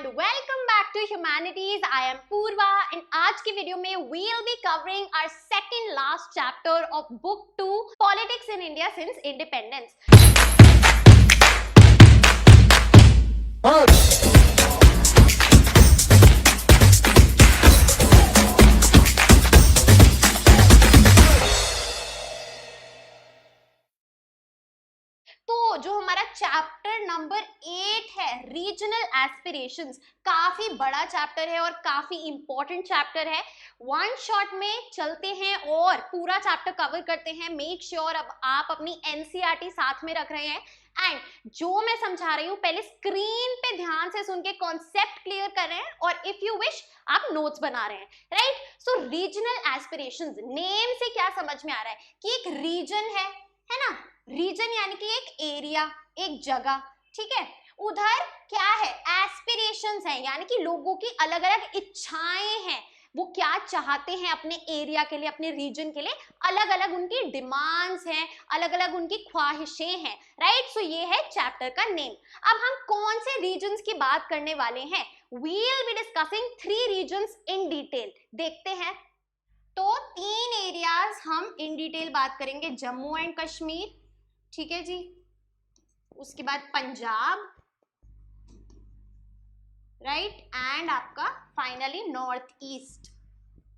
and welcome back to Humanities. I am Purva and आज की video में we'll be covering our second last chapter of book 2 Politics in India since Independence. तो जो हमारा chapter number 8 है regional aspirations, काफी बड़ा chapter है और काफी इंपॉर्टेंट चैप्टर है। वन शॉट में चलते हैं और पूरा चैप्टर कवर करते हैं। मेक श्योर अब आप अपनी एनसीईआरटी साथ में रख रहे हैं एंड जो मैं समझा रही हूँ पहले स्क्रीन पे ध्यान से सुन के कॉन्सेप्ट क्लियर कर रहे हैं और इफ यू विश आप नोट्स बना रहे हैं, राइट। सो रीजनल एस्पिरेशंस, नेम से क्या समझ में आ रहा है कि एक रीजन है ना। रीजन यानी कि एक एरिया, एक जगह, ठीक है। उधर क्या है, एस्पिरेशंस है, यानी कि लोगों की अलग अलग इच्छाएं हैं, वो क्या चाहते हैं अपने एरिया के लिए, अपने रीजन के लिए, अलग अलग उनकी डिमांड्स हैं, अलग अलग उनकी ख्वाहिशें हैं, राइट। सो ये है चैप्टर का नेम। अब हम कौन से रीजन्स की बात करने वाले हैं, we will be discussing 3 reasons in detail. देखते हैं तो 3 एरियाज हम इन डिटेल बात करेंगे। जम्मू एंड कश्मीर, ठीक है जी, उसके बाद पंजाब, राइट, एंड आपका फाइनली नॉर्थ ईस्ट।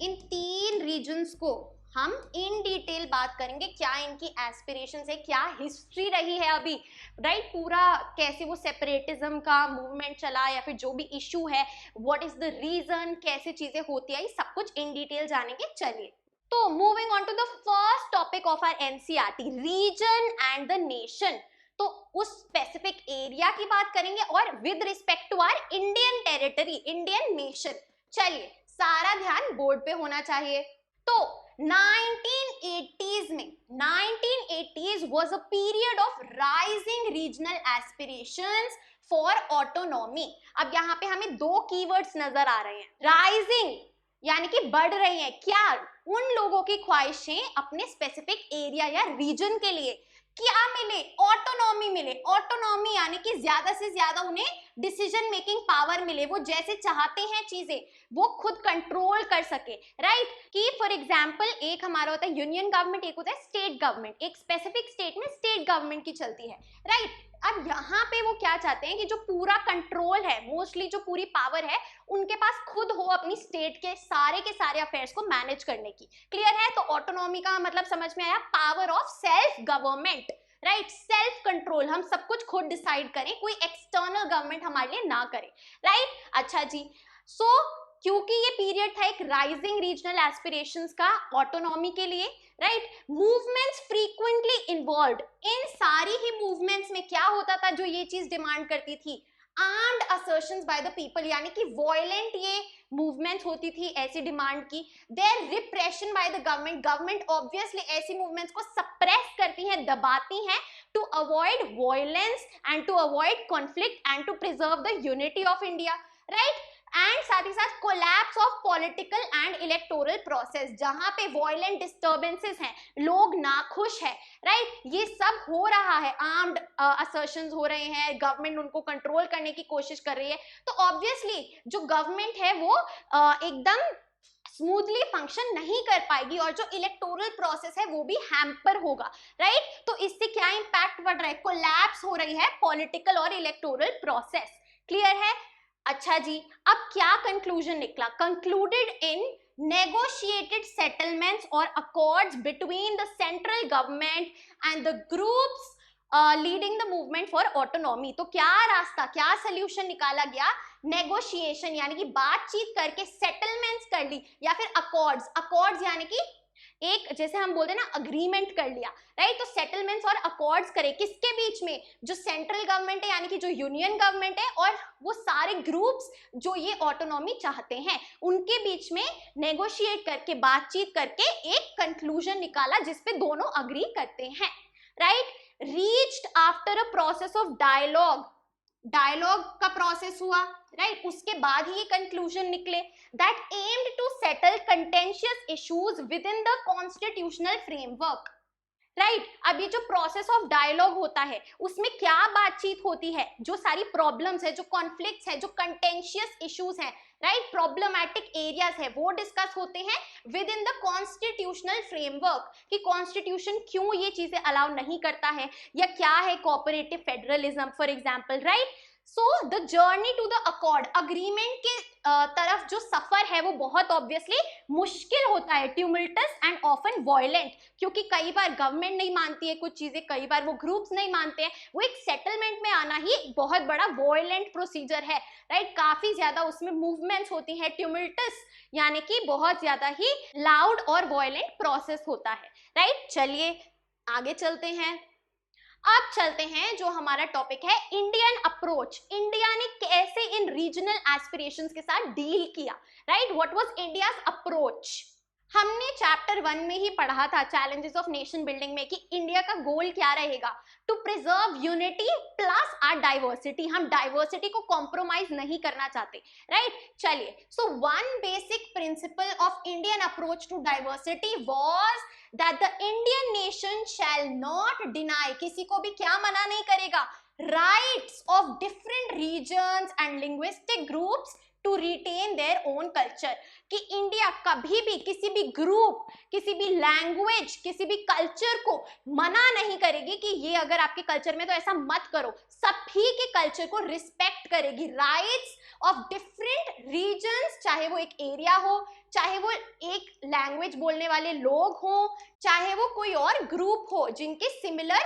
इन 3 रीजन्स को हम इन डिटेल बात करेंगे, क्या इनकी एस्पिरेशंस है, क्या हिस्ट्री रही है अभी, राइट, पूरा कैसे वो सेपरेटिज्म का मूवमेंट चला या फिर जो भी इशू है, व्हाट इज द रीजन, कैसे चीजें होती है, ये सब कुछ इन डिटेल जानेंगे। चलिए तो moving on to the first topic of our NCERT, region and the nation. तो उस स्पेसिफिक एरिया की बात करेंगे और with respect to our Indian territory, Indian nation. चलिए सारा ध्यान बोर्ड पे होना चाहिए। तो 1980s में, 1980s was a period of rising regional aspirations for autonomy। अब यहाँ पे हमें 2 कीवर्ड्स नजर आ रहे हैं। राइजिंग यानी कि बढ़ रही हैं, क्या, उन लोगों की ख्वाहिशें अपने स्पेसिफिक एरिया या रीजन के लिए क्या मिले, ऑटोनॉमी मिले। ऑटोनॉमी यानी कि ज्यादा से ज्यादा उन्हें डिसीजन मेकिंग पावर मिले, वो जैसे चाहते हैं चीजें वो खुद कंट्रोल कर सके, राइट। कि फॉर एग्जांपल एक हमारा होता है यूनियन गवर्नमेंट, एक होता है स्टेट गवर्नमेंट, एक स्पेसिफिक स्टेट में स्टेट गवर्नमेंट की चलती है, राइट। अब यहाँ पे वो क्या चाहते हैं कि जो पूरा कंट्रोल है, मोस्टली जो पूरी पावर है उनके पास खुद हो अपनी स्टेट के सारे अफेयर्स को मैनेज करने की। क्लियर है। तो ऑटोनॉमी का मतलब समझ में आया, power of self government, right, self control, हम सब कुछ खुद डिसाइड करें, कोई एक्सटर्नल गवर्नमेंट हमारे लिए ना करे, राइट। अच्छा जी, सो क्योंकि ये पीरियड था एक राइजिंग रीजनल एस्पिरेशंस का ऑटोनॉमी के लिए, राइट, मूवमेंट्स फ्रीक्वेंटली इन्वॉल्व्ड। इन सारी ही मूवमेंट्स में क्या होता था जो ये चीज डिमांड करती थी, armed assertions by the people, यानी कि वॉयलेंट ये मूवमेंट होती थी ऐसी डिमांड की। There repression by the government, government obviously ऐसी मूवमेंट्स को सप्रेस करती है, दबाती है, to avoid violence and to avoid conflict and to preserve the unity of India, right. And साथ ही साथ collapse of political and electoral process, जहां पे वॉयलेंट डिस्टर्बेंसेस हैं, लोग नाखुश है, राइट, ये सब हो रहा है, आर्म्ड असर्शंस हो रहे हैं, गवर्नमेंट उनको कंट्रोल करने की कोशिश कर रही है। तो ऑब्वियसली जो गवर्नमेंट है वो एकदम स्मूथली फंक्शन नहीं कर पाएगी और जो इलेक्टोरल प्रोसेस है वो भी हैम्पर होगा, राइट। तो इससे क्या इंपैक्ट पड़ रहा है, कोलैप्स हो रही है पॉलिटिकल और इलेक्टोरल प्रोसेस। क्लियर है। अच्छा जी, अब क्या कंक्लूजन निकला, concluded in negotiated settlements or accords between the central government and the groups leading the movement for autonomy। तो क्या रास्ता, क्या सोल्यूशन निकाला गया, नेगोशिएशन यानी कि बातचीत करके सेटलमेंट्स कर ली, या फिर अकॉर्ड्स, अकॉर्ड्स यानी कि एक जैसे हम बोलते हैं ना अग्रीमेंट कर लिया, राइट। तो सेटलमेंट्स और अकॉर्ड्स करे किसके बीच में, जो सेंट्रल गवर्नमेंट है यानी कि जो यूनियन गवर्नमेंट है और वो सारे ग्रुप्स जो ये ऑटोनॉमी चाहते हैं उनके बीच में नेगोशिएट करके, बातचीत करके एक कंक्लूजन निकाला जिसपे दोनों अग्री करते हैं, right. Reached after a process of dialogue, dialogue का प्रोसेस हुआ, राइट, उसके बाद ही ये कंक्लूजन निकले, that aimed to settle contentious issues within the constitutional framework, right अब ये जो प्रोसेस ऑफ डायलॉग होता है उसमें क्या बातचीत होती है, जो सारी प्रॉब्लम्स है, जो कॉन्फ्लिक्ट्स है, जो कंटेंशियस इश्यूज हैं, राइट प्रॉब्लमैटिक एरियाज है, वो डिस्कस होते हैं with in the constitutional framework कि कॉन्स्टिट्यूशन क्यों ये चीजें अलाउ नहीं करता है या क्या है cooperative federalism for example, right. So the journey to the accord, agreement के तरफ जो सफर है वो बहुत ऑब्वियसली मुश्किल होता है, ट्यूमिल्टस एंड ऑफन वॉयलेंट, क्योंकि कई बार गवर्नमेंट नहीं मानती है कुछ चीजें, कई बार वो ग्रुप्स नहीं मानते हैं, वो एक सेटलमेंट में आना ही बहुत बड़ा वॉयलेंट प्रोसीजर है, राइट काफी ज्यादा उसमें मूवमेंट्स होती है, ट्यूमिल्टस यानी कि बहुत ज्यादा ही लाउड और वॉयलेंट प्रोसेस होता है, राइट। चलिए आगे चलते हैं। अब चलते हैं जो हमारा टॉपिक है इंडियन अप्रोच, इंडिया ने कैसे इन रीजनल एस्पिरेशंस के साथ डील किया, right what was India's approach. हमने चैप्टर 1 में ही पढ़ा था चैलेंजेस ऑफ नेशन बिल्डिंग में कि इंडिया का गोल क्या रहेगा, to preserve unity plus or diversity, हम डाइवर्सिटी को कॉम्प्रोमाइज नहीं करना चाहते, राइट। चलिए so one basic principle of Indian approach to diversity was that the Indian nation shall not deny, किसी को भी क्या मना नहीं करेगा, rights of different regions and linguistic groups to retain their own culture, कि इंडिया कभी भी किसी भी ग्रुप, किसी भी लैंग्वेज, किसी भी कल्चर को मना नहीं करेगी कि ये अगर आपके कल्चर में तो ऐसा मत करो, सभी के कल्चर को रिस्पेक्ट करेगी। राइट्स ऑफ डिफरेंट रीजन्स, चाहे वो एक एरिया हो, चाहे वो एक लैंग्वेज बोलने वाले लोग हो, चाहे वो कोई और ग्रुप हो जिनके सिमिलर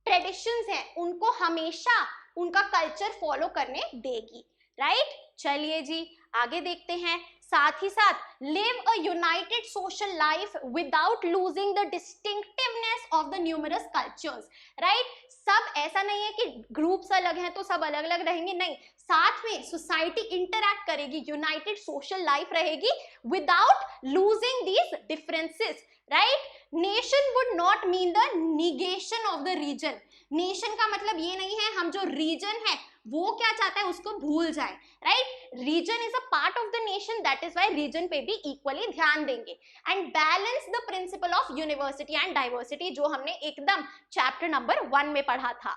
ट्रेडिशंस हैं, उनको हमेशा उनका कल्चर फॉलो करने देगी, राइट। चलिए जी आगे देखते हैं। साथ ही साथ live a United social life without losing the distinctiveness of the numerous cultures, right. सब ऐसा नहीं है कि ग्रुप्स अलग हैं तो सब अलग अलग रहेंगे, नहीं, साथ में सोसाइटी इंटरैक्ट करेगी, यूनाइटेड सोशल लाइफ रहेगी without losing these differences, right. Nation would not mean the negation of the region, nation का मतलब ये नहीं है हम जो रीजन है वो क्या चाहता है उसको भूल जाए, right. Region is a part of the nation, that is why region पे भी इक्वली ध्यान देंगे। And balance the principle of university and diversity, जो हमने एकदम चैप्टर नंबर 1 में पढ़ा था।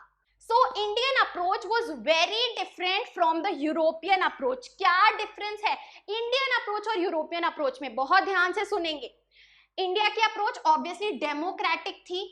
So Indian approach was very different from the European approach. क्या डिफरेंस है इंडियन अप्रोच और यूरोपियन अप्रोच में, बहुत ध्यान से सुनेंगे। इंडिया की अप्रोच ऑब्वियसली डेमोक्रेटिक थी,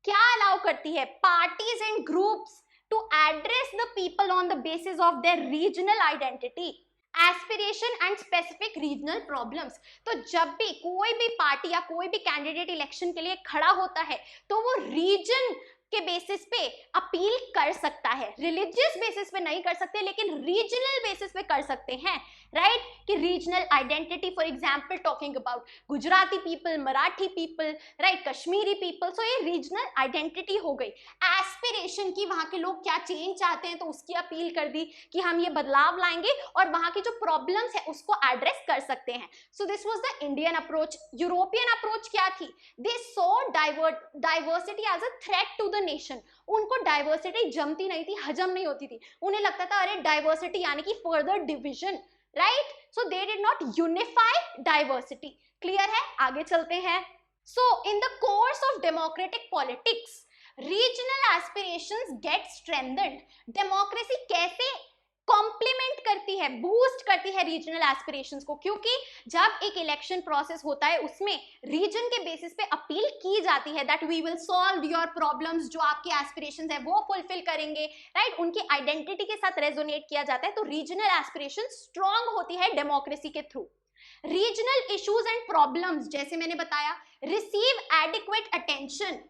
क्या अलाउ करती है, parties and groups to address the people on the basis of their regional identity, aspiration and specific regional problems। तो जब भी कोई भी पार्टी या कोई भी कैंडिडेट इलेक्शन के लिए खड़ा होता है तो वो रीजन के बेसिस पे अपील कर सकता है, रिलीजियस बेसिस पे नहीं कर सकते लेकिन रीजनल बेसिस पे कर सकते हैं, राइट। कि regional identity, for example talking about Gujarati people, Marathi people, right, Kashmiri people, so ये रीजनल आइडेंटिटी हो गई। एस्पिरेशन की, वहां के लोग क्या चेंज चाहते हैं तो उसकी अपील कर दी कि हम ये बदलाव लाएंगे और वहां की जो प्रॉब्लम्स है उसको एड्रेस कर सकते हैं। So this was the Indian approach. European approach क्या थी, they saw diversity as a threat to the nation. उनको डाइवर्सिटी जमती नहीं थी, हजम नहीं होती थी, उन्हें लगता था अरे डाइवर्सिटी यानी कि further division, right. So they did not unify diversity. Clear है, आगे चलते हैं। So in the course of democratic politics regional aspirations get strengthened. Democracy कैसे कॉम्प्लीमेंट करती है, बूस्ट करती है रीजनल एस्पिरेशंस को, क्योंकि जब एक इलेक्शन प्रोसेस होता है उसमें रीजन के बेसिस पे अपील की जाती है that we will solve your problems, जो आपके एस्पिरेशंस है वो फुलफिल करेंगे, राइट। उनकी आइडेंटिटी के साथ रेजोनेट किया जाता है, तो रीजनल एस्पिरेशन स्ट्रॉन्ग होती है डेमोक्रेसी के through. Regional issues and problems, जैसे मैंने बताया, receive adequate attention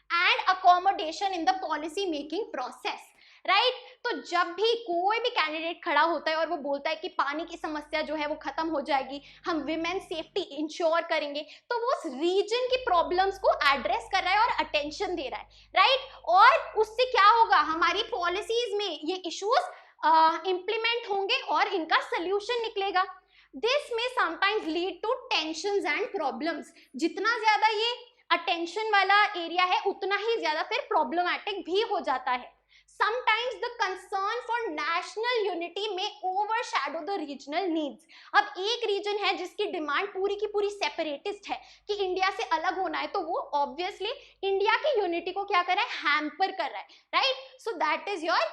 and accommodation in the policy making process, right. तो जब भी कोई भी कैंडिडेट खड़ा होता है और वो बोलता है कि पानी की समस्या जो है वो खत्म हो जाएगी, हम विमेन सेफ्टी इंश्योर करेंगे, तो वो उस रीजन की प्रॉब्लम्स को एड्रेस कर रहा है और अटेंशन दे रहा है, राइट। और उससे क्या होगा, हमारी पॉलिसीज में ये इश्यूज इंप्लीमेंट होंगे और इनका सोल्यूशन निकलेगा। This may sometimes lead to tensions and problems. जितना ज्यादा ये अटेंशन वाला एरिया है उतना ही ज्यादा फिर प्रॉब्लमैटिक भी हो जाता है। Sometimes the concern for national unity में ओवरशैडो द रीजनल नीड्स। अब एक रीजन है जिसकी डिमांड पूरी की पूरी सेपरेटिस्ट है कि इंडिया से अलग होना है, तो वो ऑब्वियसली इंडिया की यूनिटी को क्या कर रहा है, हैम्पर कर रहा है, right. So that is your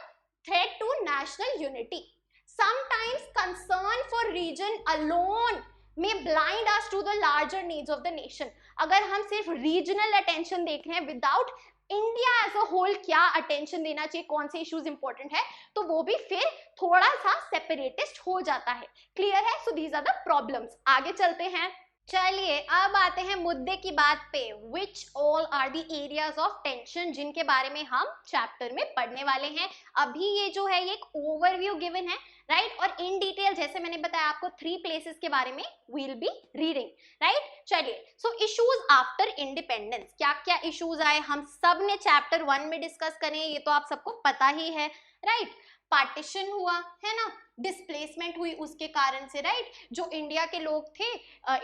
threat to national unity. Sometimes concern for region alone may blind us to the larger needs of the nation। अगर हम सिर्फ रीजनल अटेंशन देख रहे हैं without India as a whole क्या attention देना चाहिए, कौन से इश्यूज इंपॉर्टेंट है, तो वो भी फिर थोड़ा सा सेपरेटिस्ट हो जाता है। क्लियर है? So these are the problems. आगे चलते हैं। चलिए अब आते हैं मुद्दे की बात पे, which all are the areas of tension, जिनके बारे में हम चैप्टर में पढ़ने वाले हैं। अभी ये जो है ये एक ओवरव्यू गिवन है, राइट, और इन डिटेल जैसे मैंने बताया आपको 3 प्लेसेस के बारे में वील बी रीडिंग, राइट। चलिए, सो इश्यूज आफ्टर इंडिपेंडेंस, क्या क्या इश्यूज आए हम सब ने चैप्टर 1 में डिस्कस करें, ये तो आप सबको पता ही है, राइट। पार्टीशन हुआ है ना, डिस्प्लेसमेंट हुई उसके कारण से, राइट। जो इंडिया के लोग थे,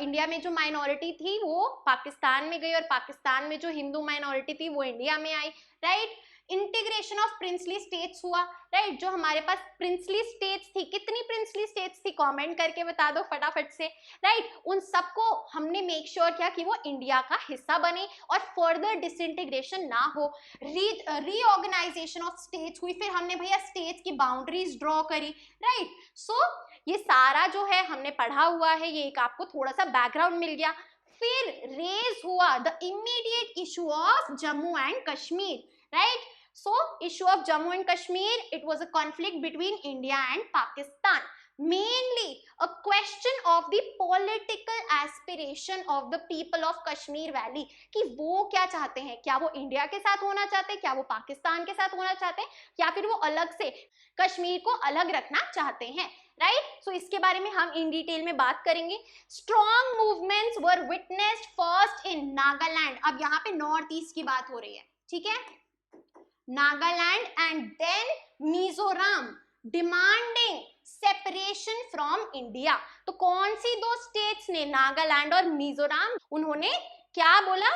इंडिया में जो माइनॉरिटी थी वो पाकिस्तान में गई और पाकिस्तान में जो हिंदू माइनॉरिटी थी वो इंडिया में आई, right. Integration of princely states हुआ, राइट। जो हमारे पास प्रिंसली स्टेट्स थी, कितनी प्रिंसली स्टेट्स थी कमेंट करके बता दो फटाफट से, राइट। उन सबको हमने मेक श्योर किया कि वो इंडिया का हिस्सा बने और फर्दर डिसइंटीग्रेशन ना हो। रीऑर्गेनाइजेशन ऑफ स्टेट्स हुई, फिर हमने भैया स्टेट्स की बाउंड्रीज ड्रॉ करी, राइट। सो ये सारा जो है हमने पढ़ा हुआ है, ये एक आपको थोड़ा सा बैकग्राउंड मिल गया। फिर रेज हुआ the immediate issue of Jammu and Kashmir, right? So issue of Jammu and Kashmir, it was a conflict between India and Pakistan, mainly a question of the political aspiration of the people of Kashmir Valley, कि वो क्या चाहते हैं, क्या वो India के साथ होना चाहते हैं, क्या वो पाकिस्तान के साथ होना चाहते हैं, या फिर वो अलग से कश्मीर को अलग रखना चाहते हैं, राइट। सो इसके बारे में हम इन डिटेल में बात करेंगे। Strong movements were witnessed first in Nagaland, अब यहाँ पे नॉर्थ ईस्ट की बात हो रही है, ठीक है, Nagaland and then Mizoram demanding separation from India। तो कौन सी दो स्टेट्स ने, नागालैंड और मिजोरम, उन्होंने क्या बोला,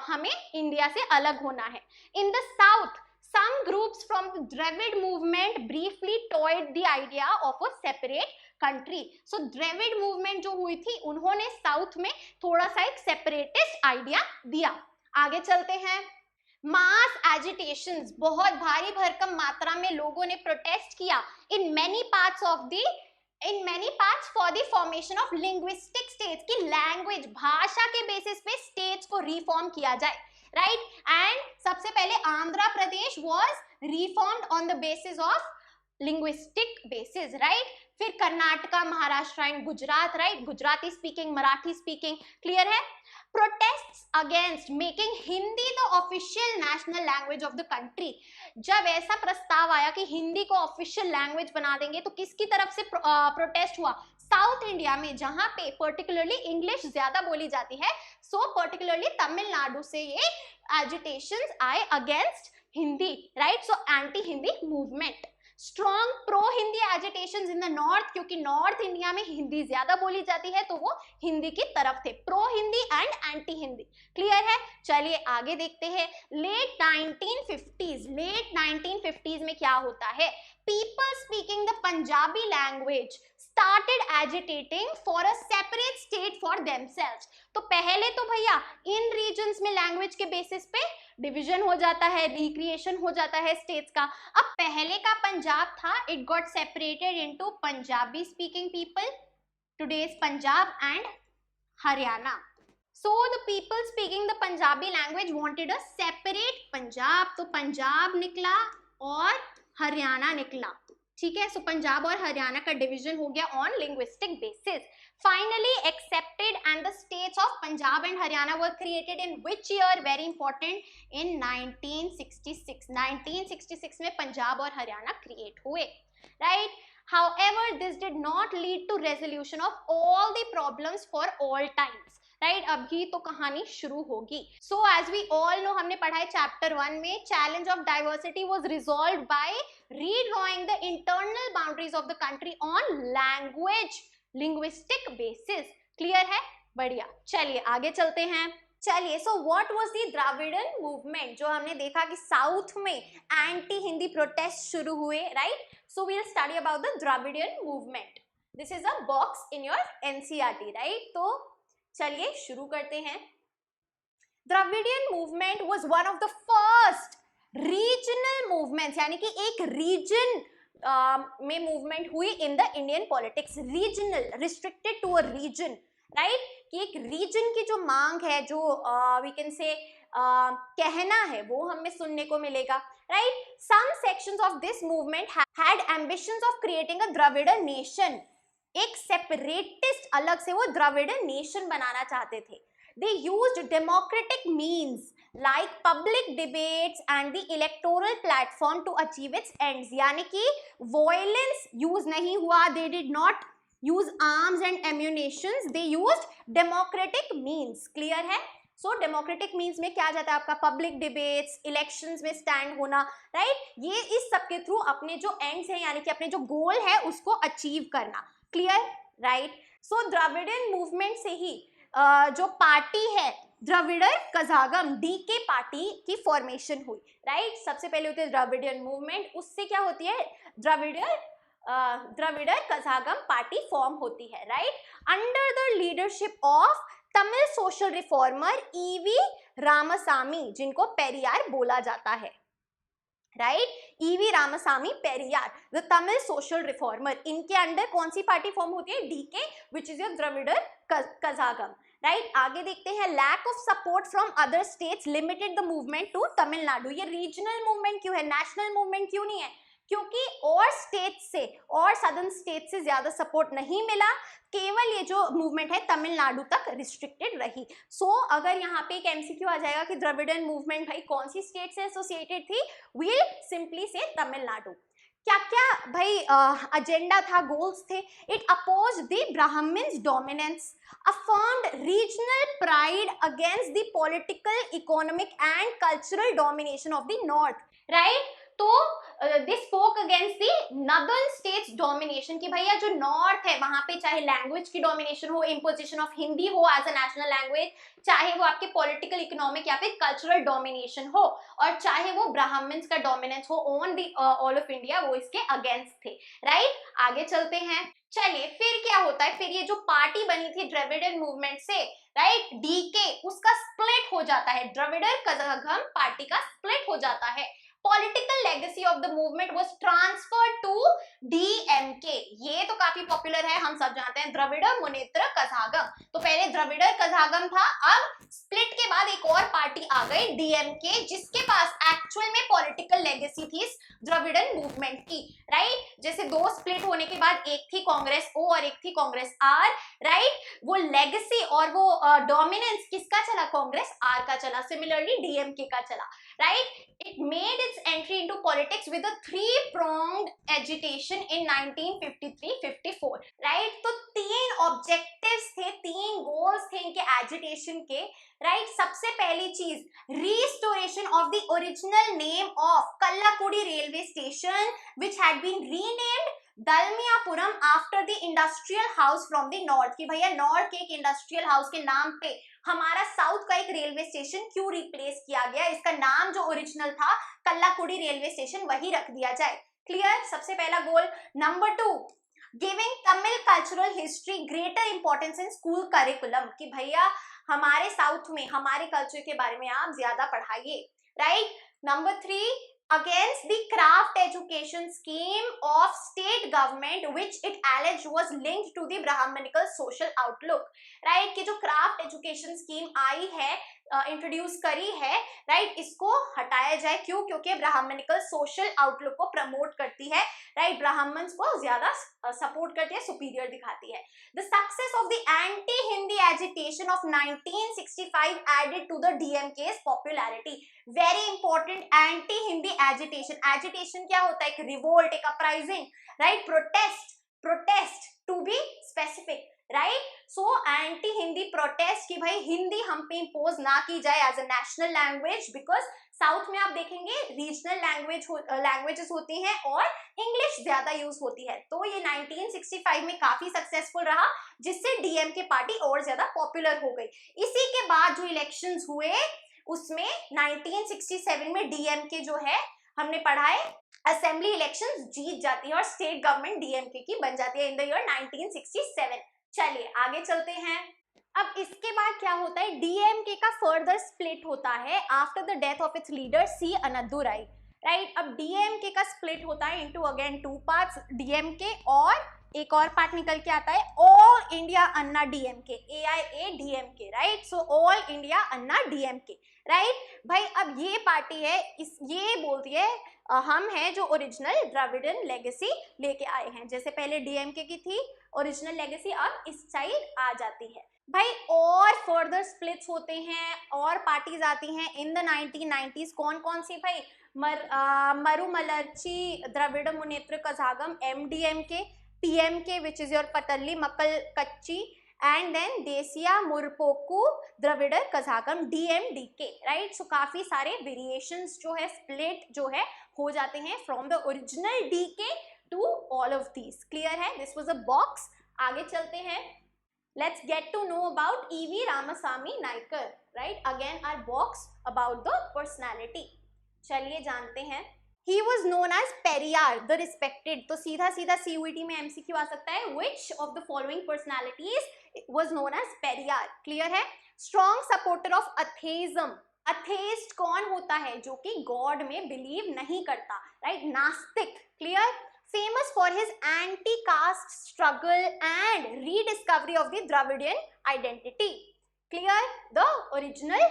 हमें इंडिया से अलग होना है। In the south some groups from the Dravid movement briefly toyed the idea of a separate country। so Dravid movement जो हुई थी उन्होंने साउथ में थोड़ा सा एक सेपरेटिस्ट आइडिया दिया। आगे चलते हैं। मास एजिटेशंस, बहुत भारी भरकम मात्रा में लोगों ने प्रोटेस्ट किया in many parts for the formation of linguistic states, की लैंग्वेज भाषा के बेसिस पे स्टेट्स को रिफॉर्म किया जाए, राइट। एंड सबसे पहले Andhra Pradesh was reformed on the basis of linguistic basis, right. फिर Karnataka, Maharashtra and Gujarat, right, Gujarati speaking, Marathi speaking, clear है। Protests against making Hindi the official national language of the country, जब ऐसा प्रस्ताव आया कि हिंदी को ऑफिशियल लैंग्वेज बना देंगे तो किसकी तरफ से प्रोटेस्ट हुआ, साउथ इंडिया में, जहां पे पर्टिकुलरली इंग्लिश ज्यादा बोली जाती है। सो पर्टिकुलरली तमिलनाडु से ये एजिटेशंस आए against Hindi, right. So anti Hindi movement. Strong pro Hindi agitations in the north, क्योंकि नॉर्थ इंडिया में हिंदी ज्यादा बोली जाती है तो वो हिंदी की तरफ थे, pro Hindi and anti Hindi, clear है। चलिए आगे देखते हैं। लेट 1950s में क्या होता है, people speaking the Punjabi language started agitating for a separate state for themselves। तो पहले तो भैया इन रीजन्स में लैंग्वेज के बेसिस पे डिवीजन हो जाता है, रिक्रिएशन हो जाता है स्टेट्स का। अब पहले का पंजाब था, it got separated into Punjabi speaking people, today's Punjab and Haryana. So the people speaking the Punjabi language wanted a separate Punjab, तो पंजाब निकला और हरियाणा निकला, ठीक है। सो पंजाब और हरियाणा का डिवीजन हो गया on linguistic basis. Finally accepted and the states of Punjab and Haryana were created in which year, very important, in 1966। 1966 में पंजाब और हरियाणा क्रिएट हुए, right. However, this did not lead to resolution of all the problems for all times, right. अभी तो कहानी शुरू होगी। So as we all know, हमने पढ़ा है चैप्टर 1 में, challenge of diversity was resolved by redrawing the internal boundaries of the country on language linguistic basis, clear है, बढ़िया। चलिए आगे चलते हैं। चलिए, so what was the Dravidian movement? जो हमने देखा कि साउथ में एंटी हिंदी प्रोटेस्ट शुरू हुए, right? So we will study about the Dravidian movement. This is a box in your NCERT, right? तो चलिए शुरू करते हैं. Dravidian movement was one of the first regional movements, यानी कि एक रीजन में मूवमेंट हुई in the Indian politics. Regional, restricted to a region, right? कि एक रीजन की जो मांग है, जो वी कैन से कहना है, वो हमें सुनने को मिलेगा, right? Some sections of this movement had ambitions of creating a Dravidian nation. एक सेपरेटिस्ट, अलग से वो द्रविड़न नेशन बनाना चाहते थे. They used democratic means like public debates and the electoral platform to achieve its ends. यानी कि violence use नहीं हुआ. They did not use arms and ammunitions. They used democratic means. Clear है? So democratic means में क्या जाता है आपका? Public debates, elections में stand होना, right? ये इस सब के थ्रू अपने जो ends है, यानी कि अपने जो goal है, उसको achieve करना. Clear? Right? So द्रविड़न मूवमेंट से ही जो पार्टी है द्रविड़र कज़ागम, डीके पार्टी की फॉर्मेशन हुई, राइट? सबसे पहले होती है द्रविड़ियन मूवमेंट, उससे क्या होती है? द्रविड़र कज़ागम पार्टी फॉर्म होती है, right? Under the leadership of Tamil social reformer E V Ramasamy, जिनको पेरियार बोला जाता है, right? E V Ramasamy Periyar, the Tamil social reformer. इनके अंडर कौन सी पार्टी फॉर्म होती है? DK, which is your Dravidar Kazhagam, right? आगे देखते हैं. Lack of support from other states limited the movement to Tamil Nadu. ये रीजनल मूवमेंट क्यों है, नेशनल मूवमेंट क्यों नहीं है? क्योंकि और स्टेट से, और सदर्न स्टेट से ज्यादा सपोर्ट नहीं मिला. केवल ये जो मूवमेंट है तमिलनाडु तक रिस्ट्रिक्टेड रही. सो अगर यहाँ पे एक एमसीक्यू आ जाएगा कि द्रविड़न मूवमेंट भाई कौन सी स्टेट से एसोसिएटेड थी, वील सिंपली से तमिलनाडु. क्या क्या भाई एजेंडा था, गोल्स थे? It oppose the Brahmins dominance, affirmed regional pride against the political, economic and cultural domination of the north, right? तो they spoke against the northern states domination, कि भैया जो नॉर्थ है वहां पे चाहे लैंग्वेज की डोमिनेशन हो, इम्पोजिशन ऑफ हिंदी हो एज अ नेशनल लैंग्वेज, चाहे वो आपके पॉलिटिकल, इकोनॉमिक या फिर कल्चरल डोमिनेशन हो, और चाहे वो ब्राह्मण्स का डोमिनेंस हो on the all of India, वो इसके अगेंस्ट थे, राइट? आगे चलते हैं. चलिए फिर क्या होता है? फिर ये जो पार्टी बनी थी द्रविड़न मूवमेंट से, राइट, डीके, उसका स्प्लिट हो जाता है. द्रविड़र कज़ागम पार्टी का स्प्लिट हो जाता है. Political legacy of the movement was transferred to DMK. ये तो काफी पॉपुलर है, हम सब जानते हैं, द्रविड़ मुनेत्र कज़ागम. तो पहले द्रविड़ कज़ागम था, अब स्प्लिट के बाद एक और पार्टी आ गई DMK, जिसके पास एक्चुअल में पॉलिटिकल लेगेसी थी द्रविड़न मूवमेंट की, राइट? जैसे दो स्प्लिट होने के बाद एक थी कांग्रेस O और एक थी कांग्रेस R, राइट? वो लेगेसी और वो डोमिनेंस किसका चला? कांग्रेस R का चला. सिमिलरली DMK का चला, right? It made its entry into politics with a three-pronged agitation in 1953-54, right? तो तीन objectives थे, तीन goals थे इनके agitation के, right? सबसे पहली चीज, restoration of the original name of Kallakudi railway station, which had been renamed Dalmiapuram after the industrial house from the north. कि भैया नॉर्थ के एक इंडस्ट्रियल हाउस के नाम पे हमारा साउथ का एक रेलवे स्टेशन क्यों रिप्लेस किया गया? इसका नाम जो ओरिजिनल था कल्लाकुड़ी रेलवे स्टेशन, वही रख दिया जाए. क्लियर? सबसे पहला goal. Number 2, giving Tamil cultural history greater importance in school curriculum. कि भैया हमारे साउथ में हमारे कल्चर के बारे में आप ज्यादा पढ़ाइए, right? Number 3, against the craft education scheme of state government, which it alleged was linked to the Brahmanical social outlook, right? कि जो craft education scheme आई है, इंट्रोड्यूस करी है, राइट, इसको हटाया जाए. क्यों? क्योंकि ब्राह्मणिकल सोशल आउटलुक को प्रमोट करती है, राइट? ब्राह्मण्स को ज्यादा सपोर्ट करती है, सुपीरियर दिखाती है. The success of the anti Hindi agitation of 1965 added to the DMK's popularity. Very important, anti Hindi agitation. Agitation क्या होता है? एक रिवोल्ट, एक uprising, right? Protest, to be specific, right. So anti Hindi protest कि भाई हिंदी हम पे इम्पोज ना की जाए as a national language, because south में आप देखेंगे रीजनल लैंग्वेजेस होती हैं और इंग्लिश ज्यादा यूज होती है। तो ये 1965 में काफी सक्सेसफुल रहा, जिससे डीएमके पार्टी और ज्यादा पॉपुलर हो गई। इसी के बाद जो इलेक्शंस हुए उसमें 1967 में डीएमके जो है, हमने पढ़ा है, असेंबली इलेक्शंस जीत जाती है और स्टेट गवर्नमेंट डीएमके की बन जाती है इन द ईयर 1967। चलिए आगे चलते हैं। अब इसके बाद क्या होता है, डीएमके का फर्दर स्प्लिट होता है after the death of its leader C Annadurai, right. अब डीएमके का स्प्लिट होता है into again two parts, DMK और एक और पार्ट निकल के आता है all India Anna DMK, AIA DMK, right. So all India Anna DMK, right. भाई अब ये पार्टी है, ये बोलती है हम हैं जो ओरिजिनल द्रविडियन लेगेसी लेके आए हैं। जैसे पहले डीएमके की थी ओरिजिनल लेगेसी, अब इस साइड आ जाती है। भाई और फर्दर स्प्लिट्स होते हैं और पार्टीज आती हैं इन द 1990s। कौन कौन सी भाई, Marumalarchi Dravida Munnetra Kazhagam MDMK, PMK which is your Pattali Makkal Katchi, and then Desiya Murpokku Dravida Kazhagam DMDK, right. So काफी सारे वेरिएशंस जो है, स्प्लिट जो है हो जाते हैं from the original DK to all of these. Clear है, दिस वाज अ बॉक्स। आगे चलते हैं, let's get to know about E.V. Ramasamy Naikar, right? Again our box about the personality. चलिए जानते हैं। He was known as Periyar the respected, तो सीधा सीधा CUET में MCQ आ सकता है, which of the following personalities was known as Periyar? Clear है। Strong supporter of atheism, अथेस्ट कौन होता है, जो कि गॉड में बिलीव नहीं करता, राइट, नास्तिक। Clear. Famous for his anti-caste struggle and rediscovery of the Dravidian identity. Clear? The original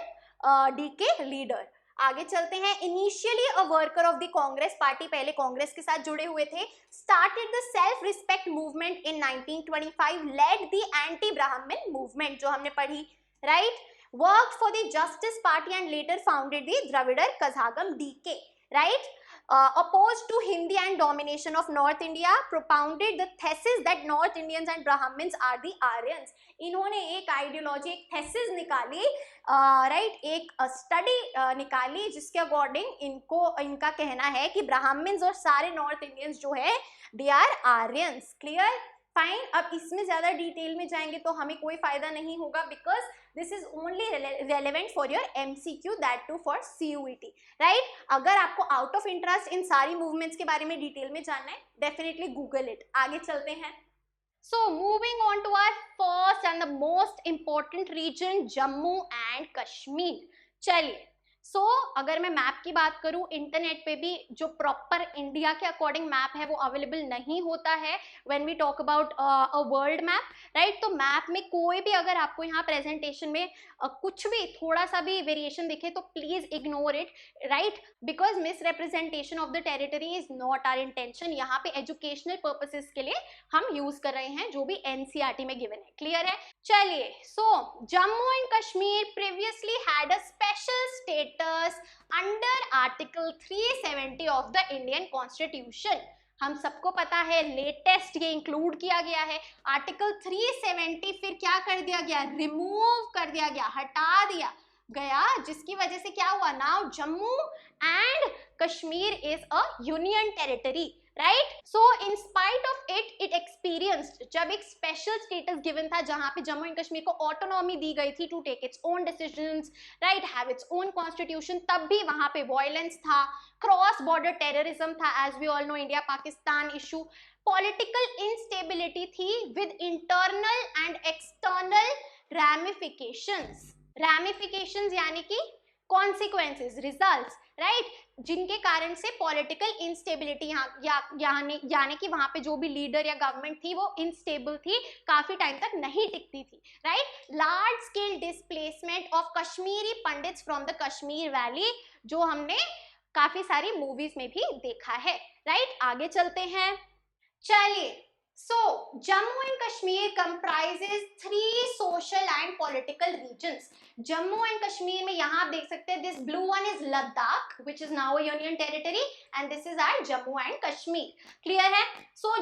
DK leader. आगे चलते हैं। Initially a worker of the Congress party, पहले कांग्रेस के साथ जुड़े हुए थे। Started the self-respect movement in 1925. Led the anti-Brahmin movement, जो हमने पढ़ी, right? Worked for the Justice Party and later founded the Dravidar Kazhagam DK, right? Opposed to Hindi and domination of North India, propounded the thesis that North Indians and Brahmins are the Aryans. इन्होंने एक ideology, एक thesis निकाली, right, एक study निकाली जिसके according इनका कहना है कि ब्राह्मण्स और सारे नॉर्थ इंडियंस जो है they are Aryans. Clear, fine. अब इसमें ज्यादा डिटेल में जाएंगे तो हमें कोई फायदा नहीं होगा, because this is only relevant for your MCQ, that too for CUET, right. अगर आपको आउट ऑफ इंटरेस्ट इन सारी मूवमेंट्स के बारे में डिटेल में जानना है, डेफिनेटली गूगल इट। आगे चलते हैं। So moving on to our first and the most important region, Jammu and Kashmir. चलिए, अगर मैं मैप की बात करूं, इंटरनेट पे भी जो प्रॉपर इंडिया के अकॉर्डिंग मैप है वो अवेलेबल नहीं होता है when we talk about a world map, right. तो मैप में कोई भी अगर आपको यहाँ प्रेजेंटेशन में कुछ भी थोड़ा सा भी वेरिएशन दिखे तो please ignore it, right, because misrepresentation of the territory is not our intention. यहाँ पे एजुकेशनल पर्पसेस के लिए हम यूज कर रहे हैं जो भी NCERT में गिवन है। क्लियर है। चलिए, Jammu and Kashmir previously had a special status under article 370 of the Indian constitution. हम सबको पता है, लेटेस्ट ये इंक्लूड किया गया है आर्टिकल 370, फिर क्या कर दिया गया, रिमूव कर दिया गया, हटा दिया गया, जिसकी वजह से क्या हुआ, now Jammu and Kashmir is a union territory, right. So in spite of it experienced, जब एक स्पेशल स्टेटस गिवन था जहां पे जम्मू एंड कश्मीर को ऑटोनॉमी दी गई थी to take its own decisions, right, have its own constitution, तब भी वहां पे वायलेंस था, क्रॉस बॉर्डर टेररिज्म था, as we all know India Pakistan issue, political instability थी with internal and external ramifications यानी कि कॉन्सिक्वेंसेस, रिजल्ट्स, राइट, जिनके कारण से पॉलिटिकल इंस्टेबिलिटी यानी कि वहां पे जो भी लीडर या गवर्नमेंट थी वो इनस्टेबल थी, काफी टाइम तक नहीं टिकती थी, right. Large scale displacement of Kashmiri pandits from the Kashmir valley, जो हमने काफी सारी मूवीज में भी देखा है, राइट। आगे चलते हैं। चलिए, Jammu and Kashmir comprises 3 social and political regions. Jammu and Kashmir में यहाँ आप देख सकते हैं, this blue one is Ladakh which is now a union territory and this is our Jammu and Kashmir. Clear है।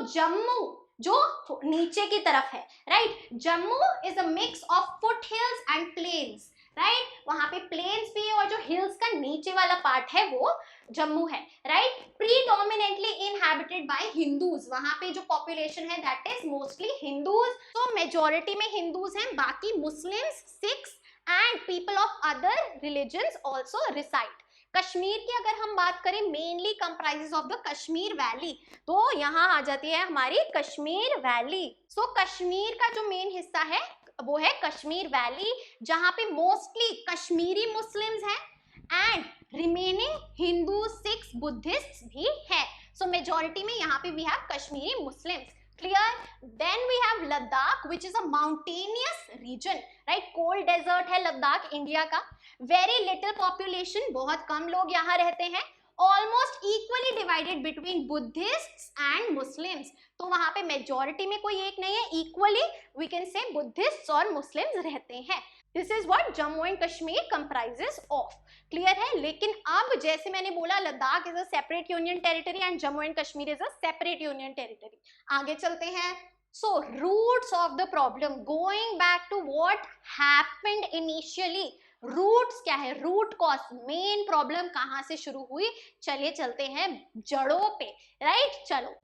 जम्मू जो नीचे की तरफ है, right. Jammu is a mix of foothills and plains, right. वहां पे प्लेन्स भी है और जो हिल्स का नीचे वाला पार्ट है वो जम्मू है, right. Predominantly inhabited by Hindus, वहां पे जो पॉपुलेशन है दैट इज मोस्टली हिंदूज। तो मेजोरिटी में हिंदूज हैं, बाकी Muslims, Sikhs and people of other religions also reside. Kashmir की अगर हम बात करें, mainly comprises of the Kashmir valley, तो यहाँ आ जाती है हमारी कश्मीर वैली। सो कश्मीर का जो मेन हिस्सा है वो है कश्मीर वैली, जहां पे मोस्टली कश्मीरी मुस्लिम्स हैं and remaining Hindu, Sikhs, Buddhist भी है। सो मेजॉरिटी में यहाँ पे we have Kashmiri Muslims, clear. Then we have Ladakh which is a mountainous region, right. Cold desert है लद्दाख इंडिया का। वेरी लिटिल पॉपुलेशन, बहुत कम लोग यहाँ रहते हैं। Almost equally divided between Buddhists and Muslims, तो वहां पे मेजॉरिटी में कोई एक नहीं है, इक्वली वी कैन से बुद्धिस्ट्स और मुस्लिम्स रहते हैं। This is what Jammu and Kashmir comprises of, clear है। लेकिन अब जैसे मैंने बोला, Ladakh is a separate union territory and Jammu and Kashmir is a separate union territory. आगे चलते हैं। So roots of the problem, going back to what happened initially. Roots क्या है, रूट कॉज, मेन प्रॉब्लम कहां से शुरू हुई, चलिए चलते हैं जड़ों पे, राइट। चलो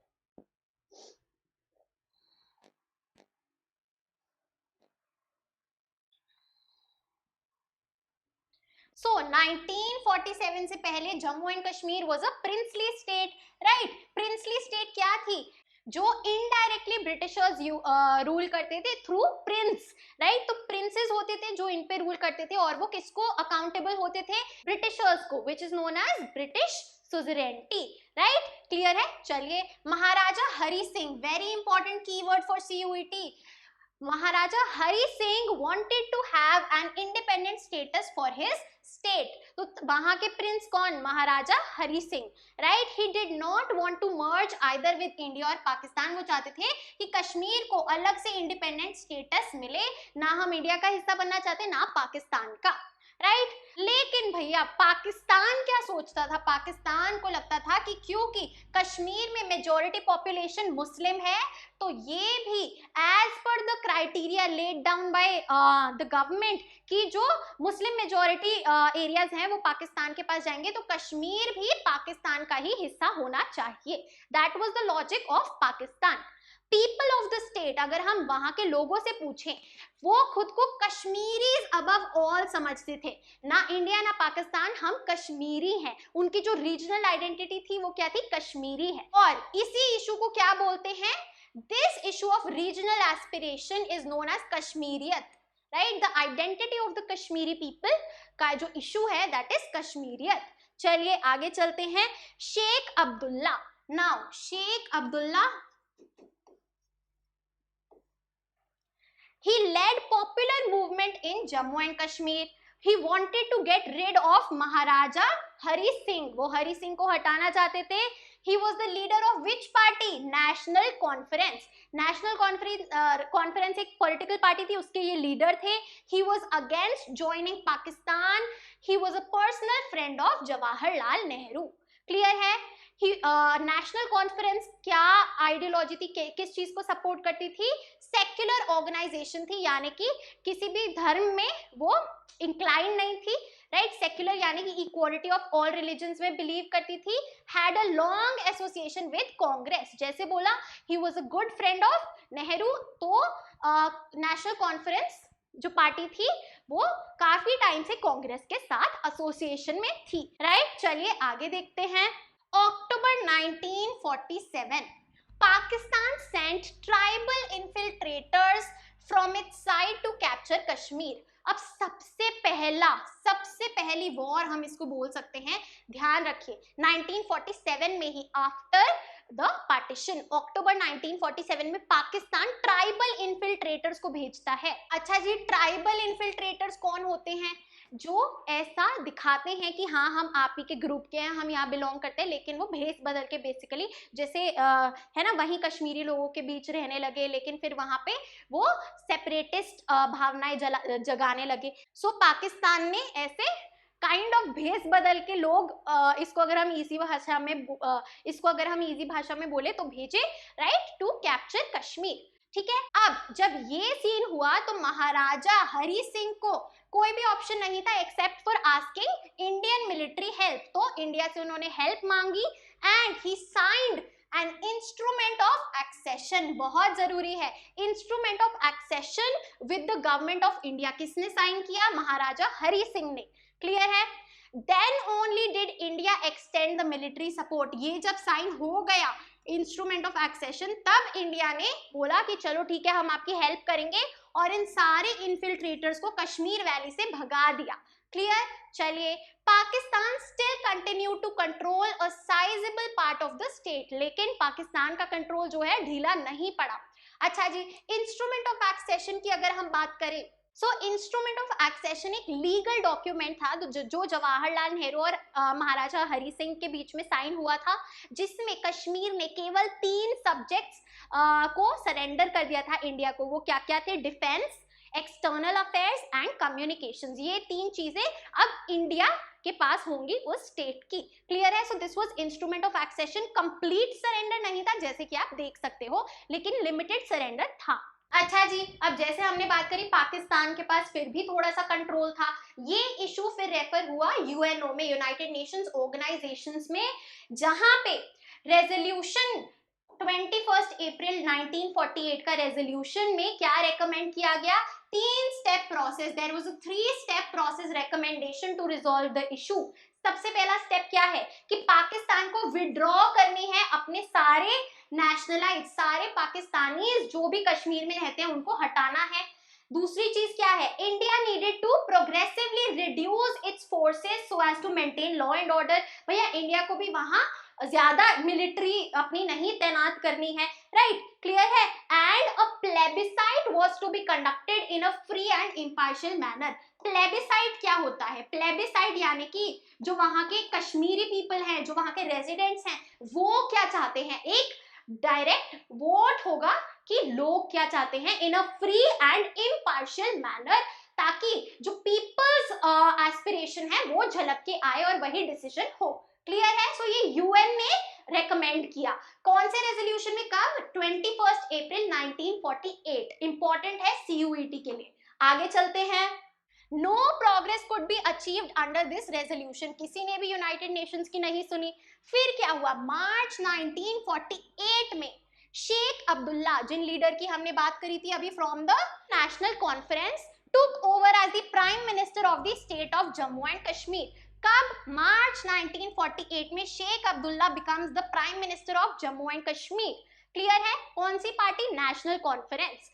सो 1947 से पहले Jammu and Kashmir was a princely state, right. Princely state क्या थी, जो इनडायरेक्टली ब्रिटिशर्स रूल करते थे थ्रू प्रिंस, राइट। तो प्रिंसेस होते थे जो इन पे रूल करते थे और वो किसको अकाउंटेबल होते थे, ब्रिटिशर्स को, which is known as British suzerainty, right. Clear है। चलिए, Maharaja Hari Singh, very important keyword for CUET. Maharaja Hari Singh wanted to have an independent status for his state. तो वहां के प्रिंस कौन, Maharaja Hari Singh, right. He did not want to merge either with India और पाकिस्तान। वो चाहते थे कि कश्मीर को अलग से इंडिपेंडेंट स्टेटस मिले, ना हम इंडिया का हिस्सा बनना चाहते ना पाकिस्तान का, राइट। लेकिन भैया पाकिस्तान क्या सोचता था, पाकिस्तान को लगता था कि क्योंकि कश्मीर में मेजॉरिटी पॉपुलेशन मुस्लिम है, तो ये भी as per the criteria laid down by the government कि जो मुस्लिम मेजॉरिटी एरियाज हैं वो पाकिस्तान के पास जाएंगे, तो कश्मीर भी पाकिस्तान का ही हिस्सा होना चाहिए। That was the logic of Pakistan. People of the state, अगर हम वहां के लोगों से पूछें, वो खुद को कश्मीरीज अबव ऑल समझते थे, ना इंडिया ना पाकिस्तान, हम कश्मीरी हैं। उनकी जो रीजनल आइडेंटिटी थी वो क्या थी, कश्मीरी है। और इसी इशू को क्या बोलते हैं, this issue of regional aspiration is known as Kashmiriyat, right. The identity of the Kashmiri people का जो इशू है दैट इज कश्मीरियत। चलिए आगे चलते हैं। Sheikh Abdullah, now Sheikh Abdullah, he led popular movement in Jammu and Kashmir. He wanted to get rid of Maharaja Hari Singh. वो हरि सिंह को हटाना चाहते थे। He was the leader of which party? National Conference. National Conference एक political party थी, उसके ये leader थे। He was against joining Pakistan. He was a personal friend of Jawaharlal Nehru. Clear है? नेशनल कॉन्फ्रेंस क्या आइडियोलॉजी थी, किस चीज को सपोर्ट करती थी, सेक्युलर ऑर्गेनाइजेशन थी, यानी कि किसी भी धर्म में वो इंक्लाइन नहीं थी, राइट। सेक्युलर यानी कि इक्वालिटी ऑफ ऑल रिलीजन्स में बिलीव करती थी। Had a long association with Congress, जैसे बोला he was a good friend of Nehru, तो नेशनल कॉन्फ्रेंस जो पार्टी थी वो काफी टाइम से कांग्रेस के साथ एसोसिएशन में थी, राइट। चलिए आगे देखते हैं। October 1947, Pakistan sent tribal infiltrators from its side to capture Kashmir. अब सबसे पहली वॉर हम इसको बोल सकते हैं, ध्यान रखिए 1947 में ही, आफ्टर द पार्टीशन, अक्टूबर 1947 में पाकिस्तान ट्राइबल इन्फिल्ट्रेटर्स को भेजता है। अच्छा जी, ट्राइबल इन्फिल्ट्रेटर्स कौन होते हैं, जो ऐसा दिखाते हैं कि हाँ हम आप ही के ग्रुप के हैं, हम यहाँ बिलोंग करते हैं, लेकिन वो भेस बदल के बेसिकली जैसे है ना, वहीं कश्मीरी लोगों के बीच रहने लगे, लेकिन फिर वहां पे वो सेपरेटिस्ट भावनाएं जगाने लगे। सो पाकिस्तान ने ऐसे काइंड ऑफ भेस बदल के लोग इसको अगर हम इजी भाषा में बोले तो भेजे, राइट, टू कैप्चर कश्मीर। ठीक है, अब जब ये सीन हुआ तो महाराजा हरि सिंह को कोई भी ऑप्शन नहीं था except for asking Indian military help. तो इंडिया से उन्होंने हेल्प मांगी and he signed an instrument of accession. बहुत जरूरी है, instrument of accession with the government of India. किसने साइन किया? महाराजा हरि सिंह ने। क्लियर है? Then only did India extend the military support. ये जब साइन हो गया इंस्ट्रूमेंट ऑफ एक्सेशन, तब इंडिया ने बोला कि चलो ठीक है, हम आपकी हेल्प करेंगे और इन सारे इन्फिल्ट्रेटर्स को कश्मीर वैली से भगा दिया। क्लियर? चलिए, Pakistan still continue to control a sizeable part of the state. लेकिन पाकिस्तान का कंट्रोल जो है ढीला नहीं पड़ा। अच्छा जी, इंस्ट्रूमेंट ऑफ एक्सेशन की अगर हम बात करें, सो इंस्ट्रूमेंट ऑफ एक्सेशन एक लीगल डॉक्यूमेंट था जो जवाहरलाल नेहरू और महाराजा हरि सिंह के बीच में साइन हुआ था, जिसमें कश्मीर ने केवल 3 सब्जेक्ट्स को सरेंडर कर दिया था इंडिया को। वो क्या क्या थे? Defence, external affairs and communications. ये 3 चीजें अब इंडिया के पास होंगी उस स्टेट की। क्लियर है? So this was instrument of accession. Complete surrender नहीं था जैसे कि आप देख सकते हो, लेकिन लिमिटेड सरेंडर था। अच्छा जी, अब जैसे हमने बात करी पाकिस्तान के पास फिर भी थोड़ा सा कंट्रोल था। ये इशू फिर रेफर हुआ यूएनओ में, यूनाइटेड नेशंस ऑर्गेनाइजेशंस में, जहां पे रेजोल्यूशन 21 अप्रैल 1948 का रेजोल्यूशन में क्या रेकमेंड किया गया? 3 step process. There was a 3 step process recommendation to resolve the issue. सबसे पहला स्टेप क्या है कि पाकिस्तान को विड्रॉ करनी है अपने सारे नेशनलाइज, सारे पाकिस्तानी जो भी कश्मीर में रहते हैं उनको हटाना है। दूसरी चीज क्या है? India needed to progressively reduce its forces so as to maintain law and order. भैया इंडिया को भी वहां ज्यादा मिलिट्री अपनी नहीं तैनात करनी है, राइट? क्लियर है? And a plebiscite was to be conducted in a free and impartial manner. Plebiscite क्या होता है? प्लेबिसाइट यानी कि जो वहां के कश्मीरी पीपल हैं, जो वहां के रेजिडेंट्स हैं, वो क्या चाहते हैं? एक डायरेक्ट वोट होगा कि लोग क्या चाहते हैं in a free and impartial manner, ताकि जो पीपल्स एस्पिरेशन है वो झलक के आए और वही डिसीजन हो। क्लियर है? सो ये यूएन ने रेकमेंड किया। कौन से रेजोल्यूशन में? कब? 21 अप्रैल 1948। इंपॉर्टेंट है सीयूईटी के लिए। आगे चलते हैं। No progress could be achieved under this resolution. किसी ने भी यूनाइटेड नेशंस की नहीं सुनी। फिर क्या हुआ? मार्च 1948 में शेख अब्दुल्ला, जिन लीडर की हमने बात करी थी अभी from the national Conference, took over as the prime minister of the state of Jammu and Kashmir. कब? मार्च 1948 में Sheikh Abdullah becomes the prime minister of Jammu and Kashmir. Clear है? कौन सी party? National Conference.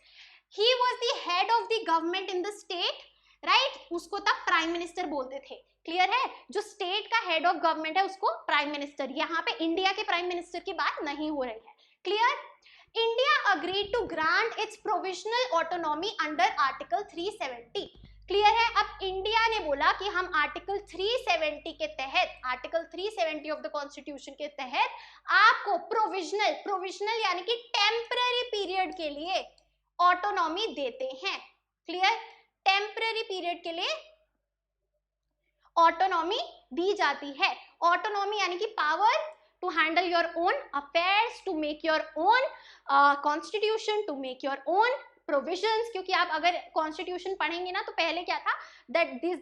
He was the head of the government in the state, right? उसको तब prime minister बोलते थे। Clear है? जो स्टेट का हेड ऑफ गवर्नमेंट है उसको प्राइम मिनिस्टर। यहाँ पे इंडिया के प्राइम मिनिस्टर की बात नहीं हो रही है। Clear? India agreed to grant its provisional autonomy under article 370। Clear है? अब इंडिया ने बोला कि हम आर्टिकल 370 के तहत, आर्टिकल 370 ऑफ द कॉन्स्टिट्यूशन के तहत आपको प्रोविजनल यानी कि टेम्पररी पीरियड के लिए ऑटोनॉमी देते हैं। क्लियर? टेम्पररी पीरियड के लिए ऑटोनॉमी दी जाती है। ऑटोनॉमी यानी कि power to handle your own affairs, to make your own constitution, to make your own provisions. क्योंकि आप अगर कॉन्स्टिट्यूशन पढ़ेंगे ना तो पहले क्या था? That this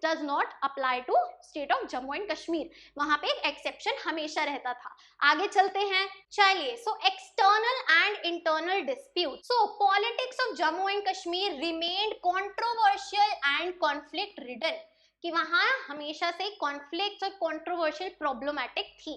does not apply to state of Jammu and Kashmir. वहां पे एक एक्सेप्शन हमेशा रहता था। आगे चलते हैं। चलिए, so external and internal dispute. So politics of Jammu and Kashmir remained controversial and conflict ridden, कि वहां हमेशा से कॉन्फ्लिक्ट और कंट्रोवर्शियल प्रॉब्लमैटिक थी।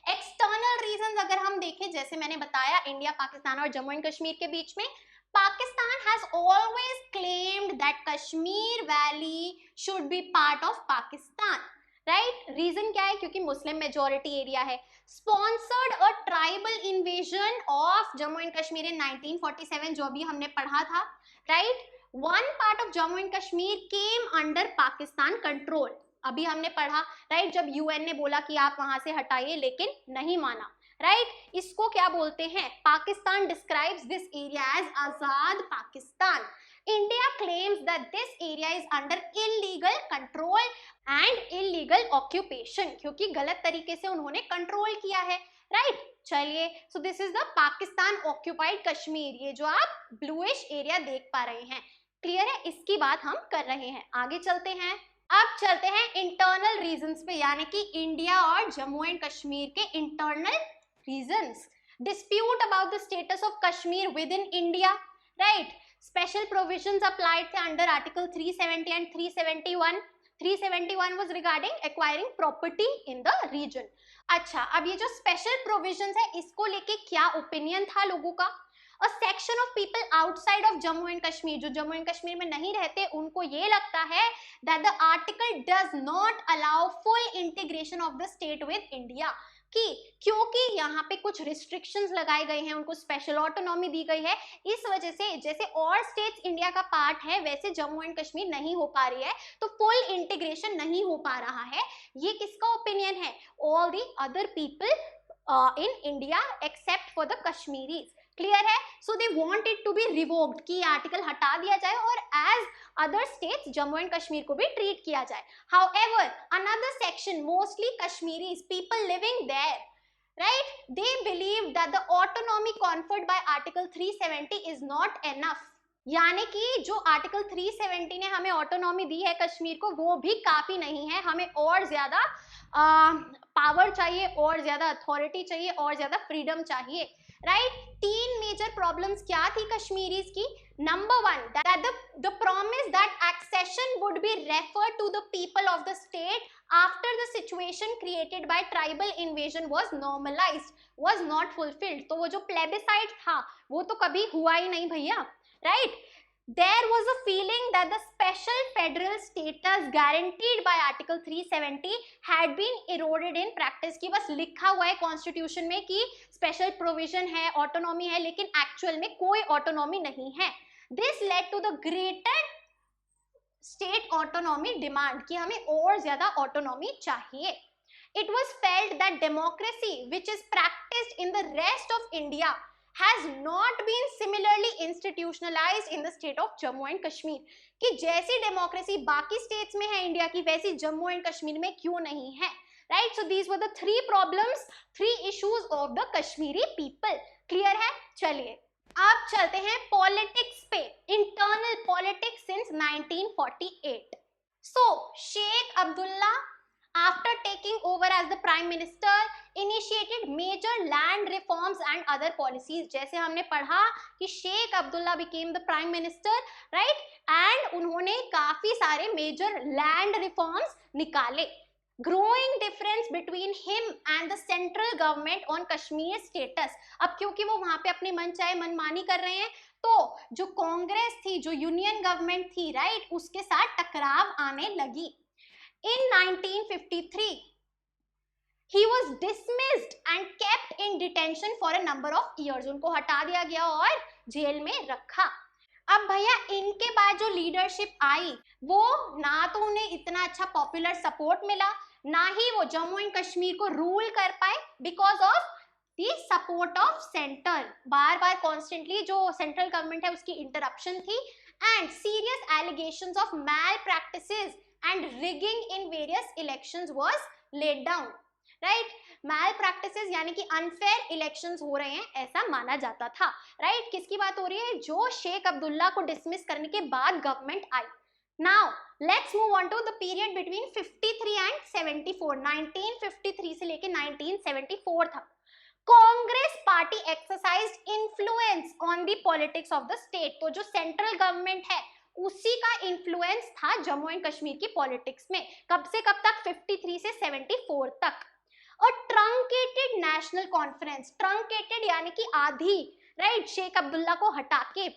एक्सटर्नल रीजंस अगर हम देखें, जैसे मैंने बताया इंडिया, पाकिस्तान और जम्मू एंड कश्मीर के बीच में, Pakistan has always claimed that Kashmir Valley should be part of Pakistan, right? Reason क्या है? क्योंकि मुस्लिम मेजोरिटी एरिया है। Sponsored a tribal invasion of Jammu and Kashmir in 1947, जो अभी हमने पढ़ा था, right? One part of Jammu and Kashmir came under Pakistan control, अभी हमने पढ़ा, right? जब यूएन ने बोला कि आप वहां से हटाइए, लेकिन नहीं माना, राइट? इसको क्या बोलते हैं? Pakistan describes this area as Azad Pakistan. India claims that this area is under illegal control and illegal occupation, क्योंकि गलत तरीके से उन्होंने कंट्रोल किया है. राइट? चलिए, सो this is the Pakistan occupied Kashmir. ये जो आप ब्लूइश एरिया देख पा रहे हैं, क्लियर है? इसकी बात हम कर रहे हैं. आगे चलते हैं. अब चलते हैं इंटरनल रीजंस पे, यानी कि इंडिया और जम्मू एंड कश्मीर के internal reasons. Dispute about the status of Kashmir with in India. Right? Special provisions applied थे under article 370 and 371. 371 was regarding acquiring property in the region. अच्छा, अब ये जो स्पेशल प्रोविजंस है, इसको लेके क्या ओपिनियन था लोगों का? A section of people outside of Jammu and Kashmir, जो जम्मू एंड कश्मीर में नहीं रहते, उनको ये लगता है that the article does not allow full integration of the state with India, कि क्योंकि यहाँ पे कुछ रिस्ट्रिक्शंस लगाए गए हैं, उनको स्पेशल ऑटोनॉमी दी गई है, इस वजह से जैसे और स्टेट्स इंडिया का पार्ट है वैसे जम्मू एंड कश्मीर नहीं हो पा रही है, तो फुल इंटीग्रेशन नहीं हो पा रहा है. ये किसका ओपिनियन है? All the other people in India except for the Kashmiris. Clear है? So they want it to be revoked, कि आर्टिकल हटा दिया जाए और as other states Jammu and Kashmir को भी ट्रीट किया जाए. However another section, mostly Kashmiris, people living there, right, they believe that the autonomy conferred by article 370 is not enough. यानी कि जो आर्टिकल 370 ने हमें ऑटोनॉमी दी है कश्मीर को, वो भी काफी नहीं है. हमें और ज्यादा पावर चाहिए, और ज्यादा अथॉरिटी चाहिए, और ज्यादा फ्रीडम चाहिए. राइट? 3 मेजर प्रॉब्लम्स क्या थी कश्मीरीज की? Number 1, that the promise that accession would be referred to the people of the state after the situation created by tribal invasion was normalized was not fulfilled. तो वो जो plebiscite था वो तो कभी हुआ ही नहीं भैया. Right? There was a feeling that the special federal status guaranteed by Article 370 had been eroded in practice, कि बस लिखा हुआ है कॉन्स्टिट्यूशन में कि स्पेशल प्रोविजन है, ऑटोनॉमी है, लेकिन एक्चुअल में कोई ऑटोनॉमी नहीं है. This led to the greater state autonomy demand, कि हमें और ज्यादा ऑटोनॉमी चाहिए. It was felt that democracy which is practiced in the rest of India has not been similarly institutionalized in the state of Jammu and Kashmir, कि जैसी democracy बाकी states में है इंडिया की, वैसी जम्मू एंड कश्मीर में क्यों नहीं है. Right? So these were the 3 problems, 3 issues of the Kashmiri people. Clear है? चलिए, अब चलते हैं पॉलिटिक्स पे. Internal politics since 1948. So Sheikh Abdullah, after taking over as the prime minister, initiated major land reforms and other policies. जैसे हमने पढ़ा कि Sheikh Abdullah became the prime minister, right? and उन्होंने काफी सारे major land reforms निकाले. Growing difference between him and the central government on Kashmir status. अब क्योंकि वो वहां पे अपनी मन चाहे मनमानी कर रहे हैं, तो जो कांग्रेस थी, जो यूनियन गवर्नमेंट थी, राइट, उसके साथ टकराव आने लगी. In 1953, he was dismissed and kept in detention for a number of years. उनको हटा दिया गया और जेल में रखा. अब भैया इनके बाद जो लीडरशिप आई, वो ना तो उन्हें इतना अच्छा पॉपुलर सपोर्ट मिला, ना ही वो जम्मू एंड कश्मीर को रूल कर पाए, because of the support of centre. बार बार कॉन्स्टेंटली जो सेंट्रल गवर्नमेंट है उसकी इंटरप्शन थी, and serious allegations of malpractices and rigging in various elections was laid down. Right? malpractices यानी कि unfair elections हो रहे हैं, ऐसा माना जाता था. Right? किसकी बात हो रही है? जो शेख अब्दुल्ला को डिसमिस करने के बाद government I. Now let's move on to the period between 53 and 74. 1953 से लेके 1974 था. Congress party exercised influence on the politics of the state. तो जो सेंट्रल गवर्नमेंट है उसी का इन्फ्लुएंस था जम्मू एंड कश्मीर की पॉलिटिक्स में. कब से कब तक? 53 से 74 तक. और ट्रंकेटेड नेशनल कॉन्फ्रेंस, ट्रंकेटेड यानी कि आधी, राइट, शेख अब्दुल्ला को हटा के,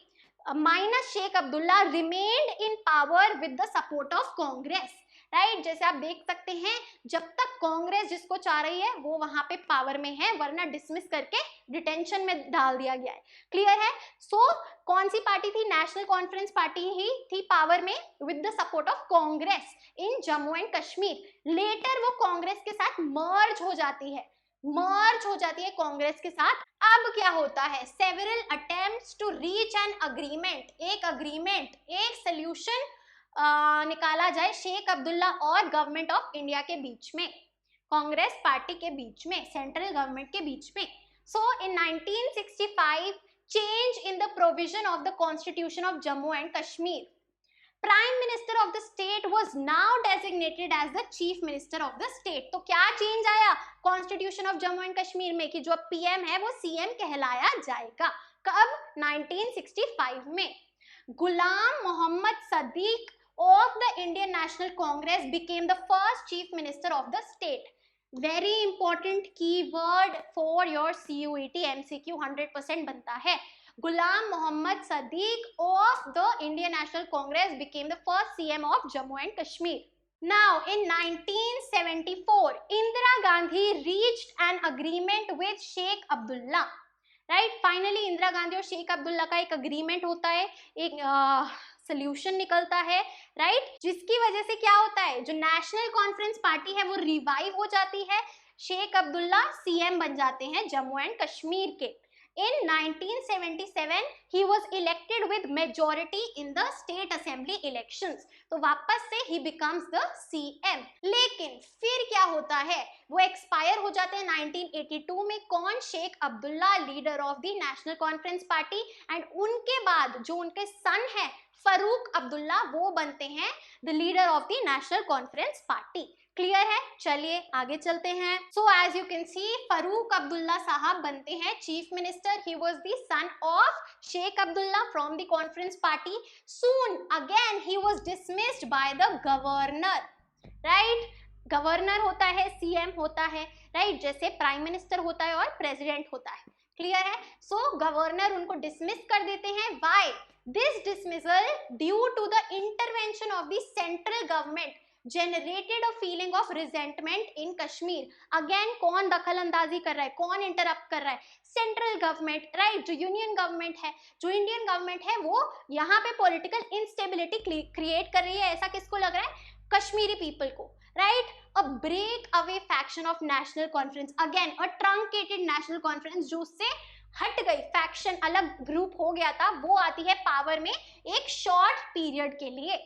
minus Sheikh Abdullah remained in power with the support of Congress. Right? जैसे आप देख सकते हैं, जब तक कांग्रेस जिसको चाह रही है वो वहां पे पावर में है, वरना डिसमिस करके डिटेंशन में डाल दिया गया है. क्लियर है? सो कौन सी पार्टी थी? नेशनल कॉन्फ्रेंस पार्टी ही थी पावर में with the support of Congress in Jammu and Kashmir. Later वो कांग्रेस के साथ मर्ज हो जाती है. मर्ज हो जाती है कांग्रेस के साथ। अब क्या होता है, several attempts to reach an agreement, एक सोल्यूशन निकाला जाए शेख अब्दुल्ला और गवर्नमेंट ऑफ इंडिया के बीच में, कांग्रेस पार्टी के बीच में, सेंट्रल गवर्नमेंट के बीच में। सो इन 1965 change in the provision of the constitution of Jammu and Kashmir, Prime Minister of the state was now designated as the Chief Minister of the state। तो क्या change आया constitution of Jammu and Kashmir में कि जो PM है वो CM कहलाया जाएगा। कब? 1965 में। गुलाम Mohammad Sadiq of the Indian National Congress became the first Chief Minister of the state। Very important keyword for your CUET MCQ 100% बनता है। Ghulam Mohammad Sadiq of the Indian National Congress became the first CM of Jammu and Kashmir। Now in 1974 Indira Gandhi reached an agreement with Sheikh Abdullah। Right, finally Indira Gandhi और शेख अब्दुल्ला का एक agreement होता है, एक solution निकलता है, राइट, जिसकी वजह से क्या होता है, जो नेशनल कॉन्फ्रेंस पार्टी है वो रिवाइव हो जाती है, शेख अब्दुल्ला सीएम बन जाते हैं जम्मू एंड कश्मीर के। In 1977 he was elected with majority in the state assembly elections। तो वापस से he becomes the CM। लेकिन फिर क्या होता है, वो एक्सपायर हो जाते हैं 1982 में। कौन? Sheikh Abdullah, leader of the national Conference party, and उनके बाद जो उनके सन है फरूक अब्दुल्ला, वो बनते हैं the leader of the national Conference party. Clear है? चलिए आगे चलते हैं। So as you can see Farooq Abdullah साहब बनते हैं chief minister. He was the son of Sheikh Abdullah from the Conference party. Soon again he was dismissed by the governor, right, governor होता है, सीएम होता है, राइट, जैसे प्राइम मिनिस्टर होता है और प्रेसिडेंट होता है। क्लियर है? सो गवर्नर उनको डिसमिस कर देते हैं। Why this dismissal? Due to the intervention of the central government generated a feeling of resentment in Kashmir। अगेन कौन दखल अंदाजी कर रहा है, कौन इंटरप्ट कर रहा है? सेंट्रल गवर्नमेंट, राइट, जो यूनियन गवर्नमेंट है, जो इंडियन गवर्नमेंट है, वो यहाँ पे पॉलिटिकल इंस्टेबिलिटी क्रिएट कर रही है। ऐसा किसको लग रहा है? कश्मीरी पीपल को, right. A breakaway faction of National Conference, again a truncated National Conference जो उससे हट गई, फैक्शन अलग ग्रुप हो गया था, वो आती है पावर में एक शॉर्ट पीरियड के लिए।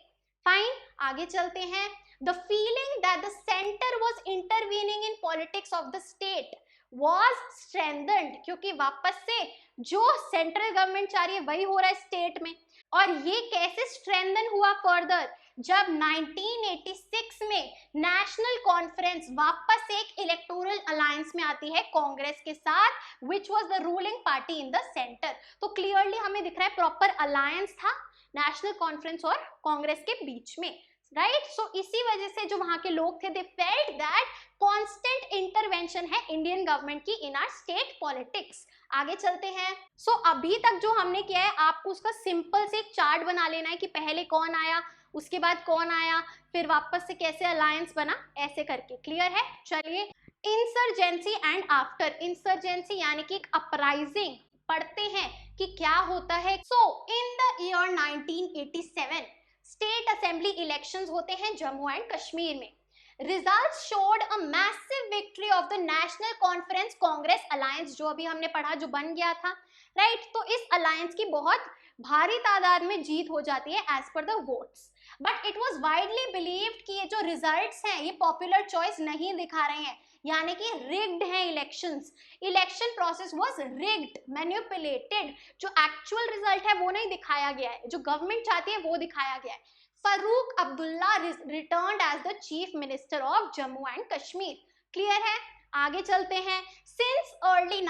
फाइन, आगे चलते हैं। The feeling that the center was intervening in politics of the state was strengthened, क्योंकि वापस से जो सेंट्रल गवर्नमेंट चाह रही है वही हो रहा है स्टेट में। और ये कैसे स्ट्रेंथन हुआ फर्दर? जब 1986 में नेशनल कॉन्फ्रेंस वापस एक इलेक्टोरल अलायंस में आती है कांग्रेस के साथ, which was the ruling party in the center। तो क्लियरली हमें दिख रहा है प्रॉपर अलायंस था नेशनल कॉन्फ्रेंस और कांग्रेस के बीच में, राइट। सो इसी वजह से जो वहां के लोग थे, they felt that constant intervention है इंडियन गवर्नमेंट की इन आवर स्टेट पॉलिटिक्स। आगे चलते हैं। सो अभी तक जो हमने किया है, आपको उसका सिंपल से एक चार्ट बना लेना है कि पहले कौन आया, उसके बाद कौन आया, फिर वापस से कैसे अलायंस बना, ऐसे करके। क्लियर है? चलिए, इंसर्जेंसी एंड आफ्टर इंसर्जेंसी यानी कि एक अपराइजिंग पढ़ते हैं कि क्या होता है। So in the year 1987 state assembly elections होते हैं जम्मू एंड कश्मीर में। Results showed a massive victory of the national Conference Congress alliance, जो अभी हमने पढ़ा, जो बन गया था, राइट। तो इस अलायंस की बहुत भारी तादाद में जीत हो जाती है as per the votes. But it was widely believed कि ये जो रिजल्ट्स हैं ये पॉपुलर चॉइस नहीं दिखा रहे हैं, यानी कि रिग्ड है elections. Election process was rigged, manipulated. जो एक्चुअल रिजल्ट है वो नहीं दिखाया गया है, जो गवर्नमेंट चाहती है वो दिखाया गया है। Farooq Abdullah returned as the chief minister of Jammu and Kashmir. Clear है? आगे चलते हैं। सिंस अर्ली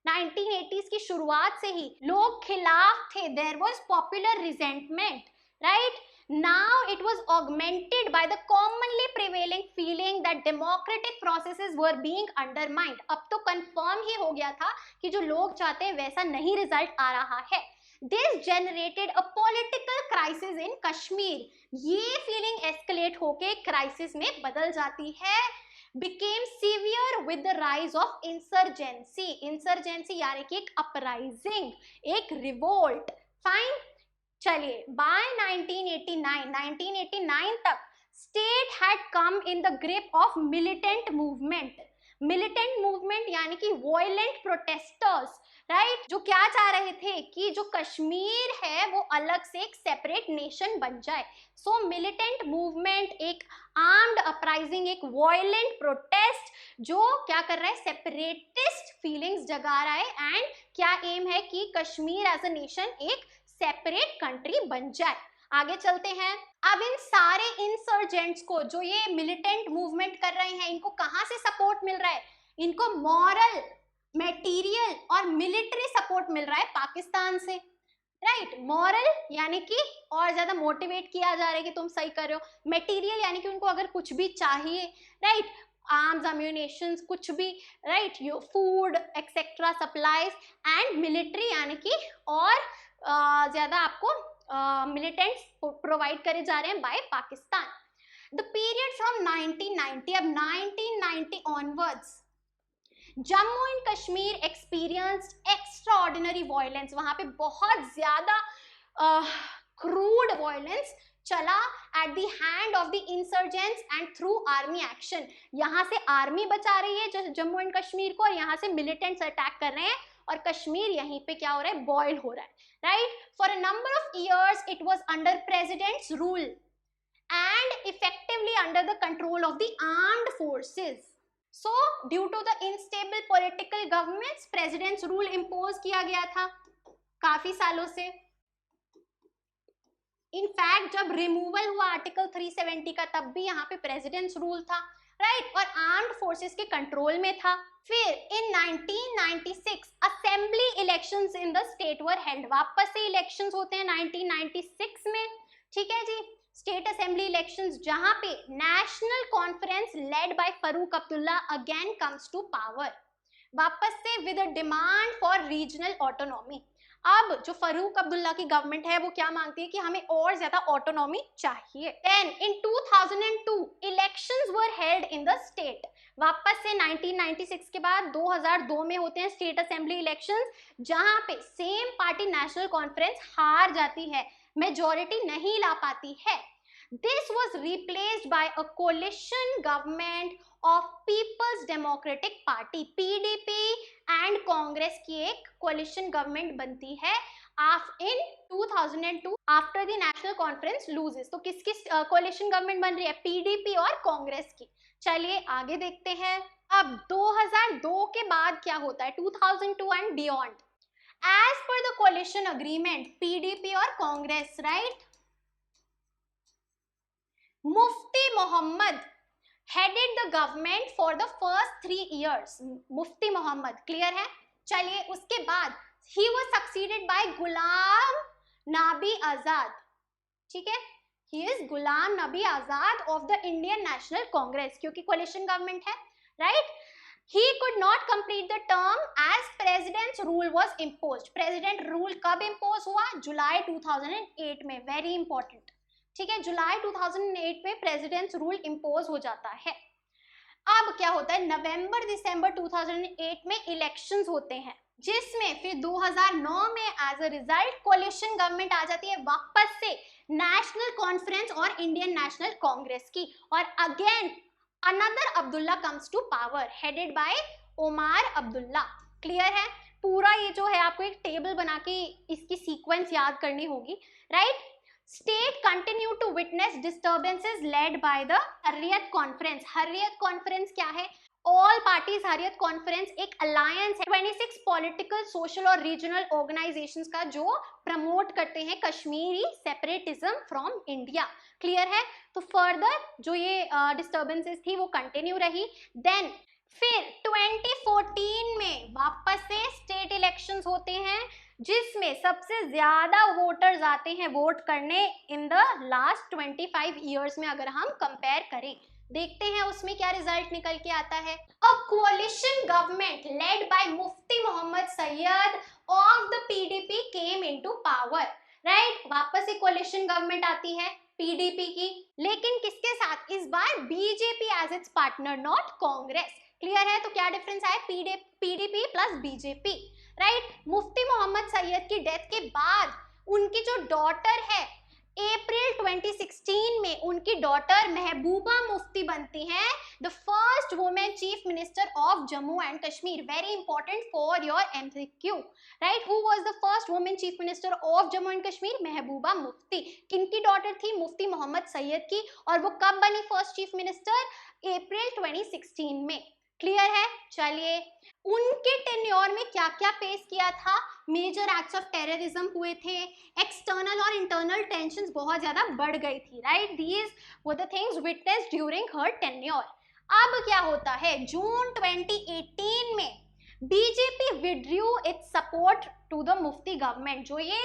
1980s की शुरुआत से ही लोग खिलाफ थे, there was popular resentment, right. Now it was augmented by the commonly prevailing feeling that democratic processes were being undermined। अब तो कंफर्म ही हो गया था कि जो लोग चाहते हैं वैसा नहीं रिजल्ट आ रहा है। This generated a political crisis in Kashmir। ये फीलिंग एस्केलेट होके क्राइसिस में बदल जाती है। Became severe with the rise of insurgency। Insurgency यानी कि एक अपराइजिंग, एक रिवोल्ट। फाइन, चलिए, बाय 1989 तक state had come in the grip of militant movement. Militant movement यानी कि वॉयलेंट प्रोटेस्टर्स, राइट, जो क्या चाह रहे थे कि जो कश्मीर है वो अलग से एक सेपरेट नेशन बन जाए। सो मिलिटेंट मूवमेंट, एक आर्म्ड अपराइजिंग, एक वॉयलेंट प्रोटेस्ट जो क्या कर रहा है, सेपरेटिस्ट फीलिंग्स जगा रहा है, एंड क्या एम है कि कश्मीर एज अ नेशन एक सेपरेट कंट्री बन जाए। आगे चलते हैं। अब इन सारे इंसर्जेंट्स को, जो ये मिलिटेंट मूवमेंट कर रहे हैं, इनको कहां से सपोर्ट मिल रहा है? इनको मॉरल, मटेरियल और मिलिट्री सपोर्ट मिल रहा है पाकिस्तान से, राइट। मॉरल यानी कि और ज्यादा मोटिवेट किया जा रहा है कि तुम सही कर रहे हो। मटेरियल यानी कि उनको अगर कुछ भी चाहिए, राइट, आर्म्स, अम्यूनेशंस, कुछ भी, right, food etcetera supplies, and military यानी कि और ज्यादा आपको मिलिटेंट्स प्रोवाइड करे जा रहे हैं by Pakistan. The period from 1990, अब 1990 onwards Jammu and Kashmir experienced extraordinary violence. वहां पे बहुत ज्यादा क्रूड वायलेंस चला at the hand of the insurgents and through army action. यहाँ से आर्मी बचा रही है जम्मू एंड कश्मीर को, और यहाँ से मिलिटेंट्स अटैक कर रहे हैं, और कश्मीर यहीं पे क्या हो रहा है, बॉयल हो रहा है, right? For a number of years it was under president's rule and effectively under the control of the armed forces. So due to the unstable political governments, president's rule impose किया गया था काफी सालों से। In fact जब removal हुआ article 370 का, तब भी यहाँ पे प्रेसिडेंट्स रूल था, राइट, और आर्म्ड फोर्सेस के कंट्रोल में था। फिर इन 1996 assembly elections in the state were held. वापस से इलेक्शंस होते हैं 1996 में, ठीक है जी, स्टेट असेंबली इलेक्शंस, जहां पे National Conference led by Farooq Abdullah again comes to power, वापस से with a demand for regional autonomy. अब जो फारूक अब्दुल्ला की गवर्नमेंट है वो क्या मांगती है कि हमें और ज्यादा ऑटोनॉमी चाहिए। Then in 2002 elections were held in the state. वापस से 1996 के बाद 2002 में होते हैं स्टेट असेंबली इलेक्शंस, जहां पे सेम पार्टी नेशनल कॉन्फ्रेंस हार जाती है, मेजॉरिटी नहीं ला पाती है। This was replaced by a coalition government of People's Democratic Party (PDP) and Congress की एक coalition government बनती है in 2002 after the national conference loses। तो किसकी coalition government बन रही है? PDP और कांग्रेस की। चलिए आगे देखते हैं। अब 2002 के बाद क्या होता है, 2002 and beyond, as per the coalition agreement, PDP और Congress, right, Mufti Muhammad headed the government for the first 3 years. Mufti Muhammad, clear है? चलिए उसके बाद he was succeeded by Ghulam Nabi Azad, ठीक है, he is Ghulam Nabi Azad of the Indian National Congress, क्योंकि coalition government है, right? He could not complete the term as president's rule was imposed. President rule कब impose हुआ? जुलाई 2008 में, very important, ठीक है, जुलाई 2008 में प्रेसिडेंट्स रूल इम्पोज हो जाता है। अब क्या होता है, नवंबर दिसंबर 2008 में इलेक्शंस होते हैं, जिसमें फिर 2009 में as a result coalition government आ जाती है वापस से नेशनल कॉन्फ्रेंस और इंडियन नेशनल कांग्रेस की, और again another Abdullah comes to power headed by Omar Abdullah. Clear है? पूरा ये जो है आपको एक टेबल बना के इसकी सीक्वेंस याद करनी होगी, right. State continue to witness disturbances led by the Hurriyat Conference. Hurriyat Conference क्या है? All parties Hurriyat Conference एक alliance है 26 political, social और regional organizations का, जो प्रमोट करते हैं Kashmiri separatism from India. Clear है? तो फर्दर जो ये डिस्टर्बेंसेस थी वो कंटिन्यू रही। देन फिर 2014 में वापस से स्टेट इलेक्शंस होते हैं, जिसमें सबसे ज्यादा वोटर्स आते हैं वोट करने इन द लास्ट 25 ईयर्स में। अगर हम कंपेयर करें, देखते हैं उसमें क्या रिजल्ट निकल के आता है। A coalition government led by Mufti Mohammad Sayeed of the PDP came into power, right. वापस से कोalition गवर्नमेंट आती है पीडीपी की, लेकिन किसके साथ? इस बार BJP as its partner, not Congress. Clear है? तो क्या डिफरेंस आया? PDP plus BJP, right. Mufti Mohammad Sayeed की डेथ के बाद उनकी जो डॉटर है अप्रैल 2016 में उनकी डॉटर महबूबा मुफ्ती बनती हैं the first women chief minister of Jammu and Kashmir. Very important for your MCQ, right. Who was the first women chief minister of Jammu and Kashmir? Mehbooba Mufti. किनकी डॉटर थी? मुफ्ती मोहम्मद सैयद की. और वो कब बनी फर्स्ट चीफ मिनिस्टर? अप्रैल 2016 में. क्लियर है? चलिए, उनके टेन्योर में क्या क्या फेस किया था? मेजर एक्ट्स ऑफ टेररिज्म हुए थे, एक्सटर्नल और इंटरनल टेंशंस बहुत ज्यादा बढ़ गई थी, right. These were the things witnessed during her tenure. अब क्या होता है? जून 2018 में BJP withdrew its support to the Mufti government. जो ये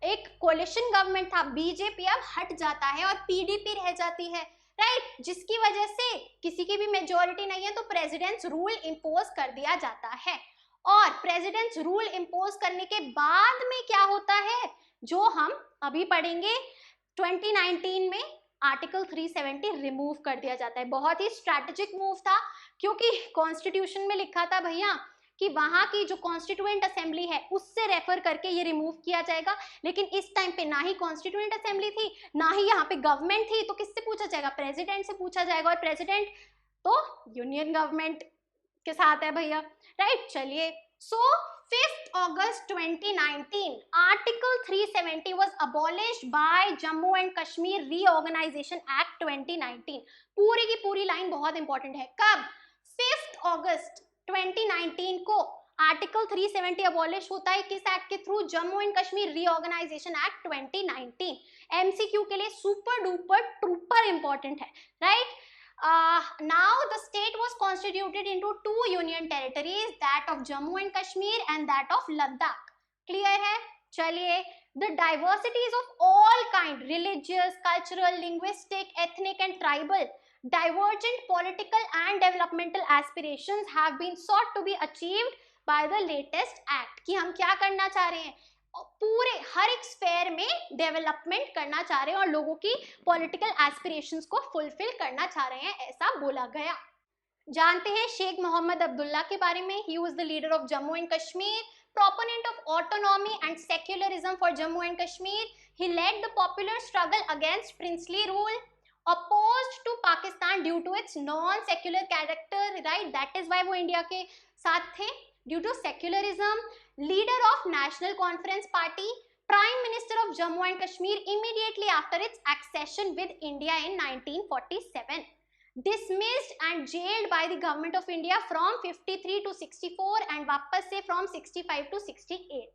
एक कोलिशन गवर्नमेंट था, बीजेपी अब हट जाता है और पीडीपी रह जाती है, राइट. जिसकी वजह से किसी की भी मेजोरिटी नहीं है तो प्रेसिडेंट्स रूल इंपोज कर दिया जाता है. और प्रेसिडेंट्स रूल इंपोज करने के बाद में क्या होता है, जो हम अभी पढ़ेंगे, 2019 में आर्टिकल 370 रिमूव कर दिया जाता है. बहुत ही स्ट्रैटेजिक मूव था, क्योंकि कॉन्स्टिट्यूशन में लिखा था भैया कि वहां की जो कॉन्स्टिट्यूएंट असेंबली है उससे रेफर करके ये रिमूव किया जाएगा. लेकिन इस टाइम पे ना ही कॉन्स्टिट्यूएंट असेंबली थी, ना ही यहाँ पे गवर्नमेंट थी, तो किससे पूछा जाएगा? प्रेसिडेंट से पूछा जाएगा. और प्रेसिडेंट तो यूनियन गवर्नमेंट के साथ है भैया, राइट. चलिए, सो 5th August 2019 article 370 was abolished by Jammu and Kashmir Reorganization Act 2019. पूरी की पूरी लाइन बहुत इंपॉर्टेंट है. कब? 5th August 2019 को आर्टिकल 370 अबॉलिश होता है. किस एक्ट के through? Jammu and Kashmir reorganisation act 2019. MCQ के लिए सुपर डुपर ट्रूपर इंपॉर्टेंट है, right. Now the state was constituted into 2 union territories, that of Jammu and Kashmir and that of Ladakh. Clear है? चलिए, the diversities of all kind, religious, cultural, linguistic, ethnic and tribal, divergent political and developmental aspirations have been sought to be achieved by the latest act. कि हम क्या करना चाह रहे हैं? पूरे हर एक स्फेयर में डेवलपमेंट करना चाह रहे हैं और लोगों की पॉलिटिकल एस्पिरेशंस को फुलफिल करना चाह रहे हैं, ऐसा बोला गया. जानते हैं शेख मोहम्मद अब्दुल्ला के बारे में. ही was the leader of Jammu and Kashmir, proponent of autonomy and secularism for Jammu and Kashmir. He led the popular struggle against princely rule, opposed to Pakistan due to its non-secular character, right. That is why वो India के साथ थे, due to secularism. Leader of National Conference Party, Prime Minister of Jammu and Kashmir immediately after its accession with India in 1947. Dismissed and jailed by the government of India from 53 to 64 and वापस से from 65 to 68.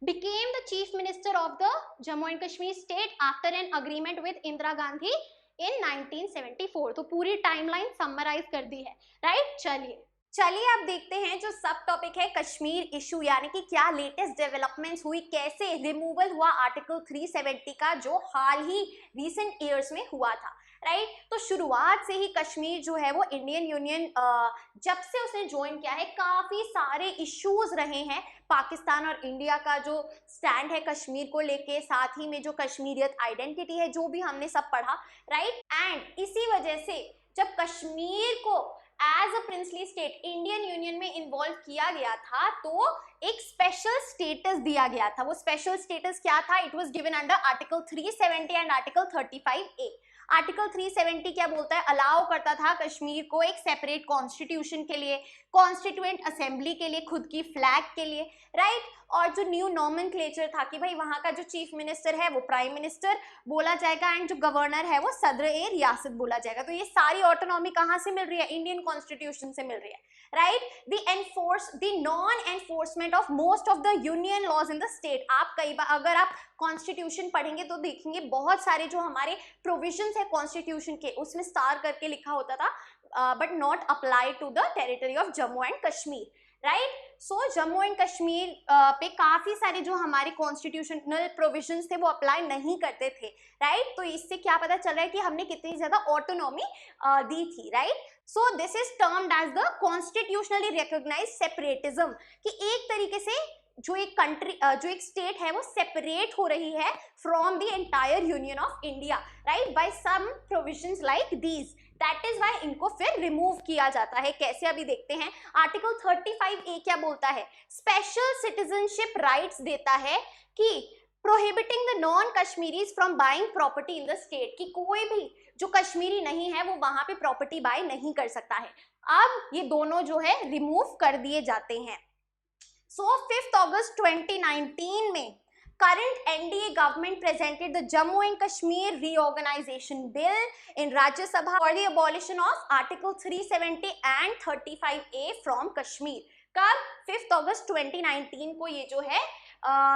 Became the Chief Minister of the Jammu and Kashmir state after an agreement with Indira Gandhi in 1974. तो पूरी timeline summarise कर दी है, right. चलिए अब देखते हैं जो सब टॉपिक है कश्मीर इशू, यानी कि क्या लेटेस्ट डेवलपमेंट्स हुई, कैसे रिमूवल हुआ आर्टिकल 370 का, जो हाल ही रीसेंट ईयर्स में हुआ था, राइट. तो शुरुआत से ही कश्मीर जो है वो इंडियन यूनियन जब से उसने ज्वाइन किया है, काफी सारे इश्यूज रहे हैं. पाकिस्तान और इंडिया का जो स्टैंड है कश्मीर को लेके, साथ ही में जो कश्मीरियत आइडेंटिटी है, जो भी हमने सब पढ़ा, राइट. एंड इसी वजह से जब कश्मीर को as a princely state Indian union में इन्वॉल्व किया गया था, तो एक स्पेशल स्टेटस दिया गया था. वो स्पेशल स्टेटस क्या था? It was given under article 370 and article 35A. Article 370 क्या बोलता है? अलाउ करता था कश्मीर को एक सेपरेट कॉन्स्टिट्यूशन के लिए, कॉन्स्टिट्यूएंट असेंबली के लिए, खुद की फ्लैग के लिए, राइट. और जो न्यू नॉमेनक्लेचर था कि भाई वहां का जो चीफ मिनिस्टर है वो प्राइम मिनिस्टर बोला जाएगा एंड जो गवर्नर है वो सदर ए रियासत बोला जाएगा. तो ये सारी ऑटोनॉमी कहाँ से मिल रही है? इंडियन कॉन्स्टिट्यूशन से मिल रही है, right. The non enforcement of most of the union laws in the state. आप कई बार अगर आप कॉन्स्टिट्यूशन पढ़ेंगे तो देखेंगे बहुत सारे जो हमारे प्रोविजंस है कॉन्स्टिट्यूशन के, उसमें स्टार करके लिखा होता था, but not apply to the territory of Jammu and Kashmir, right. So Jammu and Kashmir पे काफी सारे जो हमारे कॉन्स्टिट्यूशनल प्रोविजंस थे वो अप्लाई नहीं करते थे, राइट. तो इससे क्या पता चल रहा है कि हमने कितनी ज्यादा ऑटोनॉमी दी थी, right. So this is termed as the constitutionally recognised separatism, कि एक तरीके से जो एक कंट्री जो एक स्टेट है वो सेपरेट हो रही है from the entire union of India, right, by some provisions like these. That is why इनको फिर रिमूव किया जाता है. कैसे? अभी देखते हैं. आर्टिकल 35A क्या बोलता है? स्पेशल सिटीजनशिप राइट्स देता है कि prohibiting the non Kashmiris from buying property in the state, कि कोई भी जो कश्मीरी नहीं है वो वहां पे प्रॉपर्टी बाय नहीं कर सकता है। अब ये दोनों जो है रिमूव कर दिए जाते हैं। सो 5 अगस्त 2019 में current NDA government presented the Jammu and Kashmir Reorganization Bill in Rajya Sabha for the abolition of Article 370 and 35A from Kashmir। कब? 5 अगस्त 2019 को ये जो है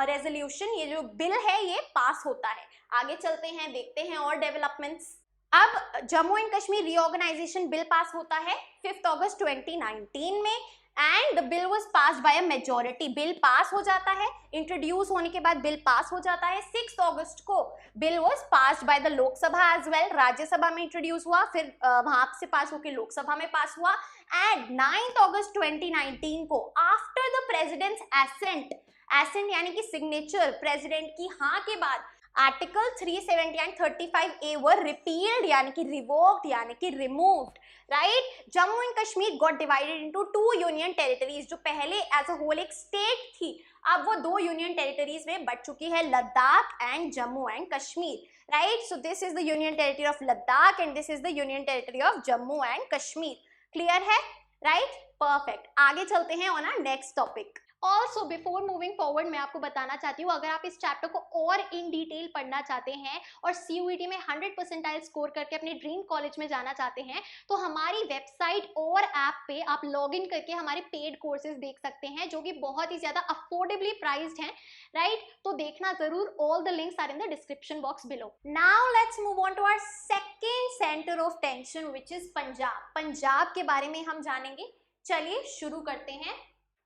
रेजोल्यूशन, ये जो बिल है ये पास होता है। आगे चलते हैं, देखते हैं और डेवलपमेंट्स। अब Jammu and Kashmir reorganisation bill pass होता है 5 अगस्त 2019 में, and the bill was passed by a majority. Bill pass हो जाता है, इंट्रोड्यूस होने के बाद बिल पास हो जाता है। 6 अगस्त को bill was passed by the Lok Sabha as well, Rajya Sabha में इंट्रोड्यूस हुआ, फिर वहां से पास होकर लोकसभा में पास हुआ। एंड 9 अगस्त 2019 को after the president's assent, assent यानी कि सिग्नेचर, प्रेसिडेंट की हाँ के बाद article 370 and 35A were repealed यानी कि रिवोक्ड यानी कि removed, right. Jammu and Kashmir got divided into 2 union territories. जो पहले एज अ होल एक स्टेट थी, अब वो 2 यूनियन टेरिटरीज में बढ़ चुकी है, Ladakh and Jammu and Kashmir, right. So this is the union territory of Ladakh and this is the union territory of Jammu and Kashmir. Clear है, राइट, परफेक्ट। आगे चलते हैं on our next topic. Also before moving forward मैं आपको बताना चाहती हूँ, अगर आप इस चैप्टर को और इन डिटेल पढ़ना चाहते हैं और CUET में 100% स्कोर करके अपने ड्रीम कॉलेज में जाना चाहते हैं, तो हमारी वेबसाइट और ऐप पे आप लॉग इन करके हमारे पेड कोर्सेज देख सकते हैं, जो कि बहुत ही ज्यादा अफोर्डेबली प्राइस्ड हैं, राइट। तो देखना जरूर, all the links are in the description box below. Now let's move on to our second centre of tension which is Punjab. Punjab के बारे में हम जानेंगे, चलिए शुरू करते हैं।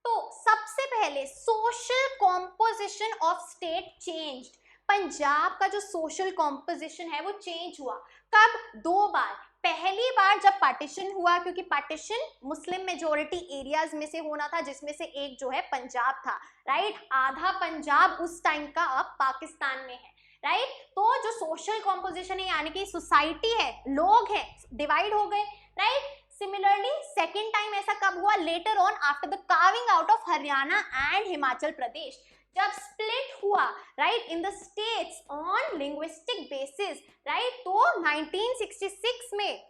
तो सबसे पहले social composition of state changed. Punjab का जो सोशल कॉम्पोजिशन है वो चेंज हुआ। कब? 2 बार। पहली बार जब पार्टीशन हुआ, क्योंकि पार्टीशन मुस्लिम मेजोरिटी एरियाज में से होना था, जिसमें से एक जो है पंजाब था, राइट। आधा पंजाब उस टाइम का अब पाकिस्तान में है, राइट। तो जो सोशल कॉम्पोजिशन है यानी कि सोसाइटी है, लोग हैं, डिवाइड हो गए, राइट। सिमिलरली सेकेंड टाइम ऐसा कब हुआ? Later on after the carving out of Haryana and Himachal Pradesh, जब स्प्लिट हुआ, right, in the states on linguistic basis, right. तो 1966 में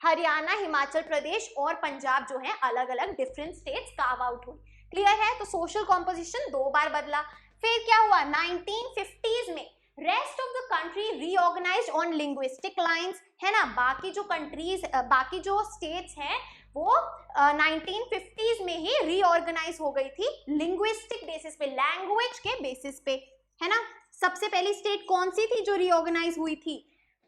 हरियाणा, हिमाचल प्रदेश और पंजाब जो है अलग अलग डिफरेंट स्टेट्स कार्व आउट हुई। क्लियर है? तो सोशल कॉम्पोजिशन 2 बार बदला। फिर क्या हुआ? 1950s में rest of the country reorganised on linguistic lines, है ना। बाकी जो कंट्रीज, बाकी जो स्टेट्स हैं वो 1950s में ही रीऑर्गेनाइज हो गई थी लिंग्विस्टिक बेसिस पे, लैंग्वेज के बेसिस पे, है ना। सबसे पहली स्टेट कौन सी थी जो रीऑर्गेनाइज हुई थी?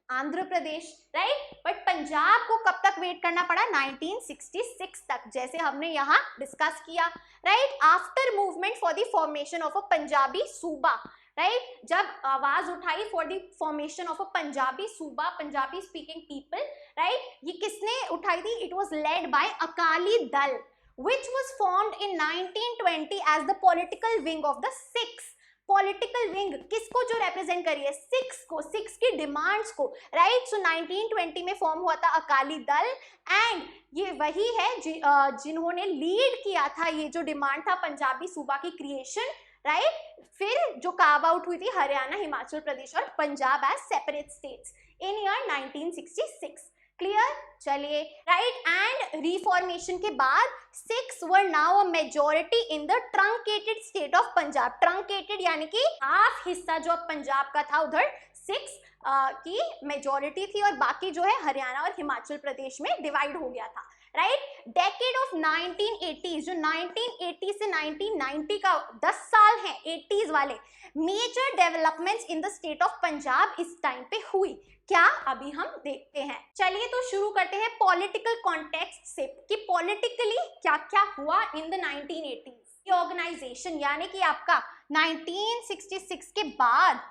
आंध्र प्रदेश, राइट। बट पंजाब को कब तक वेट करना पड़ा? 1966 तक, जैसे हमने यहाँ डिस्कस किया, right. After movement for the formation of a Punjabi सूबा, राइट। जब आवाज उठाई for the formation of a Punjabi सूबा, पंजाबी स्पीकिंग पीपल, राइट, ये किसने उठाई थी? It was led by Akali Dal which was formed in 1920 as the political wing of the Sikhs। Political wing किसको जो रिप्रेजेंट करी है? सिक्स को, सिक्स की डिमांड्स को, राइट। सो 1920 में फॉर्म हुआ था अकाली दल, एंड ये वही है जिन्होंने लीड किया था ये जो डिमांड था पंजाबी सूबा की क्रिएशन, राइट। फिर जो कार्व आउट हुई थी हरियाणा, हिमाचल प्रदेश और Punjab as separate states in year 1966। Clear? चलिए, राइट। एंड रिफॉर्मेशन के बाद Sikhs were now a majority in the truncated state of Punjab. Truncated यानी कि हाफ हिस्सा जो पंजाब का था उधर सिक्स की मेजॉरिटी थी, और बाकी जो है हरियाणा और हिमाचल प्रदेश में डिवाइड हो गया था, राइट। डेकेड ऑफ 1980s, जो 1980 से 1990 का 10 साल है 80s वाले, major developments in the state of Punjab इस टाइम पे हुई। क्या? अभी हम देखते हैं। चलिए तो शुरू करते हैं पॉलिटिकल कॉन्टेक्स्ट से कि पॉलिटिकली क्या क्या हुआ इन द 1980s। ऑर्गेनाइजेशन यानी कि आपका 1966 के बाद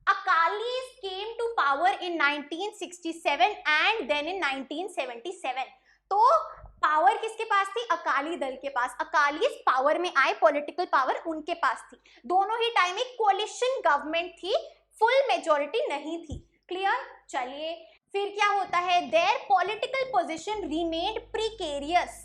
Akalis came to power in 1967 and then in 1977। तो पावर किसके पास थी? अकाली दल के पास। अकालीज पावर में आए, पॉलिटिकल पावर उनके पास थी। दोनों ही टाइम एक कोलिशन गवर्नमेंट थी, फुल मेजॉरिटी नहीं थी। क्लियर? चलिए फिर क्या होता है? There political position remained precarious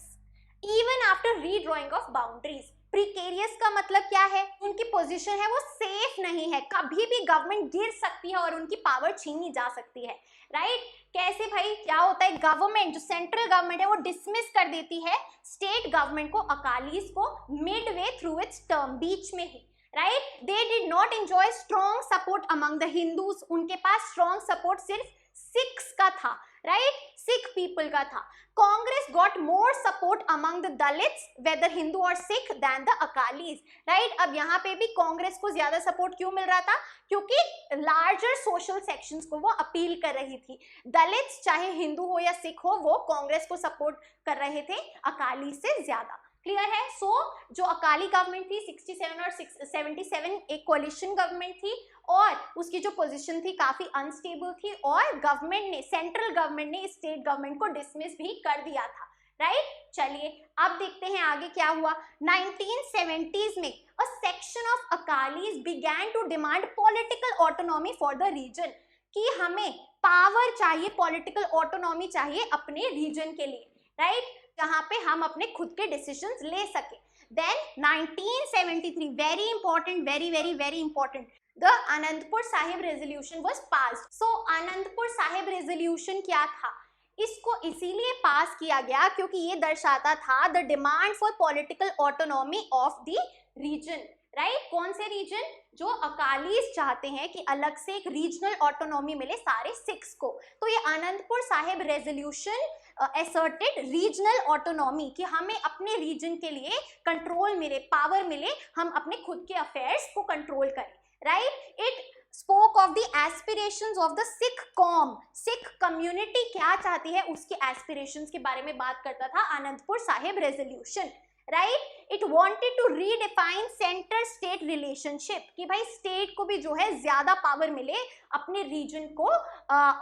even after redrawing of boundaries. Precarious का मतलब क्या है? उनकी पोजीशन है वो सेफ नहीं है, कभी भी गवर्नमेंट गिर सकती है और उनकी पावर छीनी जा सकती है, राइट। कैसे भाई, क्या होता है, गवर्नमेंट जो सेंट्रल गवर्नमेंट है वो डिसमिस कर देती है स्टेट गवर्नमेंट को, अकालीज को, midway through its term, बीच में ही, right. They did not enjoy strong support among the Hindus, उनके पास स्ट्रॉन्ग सपोर्ट सिर्फ सिख्स का था, राइट, सिख पीपल का था। Congress got more support among the Dalits whether Hindu और Sikh then the Akalis, right. अब यहाँ पे भी कांग्रेस को ज्यादा सपोर्ट क्यों मिल रहा था, क्योंकि लार्जर सोशल सेक्शंस को वो अपील कर रही थी। दलित्स चाहे हिंदू हो या सिख हो वो कांग्रेस को सपोर्ट कर रहे थे अकाली से ज्यादा, क्लियर है। सो जो अकाली गवर्नमेंट थी 67 और 77 एक कोलिशन गवर्नमेंट थी और उसकी जो पोजीशन थी काफी अनस्टेबल थी और गवर्नमेंट ने, सेंट्रल गवर्नमेंट ने स्टेट गवर्नमेंट को डिसमिस भी कर दिया था, राइट। चलिए अब देखते हैं आगे क्या हुआ। 1970s में a section of Akalis began to demand political autonomy for the region, कि हमें पावर चाहिए, पॉलिटिकल ऑटोनॉमी चाहिए अपने रीजन के लिए, राइट, जहां पे हम अपने खुद के डिसीजंस ले सके। Then 1973, very important, very important, the Anandpur Sahib resolution was passed. So Anandpur Sahib resolution क्या था, इसको इसीलिए पास किया गया क्योंकि ये दर्शाता था the demand for political autonomy of the region, right. कौन से रीजन, जो अकालीज चाहते हैं कि अलग से एक रीजनल ऑटोनॉमी मिले सारे सिख्स को। तो ये Anandpur Sahib resolution asserted regional autonomy, कि हमें अपने रीजन के लिए कंट्रोल मिले, पावर मिले, हम अपने खुद के अफेयर्स को कंट्रोल करें, right. It spoke of the aspirations of the Sikh com, Sikh community क्या चाहती है उसके एस्पिरेशंस के बारे में बात करता था Anandpur Sahib resolution, right. It wanted to redefine centre state relationship, कि भाई स्टेट को भी जो है ज्यादा पावर मिले अपने रीजन को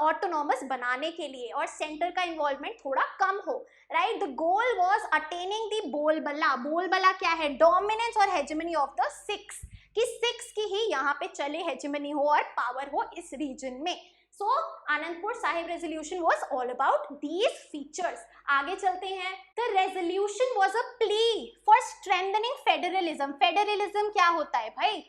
ऑटोनॉमस बनाने के लिए और सेंटर का इन्वॉल्वमेंट थोड़ा कम हो, right. The goal was attaining the बोलबला, बोलबला क्या है, डोमिनेंस और हेजेमनी ऑफ द सिख्स, कि सिख्स की ही यहाँ पे चले, हेजेमनी हो और पावर हो इस रीजन में। So Anandpur Sahib resolution was all about these features. आगे चलते हैं। The resolution was a plea for strengthening federalism. Federalism क्या होता है भाई,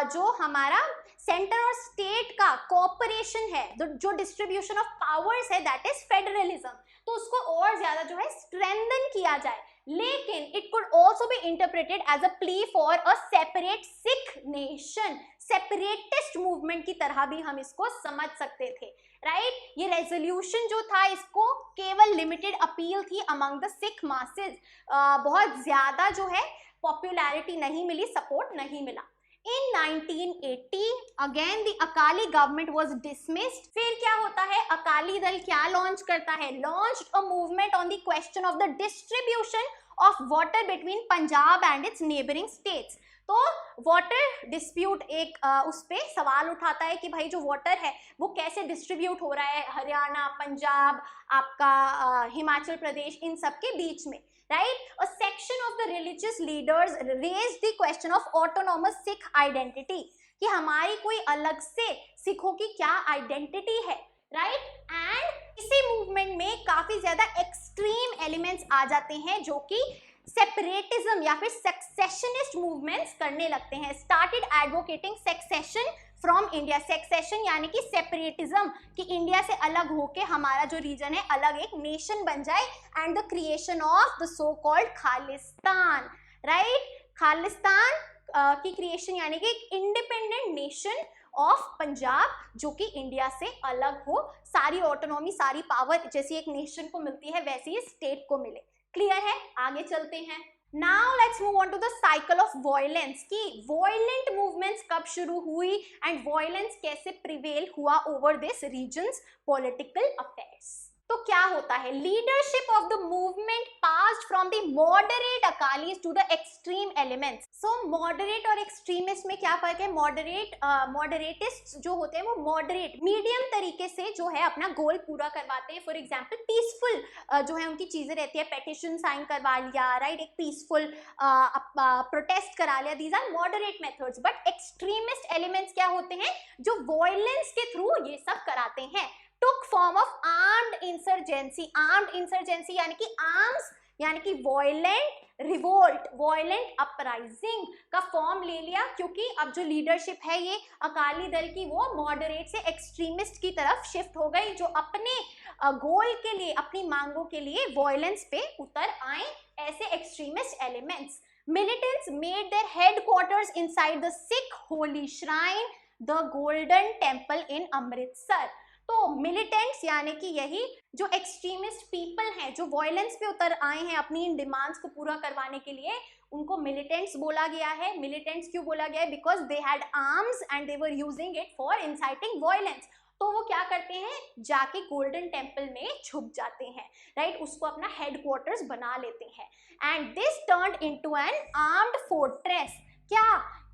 जो हमारा सेंटर और स्टेट का कोऑपरेशन है, जो डिस्ट्रीब्यूशन ऑफ पावर्स है, दैट इज फेडरलिज्म। तो उसको और ज्यादा जो है स्ट्रेंथन किया जाए, लेकिन it could also be interpreted as a plea for a separate Sikh nation, separatist movement की तरह भी हम इसको समझ सकते थे, राइट। ये रेजोल्यूशन जो था इसको केवल लिमिटेड अपील थी अमंग द सिख मासेस, बहुत ज्यादा जो है पॉपुलैरिटी नहीं मिली, सपोर्ट नहीं मिला। In 1980 again the Akali government was dismissed। फिर क्या होता है, अकाली दल क्या लॉन्च करता है, launched a movement on the question of the distribution of water between Punjab and its neighboring states। तो वाटर डिस्प्यूट एक उस पे सवाल उठाता है कि भाई जो वाटर है वो कैसे डिस्ट्रीब्यूट हो रहा है हरियाणा, पंजाब, आपका हिमाचल प्रदेश, इन सब के बीच में, right? A section of the religious leaders raised the question of autonomous Sikh identity, कि हमारी कोई अलग से सिखों की क्या आइडेंटिटी है, राइट। एंड इसी मूवमेंट में काफी ज्यादा एक्सट्रीम एलिमेंट्स आ जाते हैं जो कि सेपरेटिज्म या फिर सक्सेशनिस्ट मूवमेंट्स करने लगते हैं। Started advocating succession from India, succession यानी कि सेपरेटिज्म, कि इंडिया से अलग होके हमारा जो रीजन है अलग एक नेशन बन जाए, and the creation of the so called Khalistan, right. Khalistan की क्रिएशन यानी कि एक इंडिपेंडेंट नेशन ऑफ पंजाब जो कि इंडिया से अलग हो, सारी ऑटोनॉमी, सारी पावर जैसी एक नेशन को मिलती है वैसे ही स्टेट को मिले। क्लियर है, आगे चलते हैं। Now let's move on to the cycle of violence, कि violent movements कब शुरू हुई and violence कैसे prevail हुआ over this region's political affairs। तो क्या होता है, leadership of the movement passed from the moderate Akalis to the extreme elements. So moderate और एक्सट्रीमिस्ट में क्या फर्क है, मॉडरेटिस्ट जो होते हैं वो मॉडरेट मीडियम तरीके से जो है अपना गोल पूरा करवाते हैं। फॉर एग्जांपल पीसफुल जो है उनकी चीजें रहती है, पेटिशन साइन करवा लिया, राइट, एक पीसफुल प्रोटेस्ट करा लिया, these are moderate methods. But extremist elements क्या होते हैं, जो वॉयलेंस के थ्रू ये सब कराते हैं। took form of armed insurgency, armed insurgency यानी कि arms यानी कि violent रिवोल्ट, वायलेंट अपराइजिंग का फॉर्म ले लिया, क्योंकि अब जो लीडरशिप है ये अकाली दल की वो मॉडरेट से एक्सट्रीमिस्ट की तरफ शिफ्ट हो गई, जो अपने गोल के लिए, अपनी मांगों के लिए वायलेंस पे उतर आए ऐसे extremist elements. Militants made their headquarters inside the Sikh holy shrine, the Golden Temple in Amritsar. तो मिलिटेंट्स यानी कि यही जो एक्सट्रीमिस्ट पीपल हैं, जो वायलेंस पे उतर आए हैं अपनी इन डिमांड्स को पूरा करवाने के लिए, उनको मिलिटेंट्स बोला गया है। मिलिटेंट्स क्यों बोला गया है? Because they had arms and they were using it for inciting violence. तो वो क्या करते हैं, जाके गोल्डन टेम्पल में छुप जाते हैं, राइट, उसको अपना हेडक्वार्टर्स बना लेते हैं। And this turned into an armed fortress. क्या?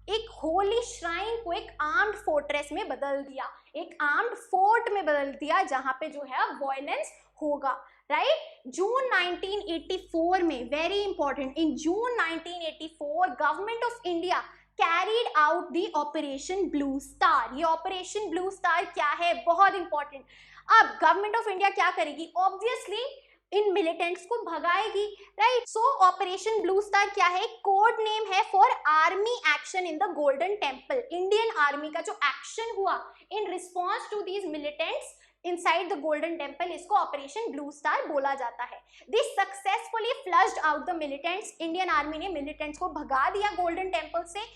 एक होली श्राइन को एक आर्म्ड फोर्ट्रेस में बदल दिया, एक आर्म्ड फोर्ट में बदल दिया, जहां पे जो है वायलेंस होगा, राइट। जून 1984 में, very important, in June 1984 government of India carried out the operation Blue star. ये ऑपरेशन ब्लू स्टार क्या है? बहुत इंपॉर्टेंट। अब गवर्नमेंट ऑफ इंडिया क्या करेगी? ऑब्वियसली इन मिलिटेंट्स को भगाएगी, right. So Operation Blue Star क्या है? कोड नेम है for army action in the Golden Temple. Indian army का जो एक्शन हुआ in response to these militants inside the Golden Temple, इसको ऑपरेशन ब्लू स्टार बोला जाता है। This successfully flushed out the militants. Indian army ने militants को भगा दिया गोल्डन टेम्पल से,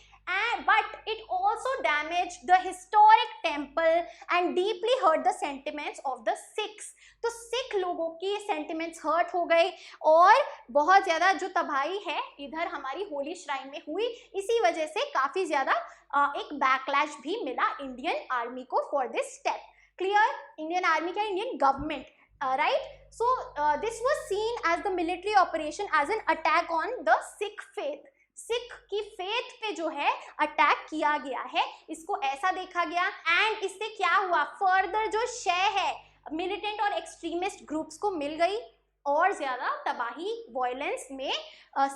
but it also damaged the historic temple and deeply hurt the sentiments of the Sikhs। तो सिख लोगों की सेंटिमेंट्स हर्ट हो गए और बहुत ज्यादा जो तबाही है इधर हमारी होली श्राइन में हुई, इसी वजह से काफी ज्यादा एक बैकलैश भी मिला इंडियन आर्मी को for this step. Clear? Indian army क्या? Indian government, right. So this was seen as the military operation as an attack on the Sikh faith. Sikh की फेथ पे जो है अटैक किया गया है, इसको ऐसा देखा गया। एंड इससे क्या हुआ? फर्दर जो शय है मिलिटेंट और एक्सट्रीमिस्ट ग्रुप्स को मिल गई और ज्यादा तबाही वायलेंस में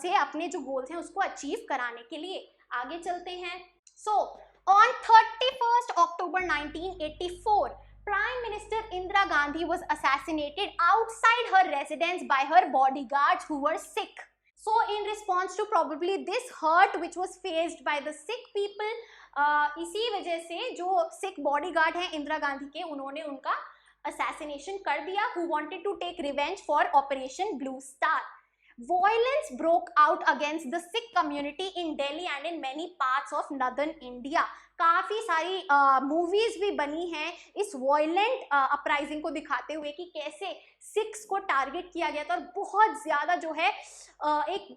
से अपने जो गोल्स हैं उसको अचीव कराने के लिए। आगे चलते हैं। So on 31 October 1984 Prime Minister Indira Gandhi was assassinated outside her residence by her bodyguards who were Sikh. So in response to probably this hurt which was faced by the Sikh people, इसी वजह से जो Sikh bodyguard हैं इंदिरा गांधी के, उन्होंने उनका assassination कर दिया, who wanted to take revenge for Operation Blue Star. Violence broke out against the Sikh community in Delhi and in many parts of northern India. काफी सारी मूवीज भी बनी हैं इस वायलेंट अपराइजिंग को दिखाते हुए कि कैसे सिख्स को टारगेट किया गया था, और बहुत ज्यादा जो है एक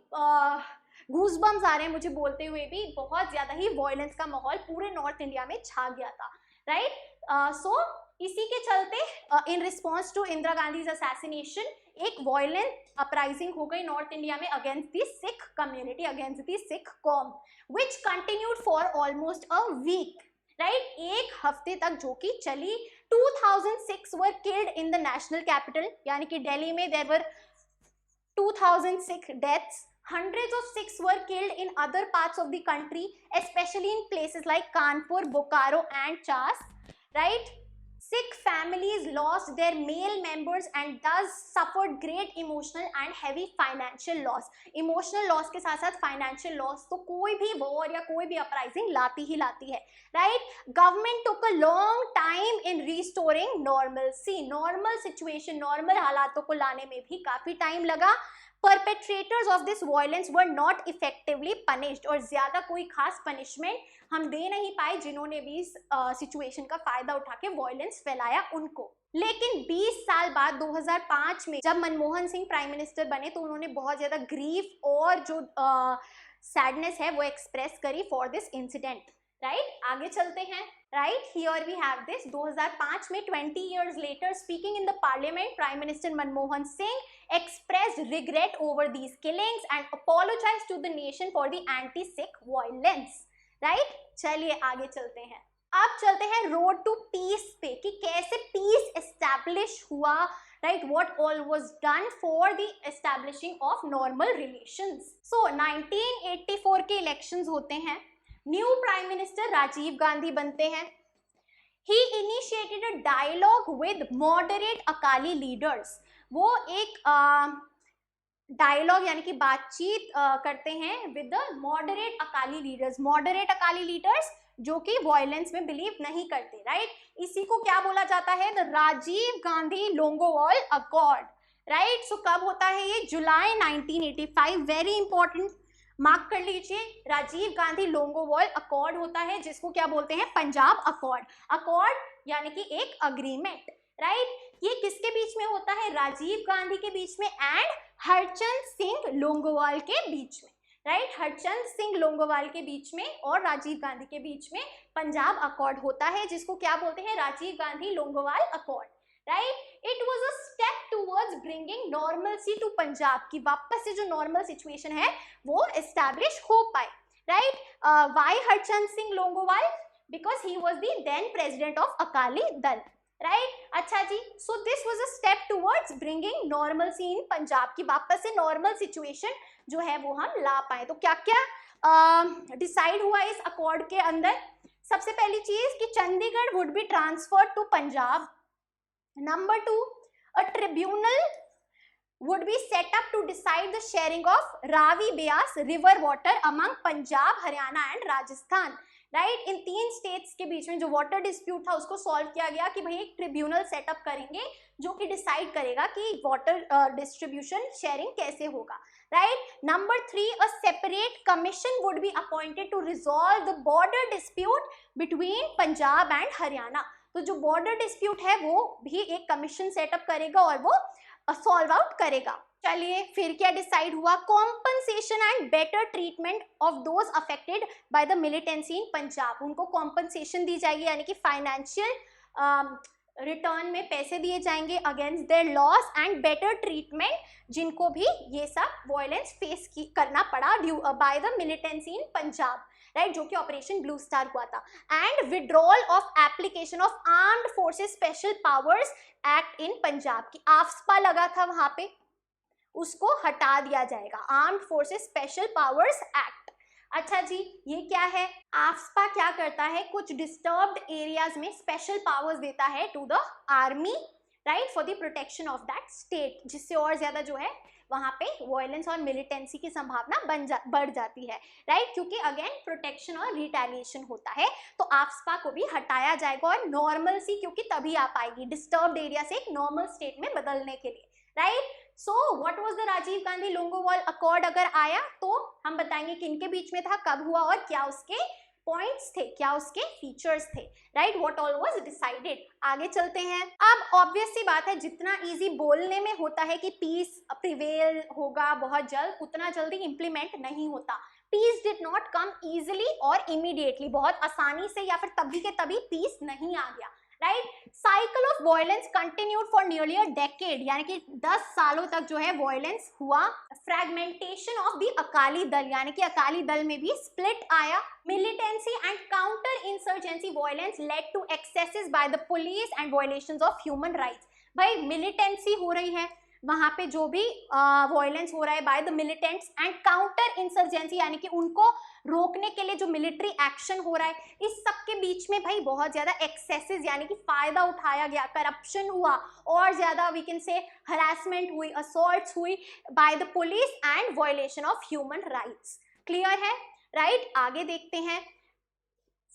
गूज़बम्स आ रहे हैं मुझे बोलते हुए भी, बहुत ज्यादा ही वायलेंस का माहौल पूरे नॉर्थ इंडिया में छा गया था, राइट। सो इसी के चलते in response to Indira Gandhi assassination एक वायलेंट अपराइजिंग हो गई नॉर्थ इंडिया में against the Sikh community, against the Sikh कॉम, which continued for almost a week, right, एक हफ्ते तक जो कि चली। 2000 Sikhs were killed in the national capital, यानी कि दिल्ली में there were 2000 Sikh deaths. Hundreds of Sikhs were killed in other parts of the country, especially in places like Kanpur, Bokaro and Chas, right? Sikh families lost their male members and thus suffered great emotional and heavy financial loss. Emotional loss के साथ साथ financial loss तो कोई भी war या कोई भी uprising लाती ही लाती है, right? Government took a long time in restoring normalcy. Normal situation, normal हालातों को लाने में भी काफी time लगा। Perpetrators of this violence were not effectively punished, और ज्यादा कोई खास punishment हम दे नहीं पाए जिन्होंने भी इस सिचुएशन का फायदा उठा के वायलेंस फैलाया उनको। लेकिन 20 साल बाद 2005 में जब मनमोहन सिंह प्राइम मिनिस्टर बने तो उन्होंने बहुत ज्यादा ग्रीफ और जो सैडनेस है वो एक्सप्रेस करी फॉर दिस इंसिडेंट, राइट। आगे चलते हैं, right, here we have this 2005 में 20 years later speaking in the parliament, Prime Minister Manmohan Singh expressed regret over these killings and apologized to the nation for the anti-Sikh violence, right. चलिए आगे चलते हैं। अब चलते हैं रोड टू पीस पे कि कैसे पीस एस्टैब्लिश हुआ, right, what all was done for the establishing of normal relations. So 1984 के इलेक्शंस होते हैं, new prime minister Rajiv Gandhi बनते हैं। He initiated a dialogue with moderate Akali leaders। वो एक डायलॉग यानी कि बातचीत करते हैं with the moderate Akali leaders. Moderate Akali leaders जो कि वॉयलेंस में बिलीव नहीं करते, राइट। इसी को क्या बोला जाता है? The Rajiv Gandhi Longowal accord, right. So कब होता है ये? जुलाई 1985। वेरी इंपॉर्टेंट, मार्क कर लीजिए। राजीव गांधी लोंगोवाल अकॉर्ड होता है, जिसको क्या बोलते हैं? पंजाब अकॉर्ड। अकॉर्ड यानी कि एक अग्रीमेंट, राइट। ये किसके बीच में होता है? राजीव गांधी के बीच में एंड हरचंद सिंह लोंगोवाल के बीच में, राइट। हरचंद सिंह लोंगोवाल के बीच में और राजीव गांधी के बीच में पंजाब अकॉर्ड होता है, जिसको क्या बोलते हैं? Rajiv Gandhi Longowal accord, right. It was a step towards bringing normalcy to Punjab, की वापस से जो नॉर्मल सिचुएशन है वो एस्टैब्लिश हो पाए, right. Why Harchand Singh Longowal? Because he was the then president of Akali Dal, right. अच्छा जी, so this was a step towards bringing normalcy in Punjab, की वापस से नॉर्मल सिचुएशन जो है वो हम ला पाए। तो क्या क्या डिसाइड हुआ इस अकॉर्ड के अंदर? सबसे पहली चीज कि Chandigarh would be transferred to Punjab. Number 2, a tribunal would be set up to decide the sharing of Ravi Beas river water among Punjab, Haryana and Rajasthan, right. In 3 states के बीच में जो वाटर डिस्प्यूट था उसको सॉल्व किया गया कि भाई एक ट्रिब्यूनल सेटअप करेंगे जो कि डिसाइड करेगा कि वाटर डिस्ट्रीब्यूशन शेयरिंग कैसे होगा, right. Number 3, a separate commission would be appointed to resolve the border dispute between Punjab and Haryana. तो जो बॉर्डर डिस्प्यूट है वो भी एक कमीशन सेटअप करेगा और वो सॉल्व आउट करेगा। चलिए फिर क्या डिसाइड हुआ? Compensation and better treatment of those affected by the militancy in Punjab. उनको कॉम्पनसेशन दी जाएगी यानी कि फाइनेंशियल रिटर्न में पैसे दिए जाएंगे against their loss and better treatment, जिनको भी ये सब वायलेंस फेस करना पड़ा bye the militancy in Punjab, right, जो कि ऑपरेशन ब्लू स्टार हुआ था। And withdrawal of application of armed forces special powers act in Punjab, की आफ्सपा लगा था वहां पे, उसको हटा दिया जाएगा, armed forces special powers act. अच्छा जी, ये क्या है? आफ्सपा क्या करता है? कुछ डिस्टर्ब्ड एरियाज में स्पेशल पावर्स देता है to the army, right, for the protection of that state, जिससे और ज्यादा जो है वहां पे वायलेंस और मिलिटेंसी की संभावना बढ़ जाती है, राइट, क्योंकि अगेन प्रोटेक्शन और रिटेलिएशन होता है। तो आफ्सपा को भी हटाया जाएगा और नॉर्मलसी क्योंकि तभी आ पाएगी डिस्टर्ब्ड एरिया से एक नॉर्मल स्टेट में बदलने के लिए, right. So what was the Rajiv Gandhi Longowal accord? अगर आया तो हम बताएंगे किनके बीच में था, कब हुआ और क्या उसके पॉइंट्स थे, क्या उसके फीचर्स थे, right, what all was decided. आगे चलते हैं। अब ऑब्वियस सी बात है, जितना इजी बोलने में होता है कि पीस प्रिवेल होगा बहुत जल्द, उतना जल्दी इंप्लीमेंट नहीं होता। Peace did not come easily और इमीडिएटली, बहुत आसानी से या फिर तभी के तभी पीस नहीं आ गया, right. Cycle of violence continued for nearly a decade, यानी कि 10 सालों तक जो है वायलेंस हुआ। Fragmentation of the Akali Dal, यानी कि अकाली दल में भी स्प्लिट आया। Militancy and counter insurgency violence led to excesses by the police and violations of human rights. भाई मिलिटेंसी हो रही है, वहां पे जो भी वायलेंस हो रहा है by the militants, and counter insurgency यानी कि उनको रोकने के लिए जो मिलिट्री एक्शन हो रहा है, इस सब के बीच में भाई बहुत ज्यादा एक्सेसेस यानी कि फायदा उठाया गया, करप्शन हुआ, और ज्यादा वी कैन से हरासमेंट हुई, असॉल्ट्स हुई by the police and violation of human rights. Clear है, राइट। आगे देखते हैं।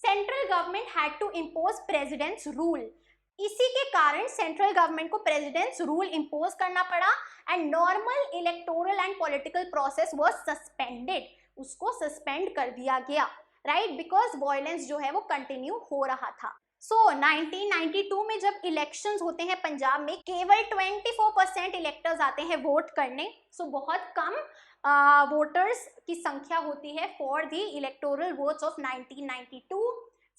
Central government had to impose president's rule, इसी के कारण सेंट्रल गवर्नमेंट को प्रेसिडेंट्स रूल इंपोज करना पड़ा, and normal electoral and political process was suspended, उसको सस्पेंड कर दिया गया, राइट, बिकॉज वायलेंस जो है वो कंटिन्यू हो रहा था। सो 1992 में जब इलेक्शंस होते हैं पंजाब में, केवल 24% इलेक्टर्स आते हैं वोट करने। सो बहुत कम वोटर्स की संख्या होती है for the electoral votes of 1992।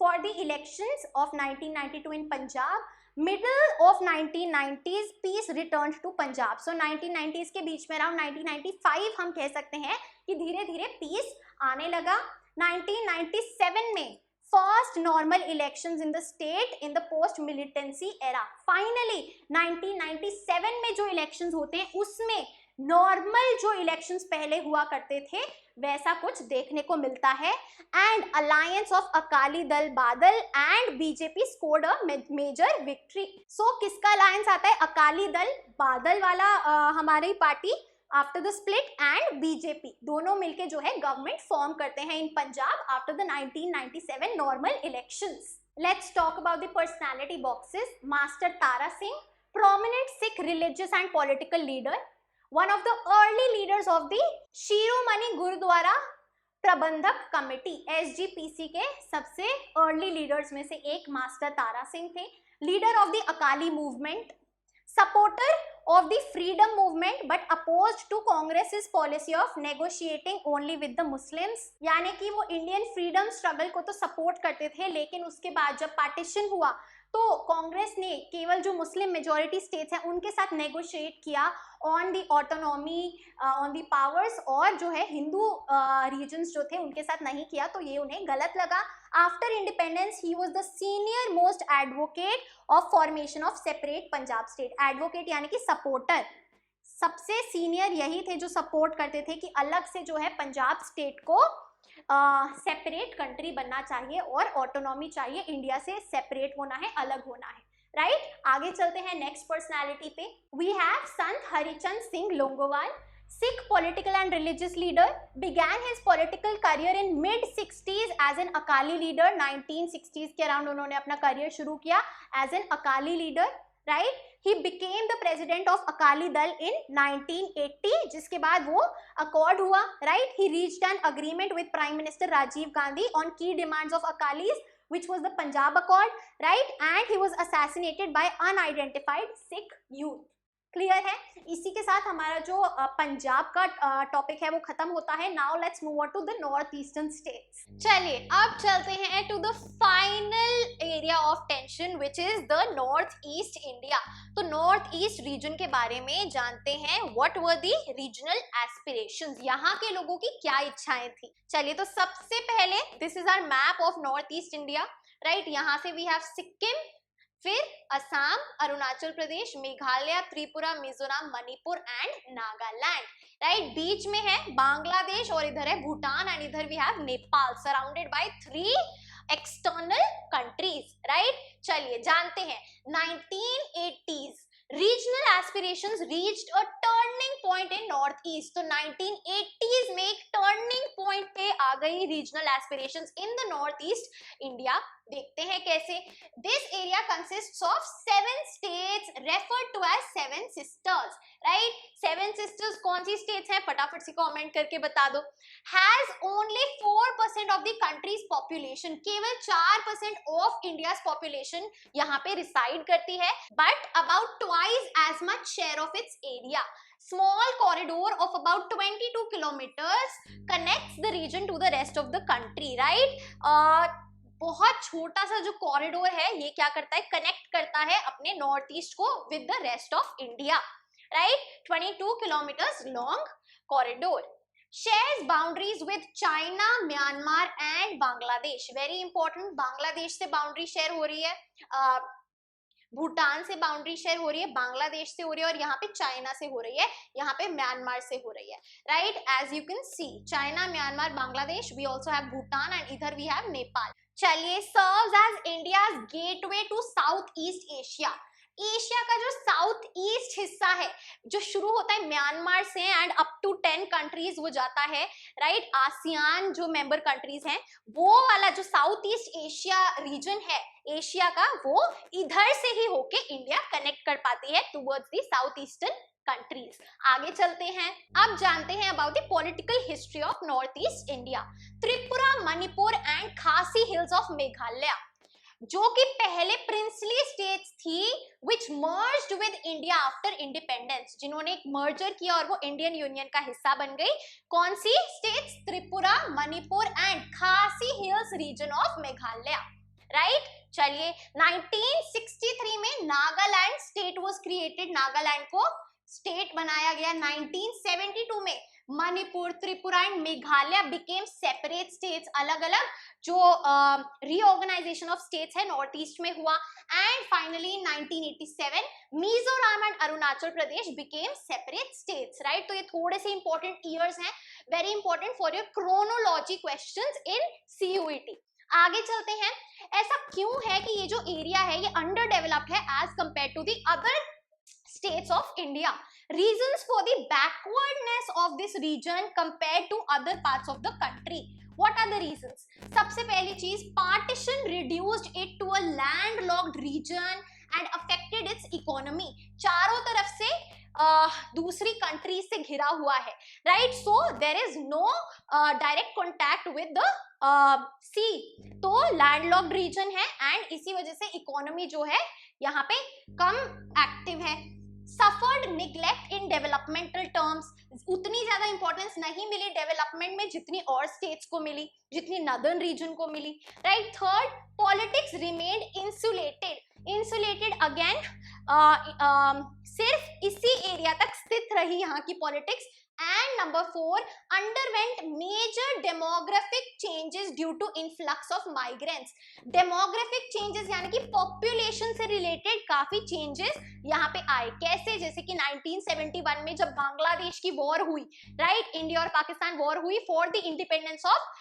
For the elections of 1992 in Punjab, middle of 1990s peace returned to Punjab. So 1990s के बीच में around 1995 हम कह सकते हैं कि धीरे धीरे peace आने लगा। 1997 में first normal elections in the state in the post militancy era. Finally 1997 में जो elections होते हैं उसमें नॉर्मल जो इलेक्शंस पहले हुआ करते थे वैसा कुछ देखने को मिलता है। And alliance of Akali Dal Badal and BJP scored a major victory. So किसका अलायंस आता है? अकाली दल बादल वाला हमारी party after the split and BJP दोनों मिलके जो है गवर्नमेंट फॉर्म करते हैं in Punjab after the 1997 normal elections. Let's talk about the personality boxes. Master Tara Singh, prominent Sikh religious and political leader, one of the early leaders of the शिरोमणि गुरुद्वारा प्रबंधक committee SGPC के सबसे early leaders में से एक master Tara Singh थे. Leader of the Akali movement, supporter of the freedom movement but opposed to Congress's policy of negotiating only with the Muslims. यानी कि वो इंडियन फ्रीडम स्ट्रगल को तो सपोर्ट करते थे, लेकिन उसके बाद जब पार्टीशन हुआ तो कांग्रेस ने केवल जो मुस्लिम मेजॉरिटी स्टेट्स हैं उनके साथ नेगोशिएट किया on the autonomy, on the powers, और जो है हिंदू रीजन्स जो थे उनके साथ नहीं किया, तो ये उन्हें गलत लगा. After independence he was the senior most advocate of formation of separate Punjab state. Advocate यानी कि सपोर्टर, सबसे सीनियर यही थे जो सपोर्ट करते थे कि अलग से जो है पंजाब स्टेट को सेपरेट कंट्री बनना चाहिए और ऑटोनॉमी चाहिए, इंडिया से सेपरेट होना है, अलग होना है. राइट, आगे चलते हैं नेक्स्ट पर्सनालिटी पे. We have Sant Harichand Singh Longowal, Sikh political and religious leader, began his political career in mid 60s as an Akali leader. 1960s के अराउंड उन्होंने अपना करियर शुरू किया as an Akali leader. Right? He became the president of Akali Dal in 1980, जिसके बाद वो accord हुआ. Right? He reached an agreement with Prime Minister Rajiv Gandhi on key demands of Akalis, which was the Punjab Accord. Right? And he was assassinated by unidentified Sikh youth. Clear है. इसी के साथ हमारा जो पंजाब का topic है वो खत्म होता है. Now let's move on to the north eastern states. चलिए अब चलते हैं to the final area of tension which is the north east India. तो नॉर्थ ईस्ट रीजन के बारे में जानते हैं. What were the regional aspirations, यहाँ के लोगों की क्या इच्छाएं थी. चलिए, तो सबसे पहले this is our map of north east India. Right, यहाँ से वी हैव सिक्किम, फिर असम, अरुणाचल प्रदेश, मेघालय, त्रिपुरा, मिजोरम, मणिपुर एंड नागालैंड. राइट, बीच में है बांग्लादेश और इधर है भूटान एंड इधर we have Nepal, surrounded by 3 external countries. Right, चलिए जानते हैं 1980s regional aspirations reached a turning point in north east. तो 1980s में एक टर्निंग पॉइंट पे आ गई regional aspirations in the north east India. देखते हैं कैसे. This area consists of 7 states referred to as 7 sisters. Right, 7 sisters कौन सी स्टेट्स हैं फटाफट से कमेंट करके बता दो. Has only 4% of the countries population, केवल 4% ऑफ इंडियाज पॉपुलेशन यहाँ पे रिसाइड करती है, but about twice as much share of its area. Small corridor of about 22 kilometers connects the region to the rest of the country. Right? बहुत छोटा सा जो corridor है ये क्या करता है, कनेक्ट करता है अपने नॉर्थ ईस्ट को with the rest of India. Right, 22 kilometres long corridor. Shares boundaries with China, Myanmar and Bangladesh. Very important, Bangladesh से बाउंड्री शेयर हो रही है, भूटान से बाउंड्री शेयर हो रही है, बांग्लादेश से हो रही है, और यहाँ पे चाइना से हो रही है, यहाँ पे म्यांमार से हो रही है. Right, as you can see China, Myanmar, Bangladesh, we also have Bhutan and इधर वी हैव नेपाल. चलिए, serves as India's gateway to south east Asia. Asia का जो साउथ ईस्ट हिस्सा है जो शुरू होता है म्यांमार से एंड अप टू 10 कंट्रीज वो जाता है. राइट, आसियान जो मेंबर कंट्रीज हैं वो वाला जो साउथ ईस्ट एशिया रीजन है एशिया का, वो इधर से ही होके इंडिया कनेक्ट कर पाती है towards the south eastern countries. आगे चलते हैं, अब जानते हैं about the political history of north east India. Tripura, Manipur and Khasi hills of Meghalaya जो कि पहले प्रिंसली स्टेट्स थी which merged with India after independence, जिन्होंने एक मर्जर किया और वो इंडियन यूनियन का हिस्सा बन गई. कौन सी स्टेट्स? Tripura, Manipur and Khasi hills region of Meghalaya. Right, चलिए 1963 में Nagaland state was created, Nagaland को स्टेट बनाया गया. 1972 में Manipur, Tripura and Meghalaya became separate states, अलग अलग जो रीऑर्गेनाइजेशन ऑफ स्टेट्स है नॉर्थ ईस्ट में हुआ. And finally 1987 Mizoram and Arunachal Pradesh became separate states. Right, तो ये थोड़े से इंपॉर्टेंट ईयर्स हैं, very important for your chronology questions in CUET. आगे चलते हैं, ऐसा क्यों है कि ये जो एरिया है ये अंडर डेवलप्ड है as compare to the other states of India. Reasons for the backwardness of this region compared to other parts of the country. What are the reasons? सबसे पहली चीज, partition reduced it to a landlocked region and affected its economy. चारों तरफ से दूसरी country से घिरा हुआ है, right? So there is no direct contact with the sea, तो लैंडलॉक्ड रीजन है एंड इसी वजह से इकोनॉमी जो है यहाँ पे कम एक्टिव है. सफर्ड निग्लेक्ट इन डेवलपमेंटल टर्म्स, उतनी ज्यादा इंपॉर्टेंस नहीं मिली डेवलपमेंट में जितनी और स्टेट्स को मिली, जितनी नदर्न रीजन को मिली, right? Third, politics remained insulated. Insulated again सिर्फ इसी एरिया तक स्थित रही यहाँ की politics. And number 4, underwent major demographic changes due to influx of migrants. Demographic changes यानी कि पॉपुलेशन से रिलेटेड काफी चेंजेस यहाँ पे आए. कैसे? जैसे कि 1971 में जब बांग्लादेश की वॉर हुई, राइट? इंडिया और पाकिस्तान वॉर हुई for the independence of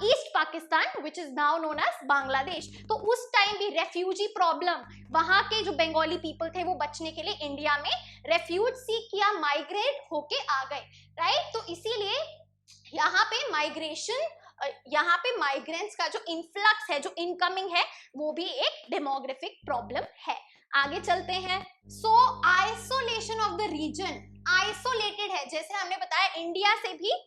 east Pakistan which is now known as Bangladesh. तो उस टाइम भी रेफ्यूजी प्रॉब्लम, वहां के जो बंगाली पीपल थे वो बचने के लिए इंडिया में रेफ्यूज सीख किया, माइग्रेट होके आ गए, राइट? तो इसीलिए यहाँ पे माइग्रेशन, यहाँ पे माइग्रेंट्स का जो इनफ्लक्स है, जो इनकमिंग है, वो भी एक डेमोग्राफिक प्रॉब्लम है. आगे चलते हैं. So isolation of the region, isolated है. जैसे हमने बताया इंडिया से भी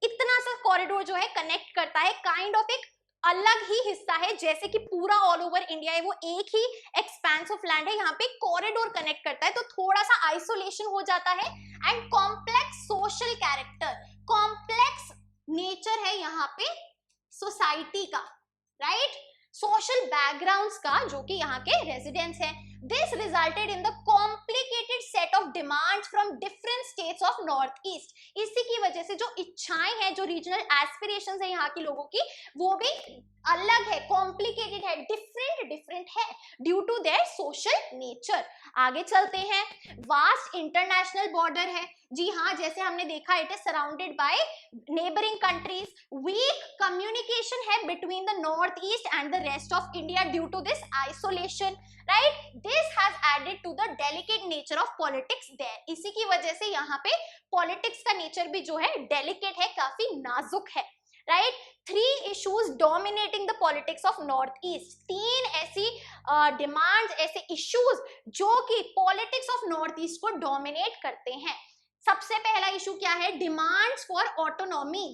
इतना सा कॉरिडोर जो है कनेक्ट करता है, काइंड ऑफ एक अलग ही हिस्सा है. जैसे कि पूरा ऑल ओवर इंडिया है, वो एक ही एक्सपेंस ऑफ लैंड है, यहाँ पे कॉरिडोर कनेक्ट करता है, तो थोड़ा सा आइसोलेशन हो जाता है. And complex social character, complex nature है यहाँ पे सोसाइटी का, राइट? सोशल बैकग्राउंड्स का, जो कि यहाँ के रेजिडेंट्स हैं. This resulted in the complicated set of demands from different states of Northeast. इसी की वजह से जो इच्छाएं हैं, जो रीजनल एस्पिरेशंस है यहाँ के लोगों की, वो भी अलग है, कॉम्प्लिकेटेड है, डिफरेंट है due to their social nature. आगे चलते हैं. वास्ट इंटरनेशनल बॉर्डर है. जी हाँ, जैसे हमने देखा, it is surrounded by neighbouring countries. Weak communication है between the north east and the rest of India due to this isolation, right? This has added to the delicate nature of politics there. इसी की वजह से यहाँ पे politics का nature भी जो है डेलिकेट है, काफी नाजुक है, right? 3 issues dominating the politics of North East. 3 ऐसी डिमांड्स, ऐसे इश्यूज जो कि पॉलिटिक्स ऑफ नॉर्थ ईस्ट को डोमिनेट करते हैं. सबसे पहला इशू क्या है? Demands for autonomy,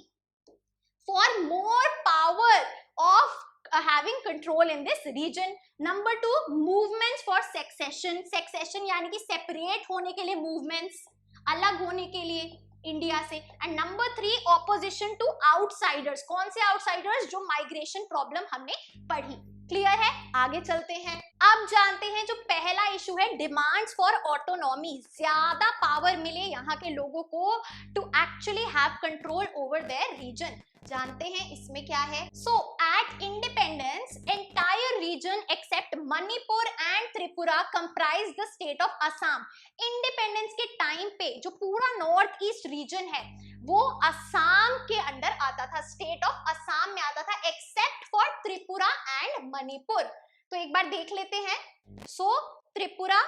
for more power of having control in this region. Number 2, movements for secession. Secession यानी कि separate होने के लिए movements, अलग होने के लिए इंडिया से. And number 3, opposition to outsiders. कौन से आउटसाइडर्स? जो माइग्रेशन प्रॉब्लम हमने पढ़ी. क्लियर है? आगे चलते हैं. अब जानते हैं जो पहला इशू है, डिमांड्स फॉर ऑटोनॉमी. ज्यादा पावर मिले यहाँ के लोगों को to actually have control over their region. जानते हैं इसमें क्या है. So at independence entire region except Manipur and Tripura comprise the state of Assam. Independence के टाइम पे जो पूरा नॉर्थ ईस्ट रीजन है वो असम के अंडर आता था, स्टेट ऑफ असम में आता था, except for Tripura and Manipur. तो एक बार देख लेते हैं. सो त्रिपुरा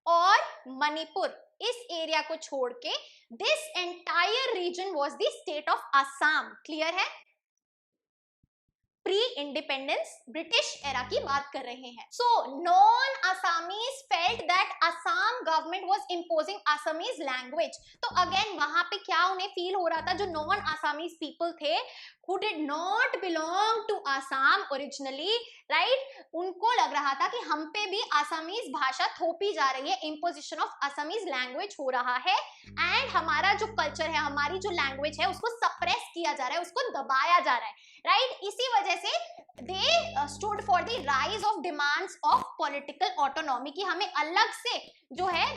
और मणिपुर, इस एरिया को छोड़ के this entire reason was the state of Assam. Clear है? प्री इंडिपेंडेंस ब्रिटिश एरा की बात कर रहे हैं. So non Assamese felt that Assam government was imposing Assamese language. तो अगेन वहां पे क्या उन्हें फील हो रहा था, जो नॉन असामीज पीपल थे who did not belong to Assam originally, right? उनको लग रहा था कि हम पे भी असमीज भाषा थोपी जा रही है, imposition of असमीज लैंग्वेज हो रहा है, एंड हमारा जो कल्चर है, हमारी जो लैंग्वेज है, उसको सप्रेस किया जा रहा है, उसको दबाया जा रहा है, राइट? इसी वजह से they stood for the rise of demands of political autonomy, कि हमें अलग से जो है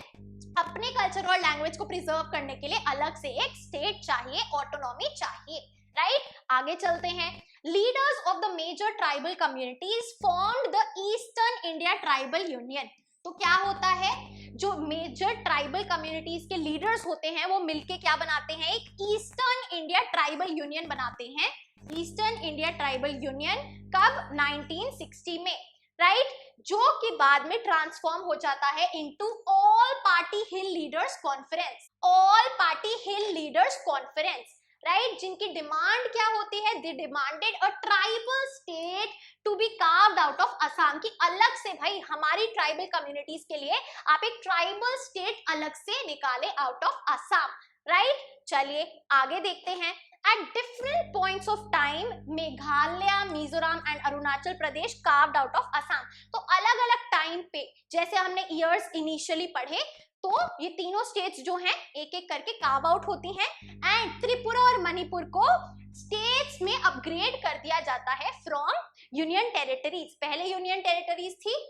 अपने कल्चर और लैंग्वेज को प्रिजर्व करने के लिए अलग से एक स्टेट चाहिए, ऑटोनॉमी चाहिए, राइट? आगे चलते हैं. Leaders of the major tribal communities formed the eastern India tribal union. तो क्या होता है, जो मेजर ट्राइबल कम्युनिटीज के लीडर्स होते हैं वो मिलके क्या बनाते हैं, एक ईस्टर्न इंडिया ट्राइबल यूनियन बनाते हैं. ईस्टर्न इंडिया ट्राइबल यूनियन कब? 1960 में, राइट? जो कि बाद में ट्रांसफॉर्म हो जाता है into all party hill leaders conference. All party hill leaders conference, right, जिनकी डिमांड क्या होती है, they demanded a tribal state to be carved out of Assam, की अलग से भाई हमारी ट्राइबल कम्युनिटीज के लिए आप एक ट्राइबल स्टेट अलग से निकाले आउट ऑफ असम, राइट। चलिए आगे देखते हैं। At different points of time, Meghalaya, Mizoram and Arunachal Pradesh carved out of Assam. तो अलग अलग टाइम पे, जैसे हमने ईयर्स इनिशियली पढ़े, तो ये तीनों स्टेट्स जो हैं एक एक करके कार्व आउट होती हैं, एंड त्रिपुरा और मणिपुर को स्टेट्स में अपग्रेड कर दिया जाता है फ्रॉम यूनियन टेरिटरीज। पहले यूनियन टेरिटरीज थी,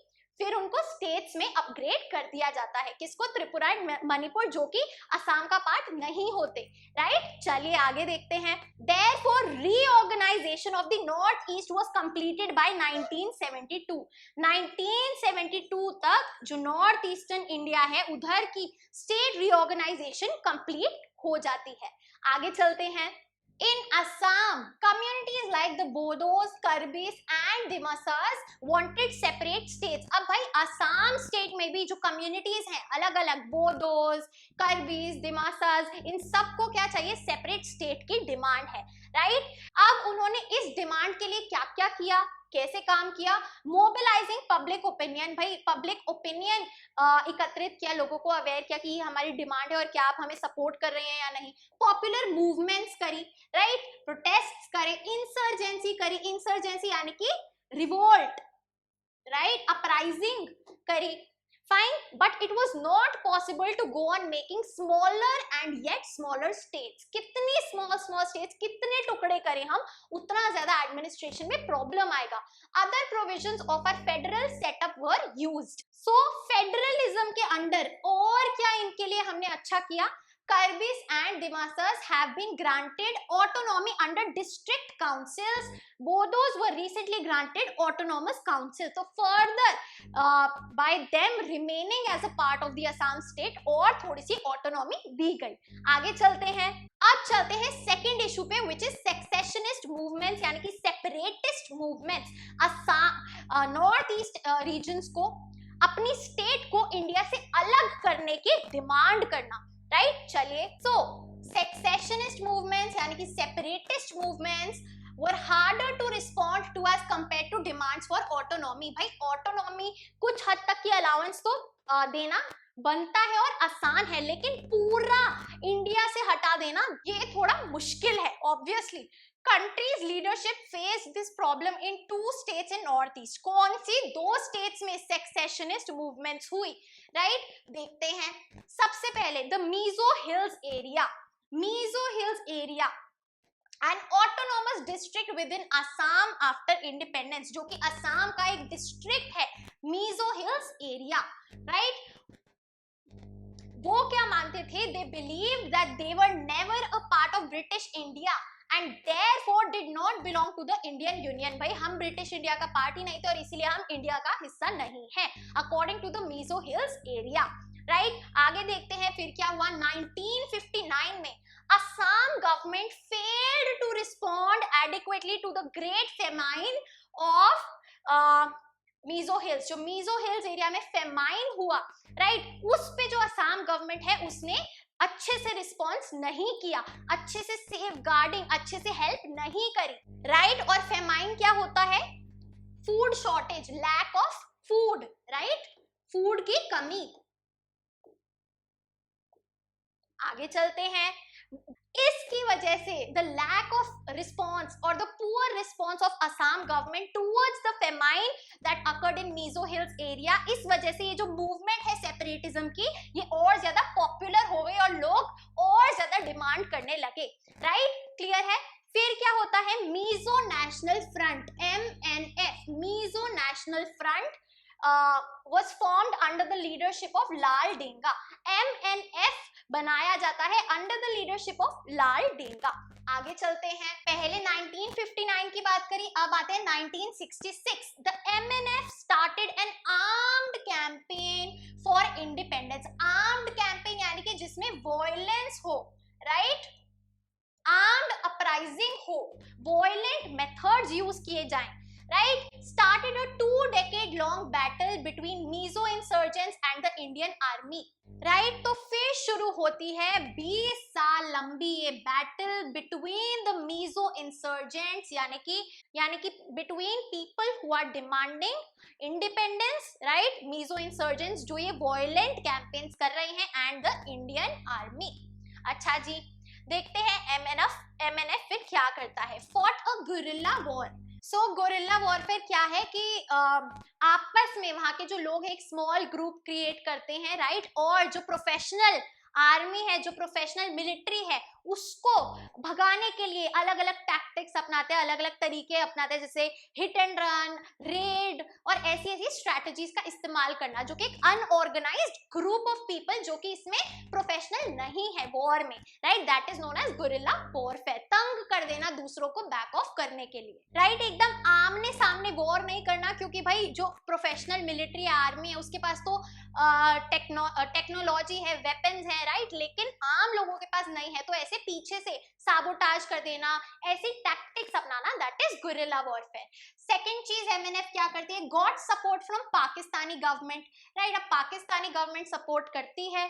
फिर उनको स्टेट्स में अपग्रेड कर दिया जाता है। किसको? त्रिपुरा एंड मणिपुर, जो कि असम का पार्ट नहीं होते, राइट। चलिए आगे देखते हैं। Therefore, reorganization of the Northeast was completed by 1972। 1972 तक जो नॉर्थ ईस्टर्न इंडिया है उधर की स्टेट रीऑर्गेनाइजेशन कंप्लीट हो जाती है। आगे चलते हैं। In Assam, communities like the Bodos, Karbis and Dimasas wanted separate states। अब भाई असम स्टेट में भी जो communities हैं अलग अलग, बोडोस, कर्बीज, दिमासास, इन सबको क्या चाहिए? सेपरेट स्टेट की डिमांड है, राइट। अब उन्होंने इस डिमांड के लिए क्या क्या किया, कैसे काम किया? मोबिलाइजिंग पब्लिक ओपिनियन, भाई पब्लिक ओपिनियन एकत्रित किया, लोगों को अवेयर किया कि ये हमारी डिमांड है और क्या आप हमें सपोर्ट कर रहे हैं या नहीं। पॉपुलर मूवमेंट्स करी, राइट, प्रोटेस्ट करे, इंसर्जेंसी करी, इंसर्जेंसी यानी कि रिवोल्ट, राइट, अपराइजिंग करी। Fine, but it was not possible to go on making smaller and yet smaller states। कितनी small states, कितने टुकड़े करें हम, उतना ज्यादा एडमिनिस्ट्रेशन में प्रॉब्लम आएगा। Other provisions of our federal setup were used। So federalism के अंडर और क्या इनके लिए हमने अच्छा किया? Karbis and Dimasas have been granted autonomy under district councils। Bodos were recently granted autonomous council। So further by them remaining as a part of the Assam state और थोड़ी सी autonomy दी गई। आगे चलते हैं। अब चलते हैं सेकंड इशू पे, which is secessionist movements यानी कि separatist movements। Assam north east regions को अपनी स्टेट को इंडिया से अलग करने की डिमांड करना, राइट। चलिए, सो सेक्सेशनिस्ट मूवमेंट्स यानी कि separatist movements were harder to respond to as compared to demands for autonomy। भाई ऑटोनॉमी कुछ हद तक की अलाउंस तो देना बनता है और आसान है, लेकिन पूरा इंडिया से हटा देना ये थोड़ा मुश्किल है। Obviously country's leadership faced this problem in 2 states in northeast। कौन सी 2 states में secessionist movements हुई, राइट, देखते हैं। सबसे पहले the Mizo Hills area। Mizo Hills area an autonomous district within Assam after independence, जो कि असम का एक डिस्ट्रिक्ट है, Mizo Hills area, राइट। वो क्या मानते थे? They believed that they were never a part of British India and therefore did not belong to the Indian Union। भाई हम ब्रिटिश इंडिया का पार्ट ही नहीं थे और इसीलिए हम इंडिया का हिस्सा नहीं है, according to the Mizo Hills area, right. आगे देखते हैं फिर क्या हुआ। 1959 में Assam government failed to respond adequately to the great famine of Mizo Hills। जो Mizo Hills एरिया में फेमाइन हुआ, राइट, उस पे जो असम गवर्नमेंट है उसने अच्छे से रिस्पॉन्स नहीं किया, अच्छे से सेफ गार्डिंग, अच्छे से हेल्प नहीं करी, राइट। और फेमाइन क्या होता है? Food shortage, lack of food, right, food की कमी। आगे चलते हैं। इसकी वजह से द लैक ऑफ रिस्पॉन्स और the poor response of Assam government towards the famine that occurred in Mizo hills area, इस वजह से ये जो मूवमेंट है सेपरेटिज्म की ये और ज्यादा पॉपुलर हो गई और लोग और ज्यादा डिमांड करने लगे, राइट, क्लियर है। फिर क्या होता है? Mizo National Front, MNF, Mizo National Front was formed under the leadership of Lal Denga. MNF बनाया जाता है under the leadership of Lal Denga. आगे चलते हैं। पहले 1959 की बात करी, अब आते हैं 1966। The MNF started N armed campaign for independence. Armed campaign यानी कि जिसमें वॉयलेंस हो, राइट, आर्म्ड अपराइजिंग हो, वॉयलेंट मेथड्स यूज किए जाएं, right? Started a 2-decade-long battle between Mizo insurgents and the Indian Army, right? तो फिर शुरू होती है 20 साल लंबी ये battle between the Mizo insurgents, यानी कि between people who are demanding independence, right? Mizo insurgents जो ये वॉयलेंट कैंपेन्स कर रहे हैं एंड द इंडियन आर्मी। अच्छा जी, देखते हैं एमएनएफ फिर क्या करता है। Fought a guerrilla war. So guerrilla warfare क्या है कि आपस में वहां के जो लोग हैं एक स्मॉल ग्रुप क्रिएट करते हैं, राइट? और जो प्रोफेशनल आर्मी है, जो प्रोफेशनल मिलिट्री है, उसको भगाने के लिए अलग अलग टैक्टिक्स अपनाते हैं, अलग अलग तरीके अपनाते हैं, जैसे हिट एंड रन, रेड और ऐसी ऐसी स्ट्रैटेजीज का इस्तेमाल करना, जो कि एक अनऑर्गेनाइज्ड ग्रुप ऑफ पीपल जो कि इसमें प्रोफेशनल नहीं है वॉर में, right? That is known as guerrilla warfare. तंग कर देना दूसरों को बैक ऑफ करने के लिए, राइट? एकदम आमने सामने वॉर नहीं करना, क्योंकि भाई जो प्रोफेशनल मिलिट्री आर्मी है उसके पास तो टेक्नोलॉजी है, वेपन्स है, राइट? लेकिन आम लोगों के पास नहीं है, तो ऐसे पीछे से साबोटाज कर देना, ऐसी टैक्टिक्स अपनाना, that is guerrilla warfare. Second चीज एमएनएफ क्या करती है, got support from Pakistani government, right? अब पाकिस्तानी गवर्नमेंट सपोर्ट करती है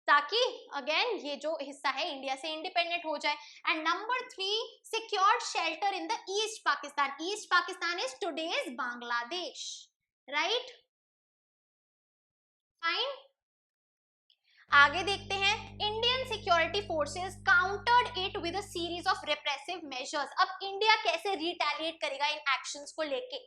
ताकि अगेन ये जो हिस्सा है इंडिया से इंडिपेंडेंट हो जाए। And number 3, secured shelter in the east Pakistan. East Pakistan is today's Bangladesh, right? Fine, आगे देखते हैं। Indian security forces countered it with a series of repressive measures. अब इंडिया कैसे रिटेलिएट करेगा इन एक्शंस को लेके,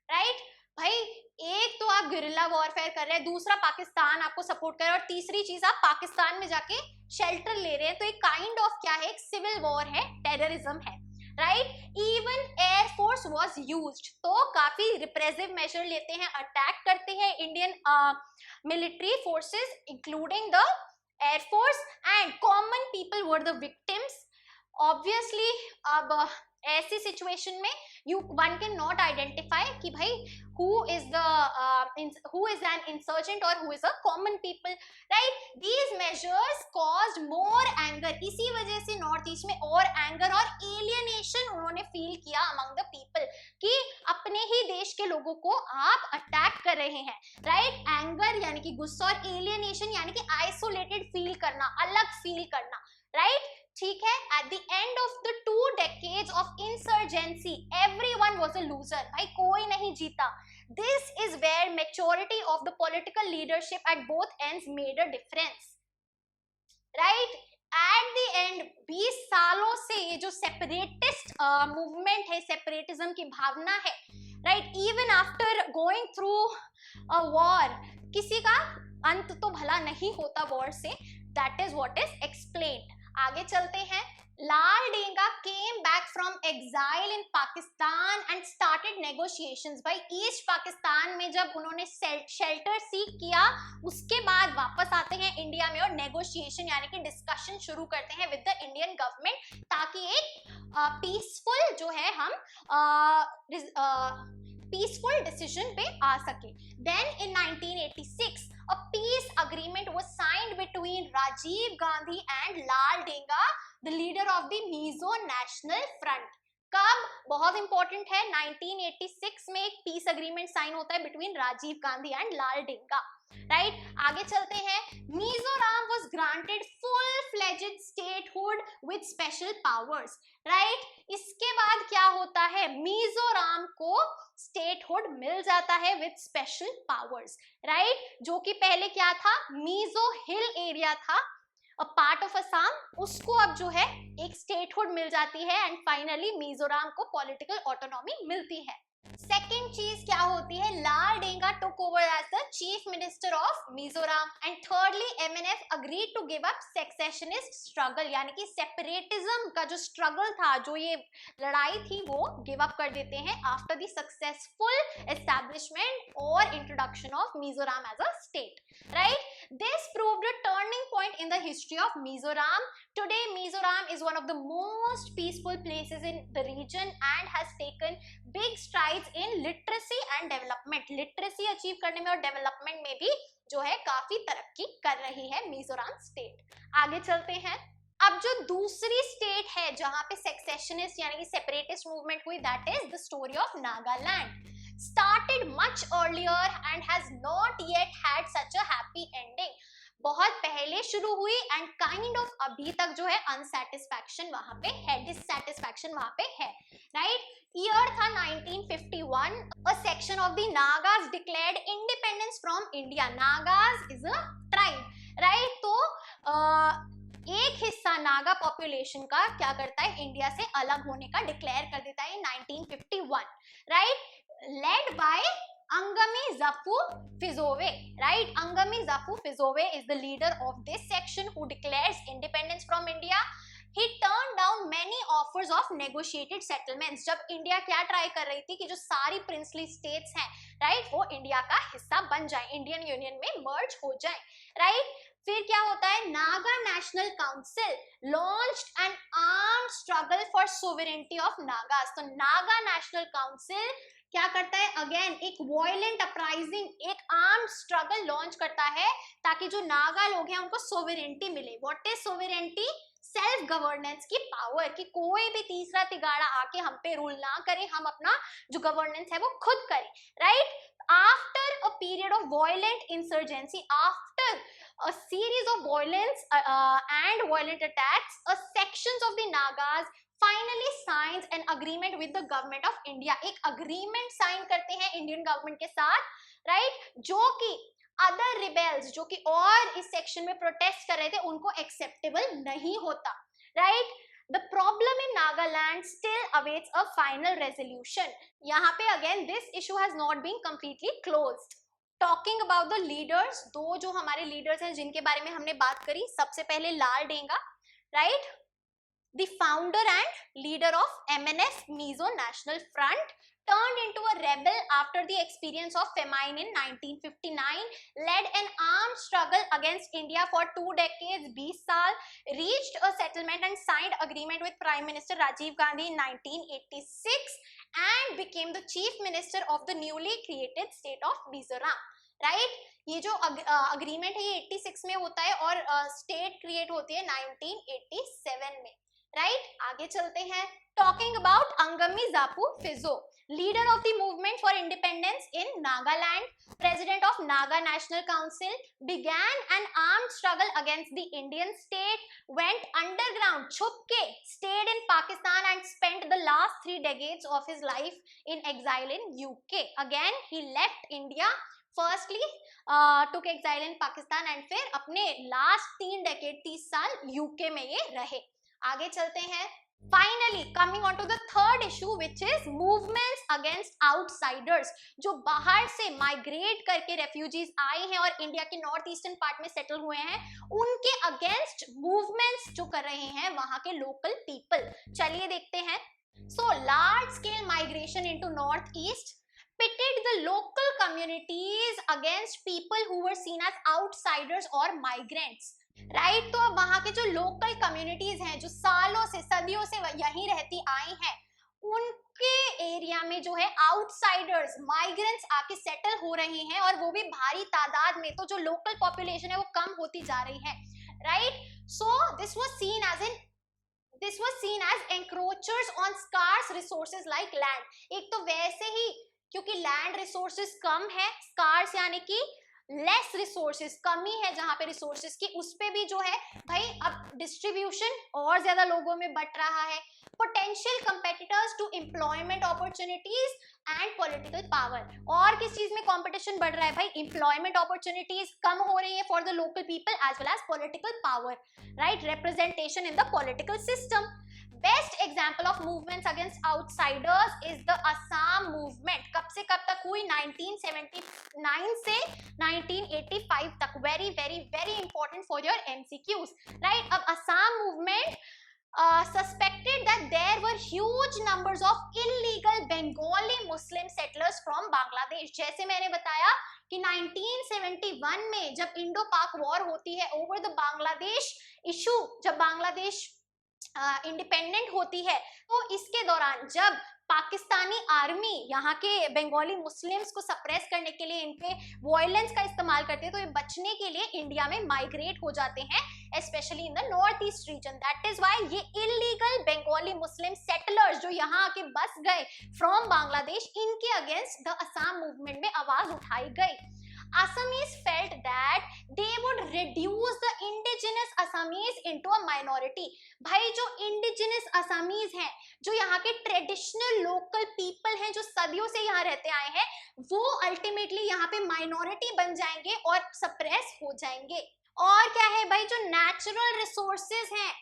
राइट? भाई एक तो आप गुरिल्ला वॉरफेयर कर रहे हैं, दूसरा पाकिस्तान आपको सपोर्ट कर रहा है, और तीसरी चीज आप पाकिस्तान में जाके शेल्टर ले रहे हैं, तो एक काइंड ऑफ क्या है, एक सिविल वॉर है, टेररिज्म है, right? Even air force was used, तो काफी रिप्रेसिव मेजर लेते हैं, अटैक करते हैं Indian military forces including the air force, and common people were the victims. Obviously अब ऐसी सिचुएशन में वन कैन नॉट आइडेंटिफाई कि भाई who is an insurgent or who is a common people, right? These measures caused more anger. इसी वजह से north east में और एंगर और एलियनेशन उन्होंने फील किया among the people कि अपने ही देश के लोगों को आप अटैक कर रहे हैं, राइट? एंगर यानी कि गुस्सा और एलियनेशन यानी कि आइसोलेटेड फील करना, अलग फील करना, राइट? ठीक है। At the end of the 2 decades of insurgency everyone was a loser, भाई कोई नहीं जीता। This is where maturity of the political leadership at both ends made a difference, right? At the end 20 सालों से ये जो सेपरेटिस्ट मूवमेंट है, separatism की भावना है, right? Even after going through a war, किसी का अंत तो भला नहीं होता वॉर से, that is what is explained. आगे चलते हैं। Lal Denga came back from exile in Pakistan and started negotiations. भाई ईस्ट पाकिस्तान में जब उन्होंने शेल्टर सीक किया, उसके बाद वापस आते हैं इंडिया में और नेगोशिएशन यानी कि डिस्कशन शुरू करते हैं विद द इंडियन गवर्नमेंट, ताकि एक पीसफुल जो है हम पीसफुल डिसीजन पे आ सके। Then in 1986 a peace agreement was signed between Rajiv Gandhi and Lal Denga, the leader of the Mizo National Front. कब? बहुत इंपॉर्टेंट है, 1986 में एक पीस अग्रीमेंट साइन होता है between Rajiv Gandhi and Lal Denga, right? आगे चलते हैं। Mizoram was granted full fledged statehood with special powers, right? इसके बाद क्या होता है, मिजोरम को स्टेटहुड मिल जाता है विद स्पेशल पावर्स, राइट? जो कि पहले क्या था, मिजो हिल एरिया था, अ पार्ट ऑफ असम, उसको अब जो है एक स्टेटहुड मिल जाती है एंड फाइनली मिजोरम को पॉलिटिकल ऑटोनॉमी मिलती है। सेकेंड चीज क्या होती है, Lal Denga took over as the chief minister of Mizoram. And thirdly MNF agreed to give up secessionist struggle, यानी कि सेपरेटिज्म का जो स्ट्रगल था, जो ये लड़ाई थी, वो गिव अप कर देते हैं आफ्टर द सक्सेसफुल एस्टैब्लिशमेंट और introduction of Mizoram as a state, right? This proved a turning point in the history of Mizoram. Today, Mizoram is one of the most peaceful places in the region and has taken big strides in literacy and development. Literacy achieve करने में और development में भी जो है काफी तरक्की कर रही है मिजोरम स्टेट। आगे चलते हैं। अब जो दूसरी स्टेट है जहां पे सेसेशनिस्ट यानी कि सेपरेटिस्ट मूवमेंट हुई, that is the story of Nagaland. Started much earlier and has not yet had such a happy ending. बहुत पहले शुरू हुई एंड काइंड ऑफ अभी तक जो है अनसेटिस्फैक्शन वहां पे है, डिससेटिस्फैक्शन वहां पे है, राइट. ईयर था 1951. अ section of the Nagas declared independence from India. Nagas is a tribe, right. तो एक हिस्सा नागा पॉपुलेशन का क्या करता है, इंडिया से अलग होने का डिक्लेयर कर देता है 1951, right. Led by Angami Zafu Fizove, right? Angami Zafu Fizove is the leader of this section who declares independence from India. He turned down many offers of negotiated settlements. जब India क्या try कर रही थी कि जो सारी princely states हैं, right, वो इंडिया का हिस्सा बन जाए, इंडियन यूनियन में मर्ज हो जाए, राइट. फिर क्या होता है, Naga national council launched N armed struggle for sovereignty of Nagas. तो नागा नेशनल काउंसिल क्या करता है, अगेन एक वॉयलेंट अपराइजिंग, एक आर्म स्ट्रगल लॉन्च करता है ताकि जो नागा लोग हैं उनको सोवरेनिटी मिले. What is sovereignty? Self governance की पावर, कि कोई भी तीसरा तिगाड़ा आके हम पे रूल ना करे, हम अपना जो गवर्नेंस है वो खुद करें, right. After a period of violent insurgency, after a series of violence and violent attacks, a sections of the Nagas finally signs an agreement with the government of India. एक agreement sign करते हैं Indian government के साथ, right, जो कि other rebels जो कि और इस सेक्शन में प्रोटेस्ट कर रहे थे उनको एक्सेप्टेबल नहीं होता, right. The problem in Nagaland still awaits a final resolution. यहाँ पे again this issue has not been completely closed. Talking about the leaders, दो जो हमारे leaders हैं जिनके बारे में हमने बात करी, सबसे पहले लाल डेंगा, right, the founder and leader of MNF Mizo National Front, turned into a rebel after the experience of famine in 1959, led an armed struggle against India for 2 decades, 20 साल, reached a settlement and signed agreement with Prime Minister Rajiv Gandhi in 1986 and became the chief minister of the newly created state of Mizoram, right. ये जो agreement है ये 86 में होता है और state create होती है 1987 में, राइट. आगे चलते हैं. Talking about Angami Zapu Phizo, leader of the movement for independence in Nagaland, president of Naga National Council, began an armed struggle against the Indian state, went underground, छुपके, stayed in Pakistan and spent the last 3 decades of his life in exile in UK. Again, he left India, firstly took exile in Pakistan and फिर अपने last 3 decade 30 साल UK में ये रहे. आगे चलते हैं. Finally, coming on to the third issue, which is movements against outsiders. जो बाहर से माइग्रेट करके रेफ्यूजीज आए हैं और इंडिया के नॉर्थ ईस्टर्न पार्ट में सेटल हुए हैं, उनके अगेंस्ट मूवमेंट्स जो कर रहे हैं वहां के लोकल पीपल. चलिए देखते हैं. So, large scale migration into north east pitted the local communities against people who were seen as outsiders or migrants. Right. तो अब वहां के जो लोकल कम्युनिटीज हैं जो सालों से सदियों से यहीं रहती आई हैं, उनके एरिया में जो है आउटसाइडर्स, माइग्रेंट्स आके सेटल हो रहे हैं और वो भी भारी तादाद में. तो जो लोकल पॉपुलेशन है वो कम होती जा रही है, right. So this was seen as encroachers on scarce resources like land. एक तो वैसे ही क्योंकि लैंड रिसोर्सेज कम है, स्कार्स यानी कि लेस रिसोर्सेज, कमी है जहां पे रिसोर्सेज की, उस पे भी जो है भाई अब डिस्ट्रीब्यूशन और ज्यादा लोगों में बट रहा है. Potential competitors to employment opportunities and political power. और किस चीज में कंपटीशन बढ़ रहा है भाई? एम्प्लॉयमेंट अपॉर्चुनिटीज कम हो रही है for the local people as well as political power, right, representation in the political system. Best example of movements against outsiders is the Assam movement. कब से कब तक हुई? 1979 से 1985 तक. Very very very important for your MCQs, right? अब Assam movement suspected that there were huge numbers of illegal Bengali Muslim settlers from Bangladesh. जैसे मैंने बताया कि 1971 में जब इंडो पाक वॉर होती है ओवर द बांग्लादेश इशू, जब बांग्लादेश इंडिपेंडेंट होती है, तो इसके दौरान जब पाकिस्तानी आर्मी यहाँ के बंगाली मुस्लिम्स को सप्रेस करने के लिए, इनके वायलेंस का इस्तेमाल करते हैं, तो ये बचने के लिए इंडिया में माइग्रेट हो जाते हैं, specially in the north east reason. That is why ये इलीगल बंगाली मुस्लिम सेटलर्स जो यहाँ आके बस गए फ्रॉम बांग्लादेश, इनके अगेंस्ट द असम मूवमेंट में आवाज उठाई गई। Assamese felt that they would reduce the indigenous Assamese into a minority। भाई जो indigenous Assamese हैं, जो यहाँ के ट्रेडिशनल लोकल पीपल हैं, जो सदियों से यहाँ रहते आए हैं, वो अल्टीमेटली यहाँ पे माइनॉरिटी बन जाएंगे और सप्रेस हो जाएंगे। और क्या है भाई, जो नेचुरल रिसोर्सेज हैं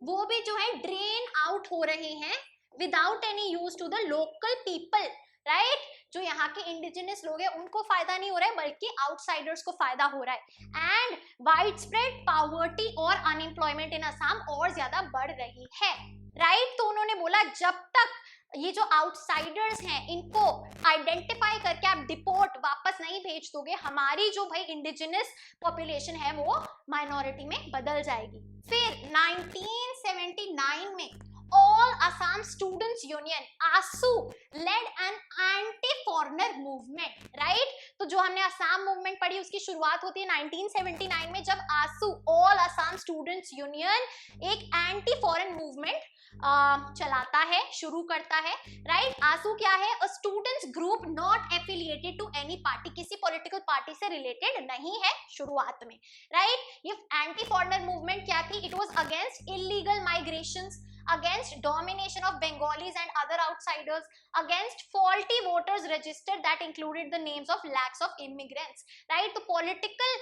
वो भी जो है ड्रेन आउट हो रहे हैं without any use to the local people, right. जो यहाँ के इंडिजिनस लोग हैं उनको फायदा नहीं हो रहा है, बल्कि आउटसाइडर्स को फायदा हो रहा है। एंड वाइड स्प्रेड पॉवर्टी और अनएम्प्लॉयमेंट इन असम और ज्यादा बढ़ रही है, राइट। तो उन्होंने बोला जब तक ये जो आउटसाइडर्स हैं इनको आइडेंटिफाई करके आप डिपोर्ट वापस नहीं भेज दोगे, हमारी जो भाई इंडिजिनस पॉपुलेशन है वो माइनॉरिटी में बदल जाएगी। फिर 1979 में All Assam Students Union ASU led an anti-foreigner movement, right? तो जो हमने असम मूवमेंट पढ़ी उसकी शुरुआत होती है 1979 में, जब ASU All Assam Students Union एक एंटी फॉरेन मूवमेंट चलाता है, शुरू करता है, राइट। ASU क्या है? A students group not affiliated to any party, किसी पॉलिटिकल पार्टी से रिलेटेड नहीं है शुरुआत में, राइट। ये एंटी फॉरेनर मूवमेंट क्या थी? It was against illegal migrations, against domination of Bengalis and other outsiders, against faulty voters registered that included the names of lakhs of immigrants, right। तो political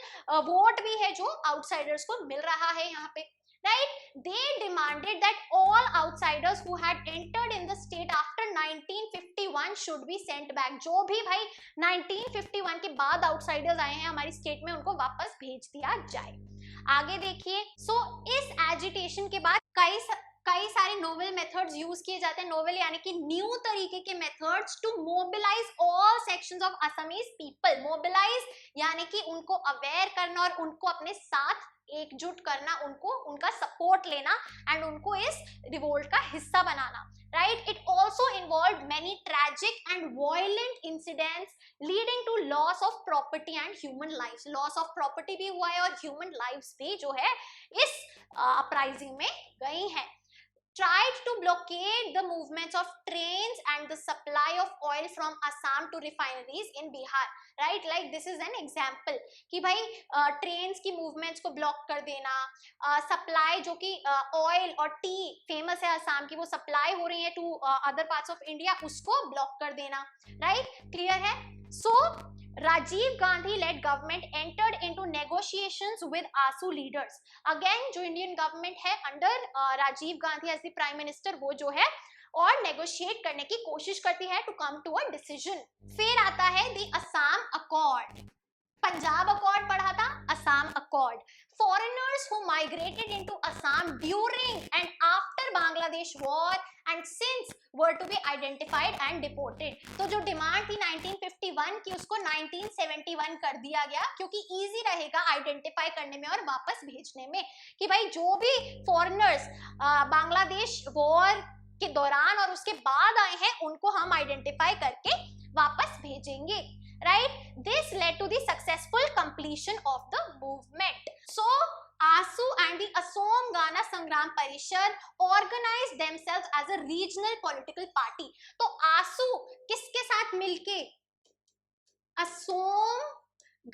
vote भी है जो outsiders को मिल रहा है यहाँ पे, right। They demanded that all outsiders who had entered in the state after 1951 should be sent back। जो भी भाई 1951 के बाद outsiders आए हैं हमारी स्टेट में, उनको वापस भेज दिया जाए। आगे देखिए, सो इस एजिटेशन के बाद कई सारे नोवेल मेथड्स यूज किए जाते हैं। नोवेल यानी कि न्यू तरीके के methods to mobilize all sections of Assamese people. Mobilize यानी कि उनको अवेयर करना और उनको अपने साथ एकजुट करना, उनको उनका सपोर्ट लेना एंड उनको इस रिवोल्ट का हिस्सा बनाना, right. It also involve many tragic and violent incidents leading to loss of property and human lives. Loss of property भी हुआ है और ह्यूमन लाइव्स भी जो है इस अपराइजिंग में गई हैं। Tried to blockade the movements of trains and the supply of oil from Assam to refineries in Bihar, right। Like this is an example कि भाई trains की movements को block कर देना, supply जो कि oil और tea famous है असम की, वो supply हो रही है to other parts of India, उसको block कर देना, right। Clear है? So Rajiv Gandhi led government entered into negotiations with ASU leaders। Again जो इंडियन गवर्नमेंट है under Rajiv Gandhi as the prime minister, वो जो है और नेगोशिएट करने की कोशिश करती है to come to a decision. फिर आता है the Assam accord. Punjab accord पढ़ा था, Assam accord. Foreigners who migrated into Assam during and after Bangladesh war and since were to be identified and deported। तो जो डिमांड थी 1951 की, उसको 1971 कर दिया गया, क्योंकि इजी रहेगा आइडेंटिफाई करने में और वापस भेजने में, कि भाई जो भी फॉरेनर्स बांग्लादेश वॉर के दौरान और उसके बाद आए हैं उनको हम आइडेंटिफाई करके वापस भेजेंगे, right। This led to the successful completion of the movement। So ASU and the Assam Gana Sangram Parishad organized themselves as a regional political party। तो ASU किसके साथ मिलके? असम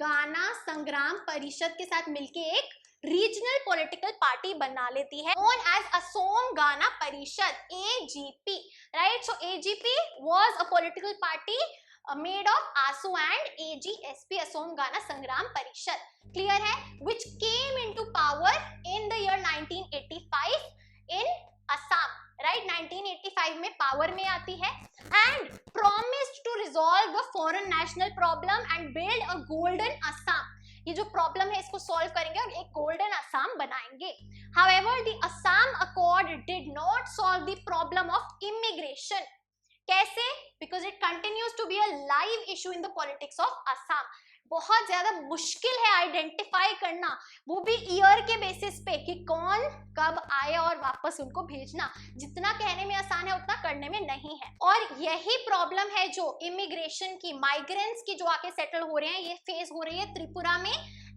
गाना संग्राम परिषद के साथ मिलके एक रीजनल पॉलिटिकल पार्टी बना लेती है, known as असम गाना परिषद, AGP, right। So AGP was a political party made of ASU and AGSP, Assam Gana Sangram Parishad, clear है, which came into power in the year 1985 in Assam, right। 1985 में power में आती है and promised to resolve the foreign national problem and build a golden Assam। ये जो problem है इसको solve करेंगे और एक गोल्डन असम बनाएंगे। However, the Assam Accord did not solve the problem of immigration। कैसे? Because it continues to be a live issue in the politics of Assam। बहुत ज्यादा मुश्किल है आइडेंटिफाई करना, वो भी ईयर के बेसिस पे कि कौन कब आए और वापस उनको भेजना। जितना कहने में आसान है उतना करने में नहीं है। और यही प्रॉब्लम है जो इमिग्रेशन की, माइग्रेंट्स की जो आके सेटल हो रहे हैं, ये फेस हो रही है त्रिपुरा में,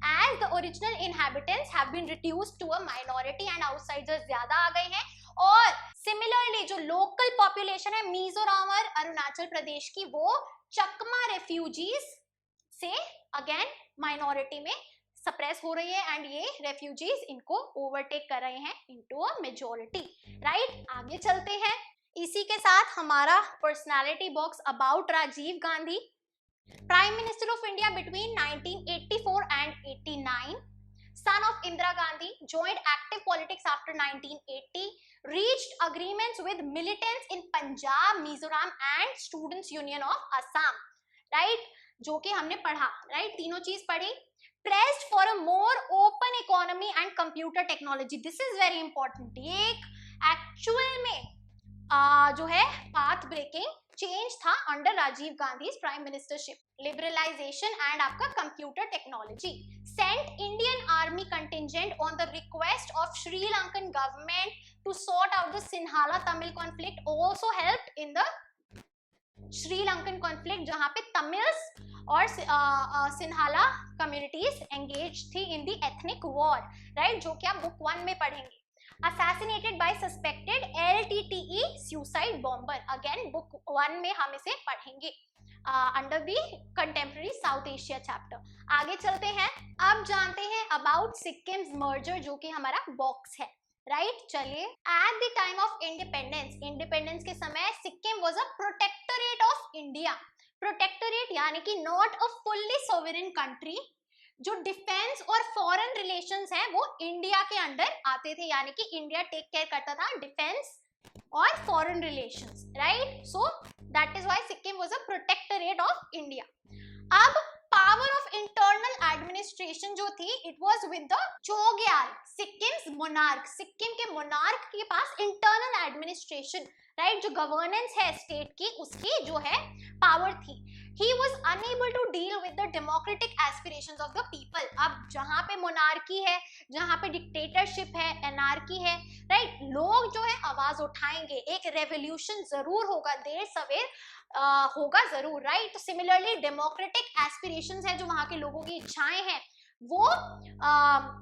as the original inhabitants have been reduced to a minority and outsiders ज्यादा आ गए हैं। और सिमिलरली जो लोकल पॉपुलेशन है मिजोरम और अरुणाचल प्रदेश की, वो चकमा रेफ्यूजीज से अगेन माइनॉरिटी में सप्रेस हो रही है, एंड ये रेफ्यूजीज इनको ओवरटेक कर रहे हैं इनटू अ मेजॉरिटी, राइट। आगे चलते हैं। इसी के साथ हमारा personality box about Rajiv Gandhi, Prime Minister of India between 1984 and 89, son of Indira Gandhi, joined active politics after 1980, reached agreements with militants in Punjab, Mizoram and Students Union of Assam, right? जो कि हमने पढ़ा, right? तीनों चीज पढ़ी। Pressed for a more open economy and computer technology. This is very important. ये एक actual में जो है पाथ ब्रेकिंग चेंज था under Rajiv Gandhi prime ministership. Liberalisation and आपका computer technology. Sent Indian army contingent on the request of Sri Lankan government to sort out the Sinhala Tamil conflict, also helped in the Sri Lankan conflict, जहां पे तमिल्स और सिन्हाला कम्युनिटीज एंगेज थी in the ethnic war, right, जो कि आप book 1 में पढ़ेंगे। Assassinated by suspected LTTE suicide bomber, again book 1 में हम इसे पढ़ेंगे under the contemporary south Asia chapter. आगे चलते हैं, अब जानते हैं अबाउट सिक्किम्स मर्जर, जो कि हमारा बॉक्स है, राइट। चलिए, at the time of independence, independence के समय Sikkim was a protectorate of India. Protectorate यानी कि not a fully sovereign country. जो डिफेंस और फॉरेन रिलेशंस हैं वो इंडिया के अंडर आते थे, यानी कि इंडिया टेक केयर करता था डिफेंस और foreign relations, right. So that is why Sikkim was a protectorate of India. अब पावर ऑफ इंटरनल एडमिनिस्ट्रेशन जो थी, it was with the Chogyal, Sikkim's monarch. Sikkim के मोनार्क के पास इंटरनल एडमिनिस्ट्रेशन, राइट, जो गवर्नेंस है स्टेट की, उसकी जो है पावर थी। He was unable to deal with the democratic aspirations of the people. अब जहां पे मोनार्की है, जहां पे डिक्टेटरशिप है, एनार्की है, राइट, लोग जो है आवाज उठाएंगे, एक रेवोल्यूशन जरूर होगा, देर सवेर होगा जरूर, राइट। तो सिमिलरली डेमोक्रेटिक एस्पिरेशंस है, जो वहां के लोगों की इच्छाएं हैं, वो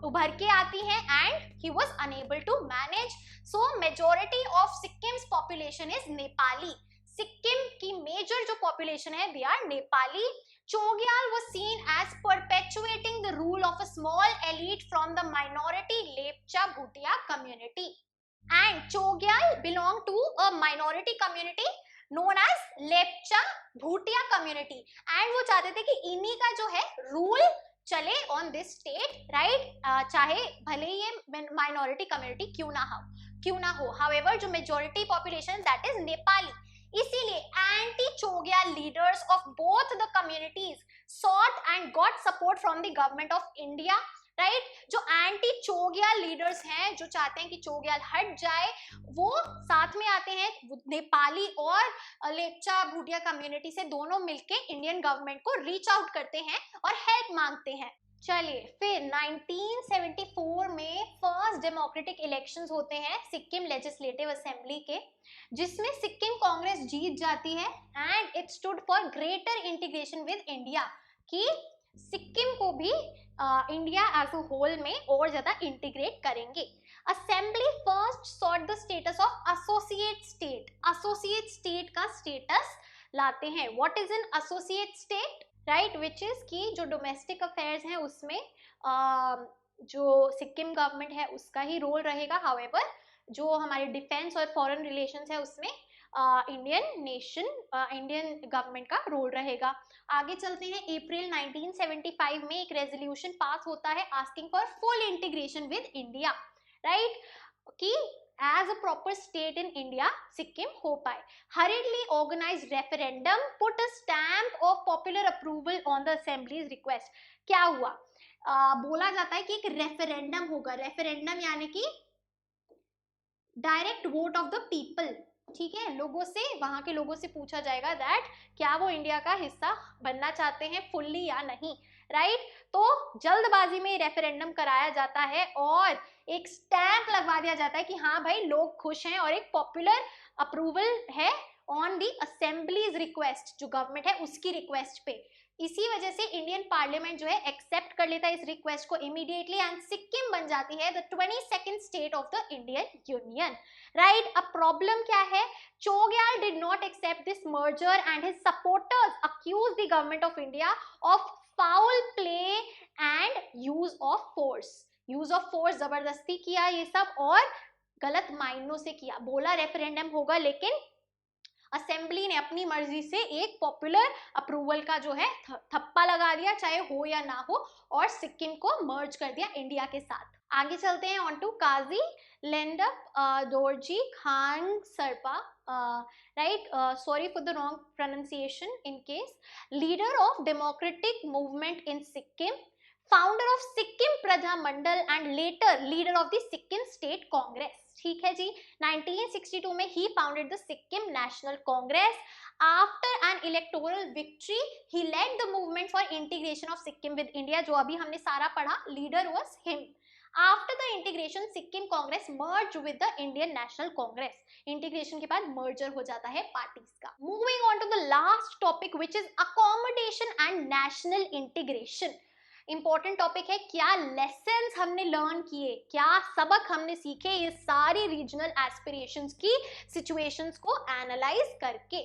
उभर के आती हैं, and he was unable to manage. So majority of Sikkim's population is Nepali. Sikkim की मेजर जो पॉपुलेशन है, they are Nepali. Chogyal was seen as perpetuating the rule of a small elite from the minority Lepcha Bhutia community, and Chogyal belonged to a minority community known as Lepcha Bhutia community, and वो चाहते थे कि इन्हीं का जो है rule चले on this state, right, चाहे भले ये माइनॉरिटी कम्युनिटी क्यों ना हो। हाउएवर जो majority population that is Nepali, इसीलिए anti Chogyal leaders of both the communities sought and got support from the government of India, right. जो एंटी चोग्याल लीडर्स हैं, जो चाहते हैं कि चोग्याल हट जाए, वो साथ में आते हैं, नेपाली और लेप्चा भूटिया कम्युनिटी से दोनों मिलके इंडियन गवर्नमेंट को रीच आउट करते हैं और हेल्प मांगते हैं। चलिए, फिर 1974 में फर्स्ट डेमोक्रेटिक इलेक्शंस होते हैं सिक्किम लेजिस्लेटिव असेंबली के, जिसमें सिक्किम कांग्रेस जीत जाती है, and it stood for greater integration with India, कि सिक्किम को भी इंडिया एज अ होल में और ज्यादा इंटीग्रेट करेंगे। Assembly first sought the status of associate state. Associate state का स्टेटस लाते हैं। What is an associate state, right, which is की जो डोमेस्टिक अफेयर्स हैं उसमें जो सिक्किम गवर्नमेंट है उसका ही रोल रहेगा। हाउएवर जो हमारे डिफेंस और फॉरेन रिलेशंस है उसमें इंडियन गवर्नमेंट का रोल रहेगा। आगे चलते हैं, अप्रैल 1975 में एक रेजोल्यूशन पास होता है asking for full integration with India, right, कि as a proper state in India Sikkim हो पाए। hurriedly organized referendum put a stamp of popular approval on the assembly's request। क्या हुआ, बोला जाता है कि एक रेफरेंडम होगा। रेफरेंडम यानी कि direct vote of the people, ठीक है, लोगों से, वहां के लोगों से पूछा जाएगा दैट क्या वो इंडिया का हिस्सा बनना चाहते हैं फुल्ली या नहीं, राइट। तो जल्दबाजी में रेफरेंडम कराया जाता है और एक स्टैंप लगवा दिया जाता है कि हाँ भाई लोग खुश हैं, और एक पॉपुलर अप्रूवल है ऑन दी असेंबलीज रिक्वेस्ट, जो गवर्नमेंट है उसकी रिक्वेस्ट पे। इसी वजह से इंडियन पार्लियामेंट जो है एक्सेप्ट कर लेता है इस रिक्वेस्ट को इमीडिएटली, एंड सिक्किम बन जाती है the 22nd state of the Indian union, right. अब प्रॉब्लम क्या है, Chogyal did not accept this merger and his supporters accused the government of India of foul play and use of force. Use of force, जबरदस्ती किया ये सब, और गलत मायनों से किया। बोला रेफरेंडम होगा, लेकिन असेंबली ने अपनी मर्जी से एक पॉपुलर अप्रूवल का जो है थप्पा लगा दिया, चाहे हो या ना हो, और सिक्किम को मर्ज कर दिया इंडिया के साथ। आगे चलते हैं on to Kazi Lhendup Dorji Khangsarpa, right, sorry for the wrong pronunciation in case, leader of democratic movement in Sikkim, founder of Sikkim Praja Mandal and later leader of the Sikkim State Congress। ठीक है जी, 1962 में he founded the Sikkim National Congress. After an electoral victory, he led the movement for integration of Sikkim with India, जो अभी हमने सारा पढ़ा, leader was him. After the integration, Sikkim Congress merged with the Indian National Congress. Integration के बाद merger हो जाता है parties का। Moving on to the last topic, which is accommodation and national integration. Important topic है, क्या lessons हमने learn किए, क्या सबक हमने सीखे ये सारी रीजनल एस्पिरेशंस की सिचुएशंस को एनालाइज करके।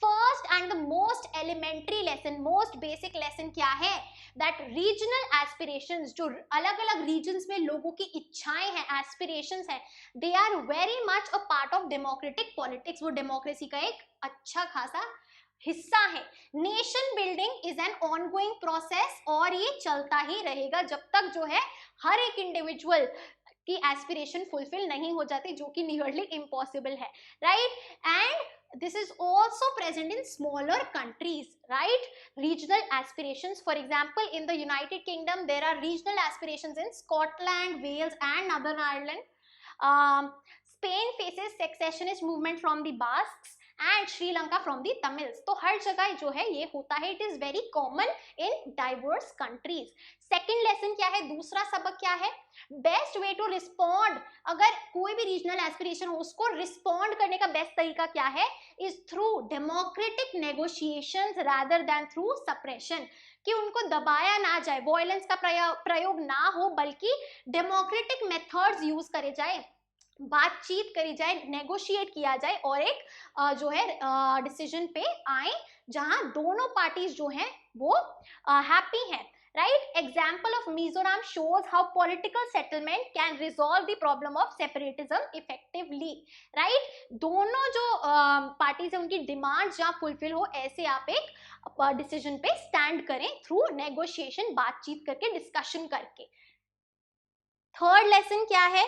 First and the most elementary lesson, most basic lesson क्या है, दैट रीजनल एस्पिरेशंस, जो अलग अलग रीजन्स में लोगों की इच्छाएं हैं, एस्पिरेशंस हैं, they are very much a part of democratic politics. वो डेमोक्रेसी का एक अच्छा खासा हिस्सा है। Nation building is an ongoing process, और ये चलता ही रहेगा जब तक जो है हर एक इंडिविजुअल की एस्पिरेशन फुलफिल नहीं हो जाती, जो कि नियरली इम्पॉसिबल है, right. And this is also present in smaller countries, right, regional aspirations. For example, in the United Kingdom there are regional aspirations in Scotland, Wales and Northern Ireland. Spain faces secessionist movement from the Basques and Sri Lanka from the Tamils. तो हर जगह जो है ये होता है, it is very common in diverse countries. Second lesson क्या है, दूसरा सबक क्या है, बेस्ट वे टू रिस्पॉन्ड, अगर कोई भी रीजनल एस्पिरेशन हो उसको रिस्पॉन्ड करने का बेस्ट तरीका क्या है, is through democratic negotiations rather than through suppression, कि उनको दबाया ना जाए, वॉयलेंस का प्रयोग ना हो, बल्कि डेमोक्रेटिक मेथड्स यूज करे जाए, बातचीत करी जाए, नेगोशिएट किया जाए, और एक जो है डिसीजन पे आए जहां दोनों पार्टीज जो हैं वो हैप्पी हैं, right? Example of Mizoram shows how political settlement can resolve the problem of separatism effectively, right? दोनों जो पार्टीज हैं उनकी डिमांड जहाँ फुलफिल हो, ऐसे आप एक डिसीजन पे स्टैंड करें थ्रू नेगोशिएशन, बातचीत करके, डिस्कशन करके। थर्ड लेसन क्या है,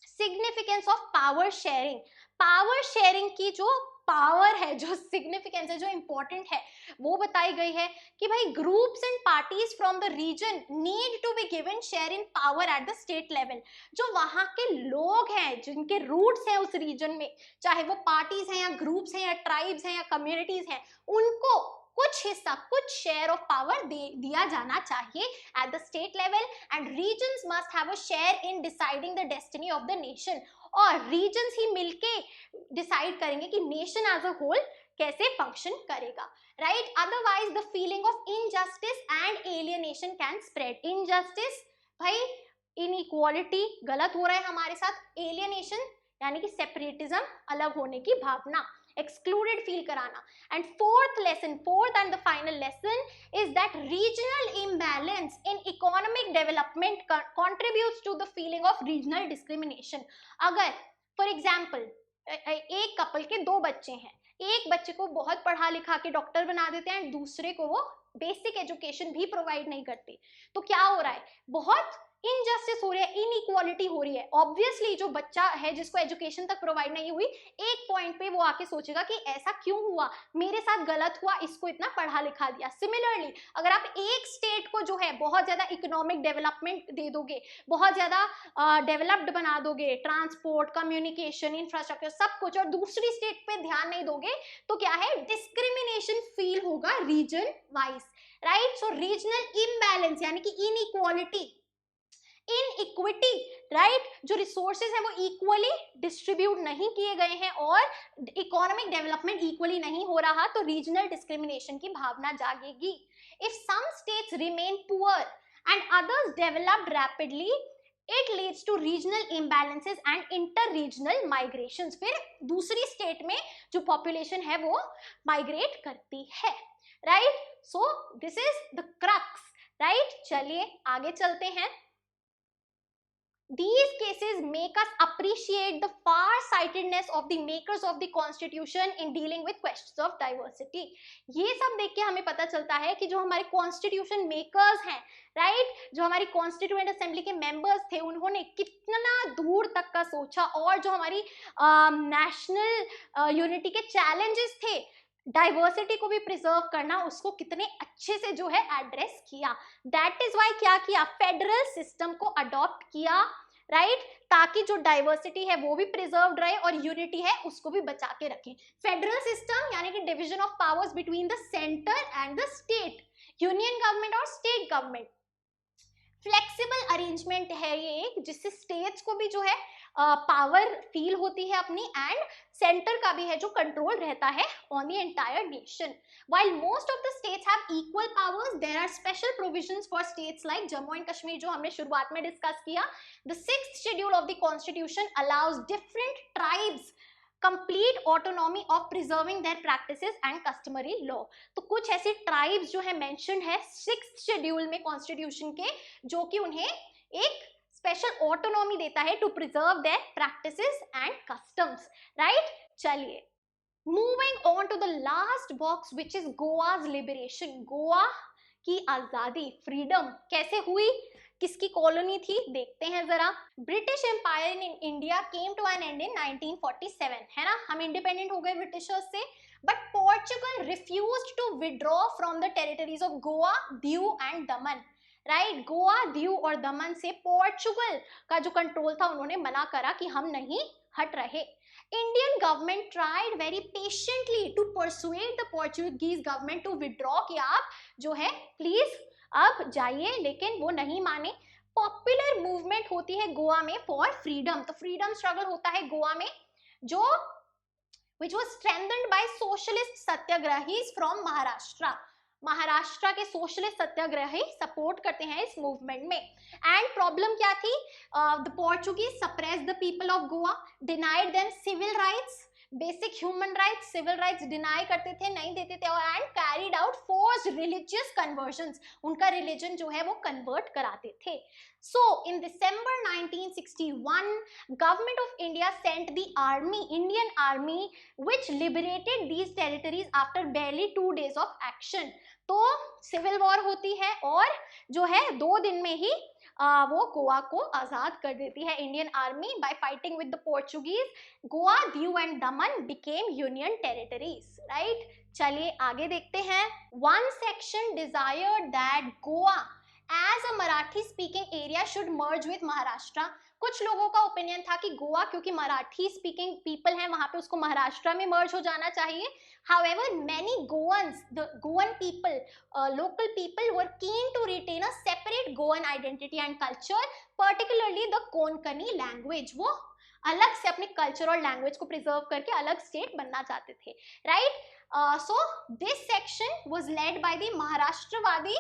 significance of power sharing. Power sharing की जो पावर है, जो सिग्निफिकेंस है, जो इंपॉर्टेंट है, वो बताई गई है कि भाई groups and parties from the region need to be given share in power at the state level. जो वहां के लोग हैं, जिनके रूट्स हैं उस रीजन में, चाहे वो पार्टीज हैं या ग्रुप्स हैं या ट्राइब्स हैं या कम्युनिटीज हैं, उनको कुछ हिस्सा, कुछ शेयर ऑफ पावर दिया जाना चाहिए at the state level, and regions must have a share in deciding the destiny of the nation. और रीजन्स ही मिलके डिसाइड करेंगे कि नेशन एज अ होल कैसे फंक्शन करेगा, right. Otherwise the feeling of injustice and alienation can spread. Injustice, भाई inequality, गलत हो रहा है हमारे साथ, एलियनेशन यानी कि सेपरेटिज्म, अलग होने की भावना, excluded feel कराना। and fourth and the final lesson is that regional imbalance in economic development contributes to the feeling of regional discrimination। अगर for example एक कपल के दो बच्चे हैं, एक बच्चे को बहुत पढ़ा लिखा के डॉक्टर बना देते हैं, दूसरे को वो बेसिक एजुकेशन भी प्रोवाइड नहीं करते, तो क्या हो रहा है, बहुत इनजस्टिस हो रही है, इनइक्वालिटी हो रही है, ऑब्वियसली जो बच्चा है जिसको एजुकेशन तक प्रोवाइड नहीं हुई, एक पॉइंट पे वो आके सोचेगा कि ऐसा क्यों हुआ, मेरे साथ गलत हुआ, इसको इतना पढ़ा लिखा दिया। सिमिलरली अगर आप एक स्टेट को जो है बहुत ज्यादा इकोनॉमिक डेवलपमेंट दे दोगे, बहुत ज्यादा डेवलप्ड बना दोगे, ट्रांसपोर्ट, कम्युनिकेशन, इंफ्रास्ट्रक्चर सब कुछ, और दूसरी स्टेट पे ध्यान नहीं दोगे, तो क्या है, डिस्क्रिमिनेशन फील होगा रीजन वाइज, राइट। सो रीजनल इम्बैलेंस यानी कि इनइक्वालिटी, इनइक्विटी, राइट, जो रिसोर्सेज है वो इक्वली डिस्ट्रीब्यूट नहीं किए गए हैं और इकोनॉमिक डेवलपमेंट इक्वली नहीं हो रहा, तो रीजनल डिस्क्रिमिनेशन की भावना जागेगी। If some states remain poor and others developed rapidly, it leads to regional imbalances and inter regional migrations, फिर दूसरी स्टेट में जो पॉपुलेशन है वो माइग्रेट करती है, right. So this is the crux, right. चलिए आगे चलते हैं। These cases make us appreciate the far-sightedness of the makers of the constitution in dealing with questions of diversity. ये सब देख के हमें पता चलता है कि जो हमारे कॉन्स्टिट्यूशन मेकर्स हैं, राइट, जो हमारी कॉन्स्टिट्यूएंट असेंबली के मेंबर्स थे, उन्होंने कितना दूर तक का सोचा, और जो हमारी नेशनल यूनिटी के चैलेंजेस थे, डाइवर्सिटी को भी प्रिजर्व करना, उसको कितने अच्छे से जो है एड्रेस किया। दैट इज वाई क्या किया, फेडरल सिस्टम को अडॉप्ट किया, राइट, ताकि जो डाइवर्सिटी है वो भी प्रिजर्व्ड रहे और यूनिटी है उसको भी बचा के रखें। फेडरल सिस्टम यानी कि division of powers between the centre and the state, union government और स्टेट गवर्नमेंट। फ्लेक्सिबल अरेंजमेंट है ये, जिससे स्टेट्स को भी जो है पावर फील होती है अपनी, एंड सेंटर का भी है जो कंट्रोल रहता है on the entire nation. While most of the states have equal powers, there are special provisions for states like Jammu and Kashmir, जो हमने शुरुआत में डिस्कस किया। The 6th schedule of the constitution allows different tribes complete autonomy of preserving their practices and customary law। तो कुछ ऐसे tribes जो है मेंशन है 6th शेड्यूल में कॉन्स्टिट्यूशन के, जो कि उन्हें एक स्पेशल ऑटोनॉमी देता है to preserve their practices and customs, right. चलिए moving on to the last box which is Goa's liberation. Goa की आजादी, फ्रीडम कैसे हुई, किसकी कॉलोनी थी, देखते हैं जरा। British empire in India came to an end in 1947, है ना, हम इंडिपेंडेंट हो गए ब्रिटिशर्स से, but Portugal refused to withdraw from the territories of Goa, Diu and Daman, right. Goa, Diu और दमन से पोर्चुगल का जो कंट्रोल था उन्होंने मना करा कि हम नहीं हट रहे। Indian government tried very patiently to persuade the Portuguese government to withdraw कि आप जो है प्लीज अब जाइए, लेकिन वो नहीं माने। पॉपुलर मूवमेंट होती है गोवा में फॉर फ्रीडम, तो फ्रीडम स्ट्रगल होता है गोवा में, जो which was strengthened by socialist satyagrahis from Maharashtra. Maharashtra के सोशलिस्ट सत्याग्रही सपोर्ट करते हैं इस मूवमेंट में। एंड प्रॉब्लम क्या थी, the Portuguese suppress the people of Goa, denied them civil rights, basic human rights, civil rights deny करते थे, नहीं देते थे, and carried out forced religious conversions, उनका रिलीजन जो है वो कन्वर्ट कराते थे। So in December 1961, Government of India sent the Indian Army, which liberated these territories after barely 2 days of action। तो सिविल वॉर होती है और जो है 2 दिन में ही वो गोवा को आजाद कर देती है Indian army by fighting with the Portuguese. Goa, Diu and Daman became union territories, right. चलिए आगे देखते हैं। One section desired that Goa as a Marathi speaking area should merge with Maharashtra. कुछ लोगों का ओपिनियन था कि गोवा क्योंकि मराठी स्पीकिंग पीपल है वहां पे उसको महाराष्ट्र में मर्ज हो जाना चाहिए। However, many Goans, the Goan people, local people were keen to retain a separate Goan identity and culture, particularly the Konkani language। वो अलग से अपने कल्चर और लैंग्वेज को प्रिजर्व करके अलग स्टेट बनना चाहते थे, right. So this section was led by the Maharashtrawadi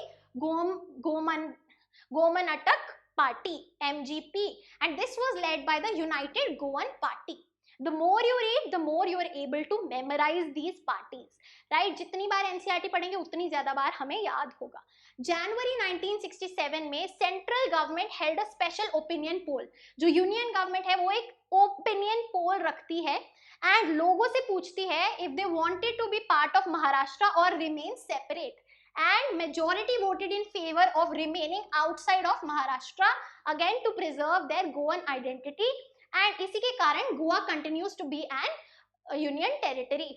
गोमन अटक party, MGP, and this was led by the United Goan Party। The more you read, the more you are able to memorize these parties, right। जितनी बार NCERT पढ़ेंगे उतनी ज्यादा बार हमें याद होगा। जनवरी 1967 में central government held a special opinion poll. जो union government है वो एक ओपिनियन पोल रखती है एंड लोगों से पूछती है if they wanted to be part of Maharashtra और remain separate, and majority voted in favor of remaining outside of Maharashtra again to preserve their Goan identity, and इसी के कारण Goa continues to be an union territory.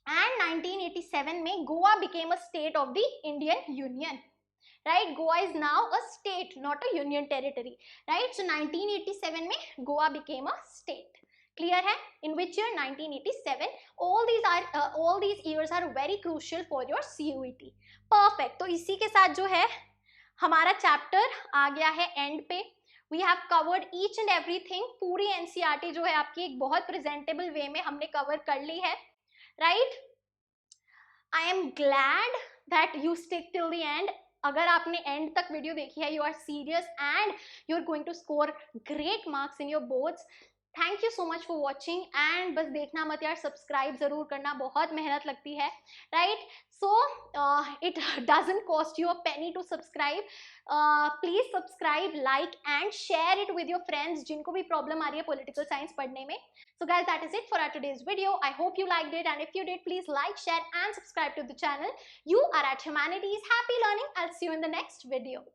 And 1987 में Goa became a state of the Indian Union. Right, Goa is now a state, not a union territory. Right, so 1987 में Goa became a state. Clear है? In which year? 1987. All these years are very crucial for your CUET. Perfect. तो इसी के साथ जो है हमारा chapter आ गया है एंड पे. We have covered each and everything. पूरी NCERT जो है आपकी एक बहुत प्रेजेंटेबल वे में हमने कवर कर ली है. Right? I am glad that you stick till the end. अगर आपने एंड तक वीडियो देखी है, you are serious and you are going to score great marks in your boards. Thank you so much for watching. And बस देखना मत यार, subscribe जरूर करना, बहुत मेहनत लगती है. Right, so it doesn't cost you a penny to subscribe. Please subscribe, like and share it with your friends जिनको भी प्रॉब्लम आ रही है पॉलिटिकल साइंस पढ़ने में. So guys, that is it for our today's video. I hope you liked it, and if you did, please like, share and subscribe to the channel. You are at Humanities. Happy learning. I'll see you in the next video.